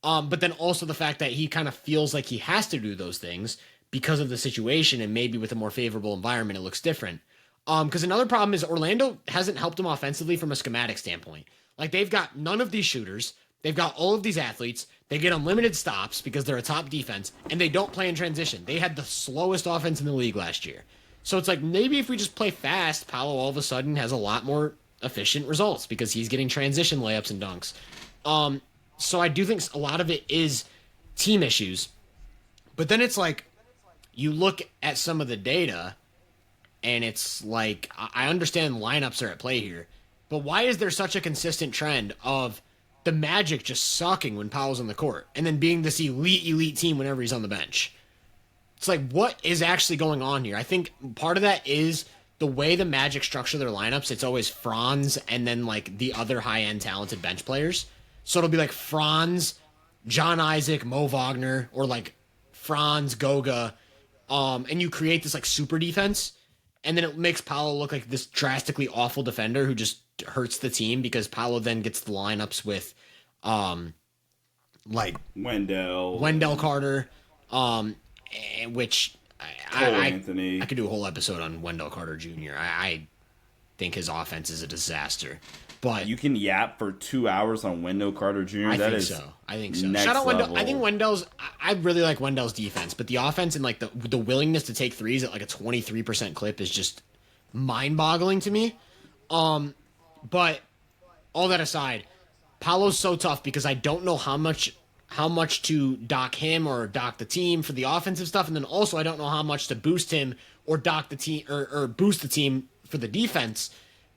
But then also the fact that he kind of feels like he has to do those things because of the situation, and maybe with a more favorable environment, it looks different. Because another problem is Orlando hasn't helped him offensively from a schematic standpoint. They've got none of these shooters. They've got all of these athletes. They get unlimited stops because they're a top defense, and they don't play in transition. They had the slowest offense in the league last year. So it's maybe if we just play fast, Paolo all of a sudden has a lot more efficient results because he's getting transition layups and dunks. So I do think a lot of it is team issues. But then it's you look at some of the data, and it's I understand lineups are at play here, but why is there such a consistent trend of the Magic just sucking when Paolo's on the court and then being this elite team whenever he's on the bench? It's what is actually going on here? I think part of that is the way the Magic structure their lineups. It's always Franz and then the other high-end talented bench players. So it'll be Franz, John Isaac, Mo Wagner, or Franz, Goga, and you create this super defense, and then it makes Paolo look like this drastically awful defender who just hurts the team because Paolo then gets the lineups with Wendell Carter, which Anthony. I could do a whole episode on Wendell Carter Jr. I think his offense is a disaster. But you can yap for 2 hours on Wendell Carter Jr. I think so. Shout out Wendell. I think I really like Wendell's defense, but the offense and the willingness to take threes at a 23% clip is just mind-boggling to me. But all that aside, Paolo's so tough because I don't know how much to dock him or dock the team for the offensive stuff, and then also I don't know how much to boost him or dock the team or boost the team for the defense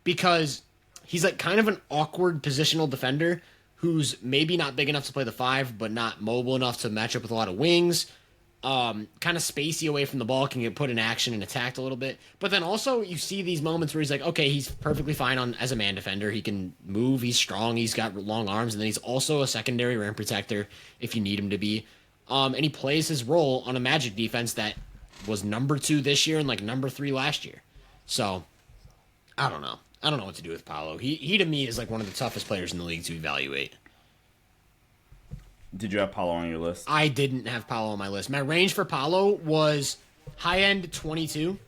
because he's kind of an awkward positional defender who's maybe not big enough to play the 5, but not mobile enough to match up with a lot of wings. kind of spacey away from the ball, can get put in action and attacked a little bit. But then also you see these moments where he's like, okay, he's perfectly fine as a man defender. He can move, he's strong, he's got long arms, and then he's also a secondary rim protector if you need him to be. And he plays his role on a Magic defense that was number 2 this year and like number 3 last year. So I don't know. I don't know what to do with Paolo. He to me is like one of the toughest players in the league to evaluate. Did you have Paolo on your list? I didn't have Paolo on my list. My range for Paolo was high end 22.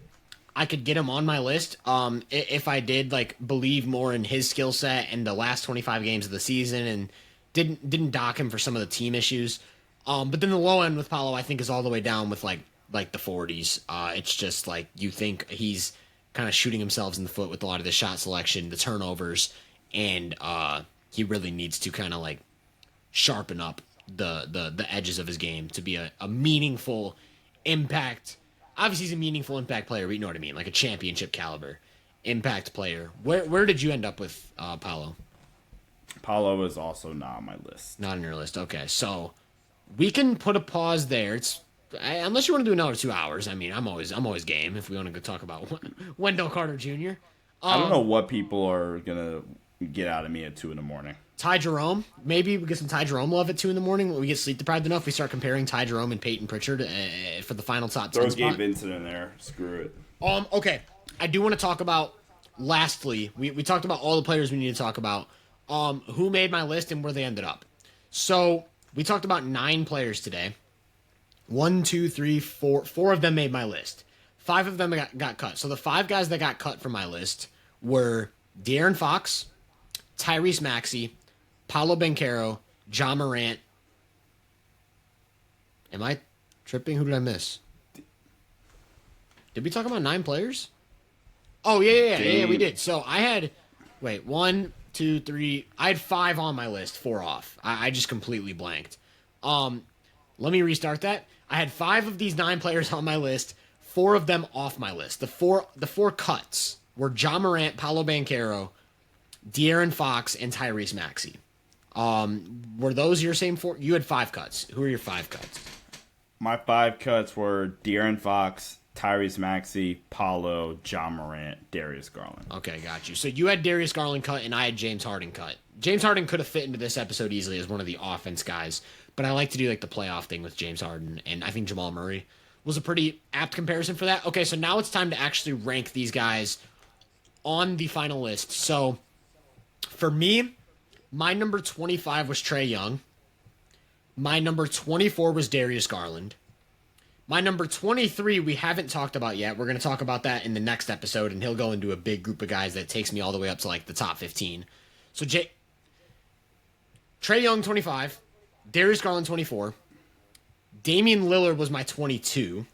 I could get him on my list if I did like believe more in his skill set and the last 25 games of the season and didn't dock him for some of the team issues. But then the low end with Paolo I think is all the way down with like the 40s. It's just like you think he's kind of shooting himself in the foot with a lot of the shot selection, the turnovers, and he really needs to kind of like sharpen up the edges of his game to be a meaningful impact. Obviously, he's a meaningful impact player, but you know what I mean, like a championship caliber impact player. Where did you end up with Paolo? Paolo was also not on my list. Not on your list. Okay, so we can put a pause there. Unless you want to do another 2 hours. I mean, I'm always game if we want to go talk about Wendell Carter Jr. I don't know what people are gonna get out of me at 2 a.m. Ty Jerome. Maybe we get some Ty Jerome love at 2 a.m. when we get sleep deprived enough. We start comparing Ty Jerome and Peyton Pritchard for the final top 10 Throw spot. Gabe Vincent in there. Screw it. Okay. I do want to talk about, lastly, we talked about all the players we need to talk about. Who made my list and where they ended up. So we talked about 9 players today. 1, 2, 3, 4. 4 of them made my list. 5 of them got cut. So the 5 guys that got cut from my list were De'Aaron Fox, Tyrese Maxey, Paolo Banchero, Ja Morant. Am I tripping? Who did I miss? Did we talk about 9 players? Oh, yeah, we did. So I had, 1, 2, 3. I had 5 on my list, 4 off. I just completely blanked. Let me restart that. I had 5 of these 9 players on my list, 4 of them off my list. The four cuts were Ja Morant, Paolo Banchero, De'Aaron Fox, and Tyrese Maxey. Were those your same 4? You had 5 cuts. Who are your 5 cuts? My 5 cuts were De'Aaron Fox, Tyrese Maxey, Paolo, Ja Morant, Darius Garland. Okay, got you. So you had Darius Garland cut, and I had James Harden cut. James Harden could have fit into this episode easily as one of the offense guys, but I like to do like the playoff thing with James Harden, and I think Jamal Murray was a pretty apt comparison for that. Okay, so now it's time to actually rank these guys on the final list. So for me, my number 25 was Trey Young. My number 24 was Darius Garland. My number 23 we haven't talked about yet. We're going to talk about that in the next episode, and he'll go into a big group of guys that takes me all the way up to like the top 15. So Trae Young 25, Darius Garland 24, Damian Lillard was my 22,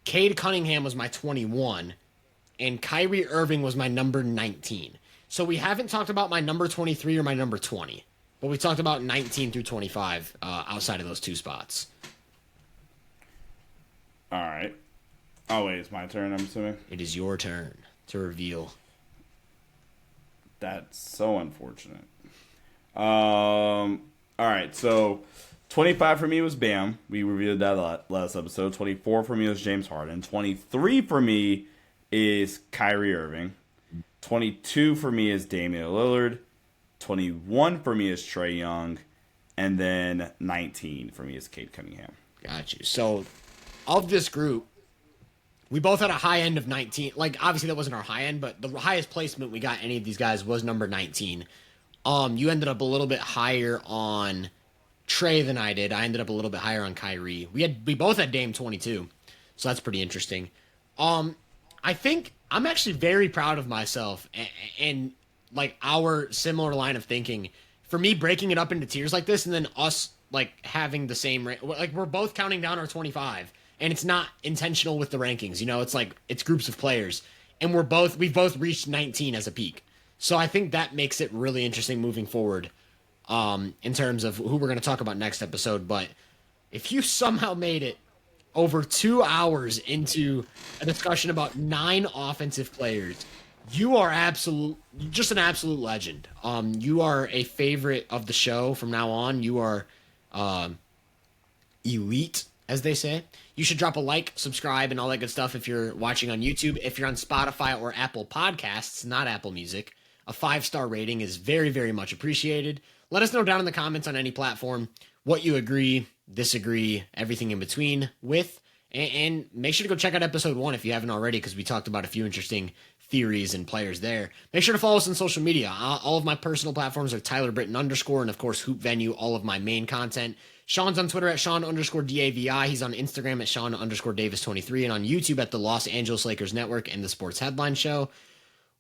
Cade Cunningham was my 21, and Kyrie Irving was my number 19. So we haven't talked about my number 23 or my number 20, but we talked about 19 through 25 outside of those 2 spots. All right. Oh, wait, it's my turn, I'm assuming? It is your turn to reveal. That's so unfortunate. All right, so 25 for me was Bam. We reviewed that last episode. 24 for me was James Harden. 23 for me is Kyrie Irving. 22 for me is Damian Lillard. 21 for me is Trey Young. And then 19 for me is Cade Cunningham. Got you. So of this group, we both had a high end of 19. Like, obviously that wasn't our high end, but the highest placement we got any of these guys was number 19. You ended up a little bit higher on Trey than I did. I ended up a little bit higher on Kyrie. We both had Dame 22, so that's pretty interesting. I think I'm actually very proud of myself and like our similar line of thinking. For me, breaking it up into tiers like this, and then us like having the same like we're both counting down our 25, and it's not intentional with the rankings. You know, it's like it's groups of players, and we've both reached 19 as a peak. So I think that makes it really interesting moving forward in terms of who we're going to talk about next episode. But if you somehow made it over 2 hours into a discussion about 9 offensive players, you are just an absolute legend. You are a favorite of the show from now on. You are elite as they say. You should drop a like, subscribe, and all that good stuff if you're watching on YouTube. If you're on Spotify or Apple Podcasts, not Apple Music, a 5-star rating is very, very much appreciated. Let us know down in the comments on any platform what you agree, disagree, everything in between with. And make sure to go check out episode 1 if you haven't already, because we talked about a few interesting theories and players there. Make sure to follow us on social media. All of my personal platforms are Tyler Britton _ and of course Hoop Venue, all of my main content. Sean's on Twitter at Sean_DAVI. He's on Instagram at Sean_Davis23 and on YouTube at the Los Angeles Lakers Network and the Sports Headline Show.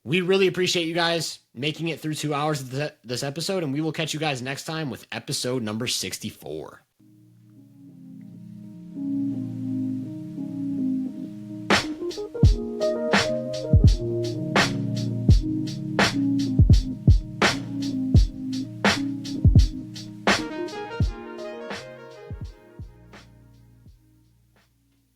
We really appreciate you guys making it through 2 hours of this episode, and we will catch you guys next time with episode number 64.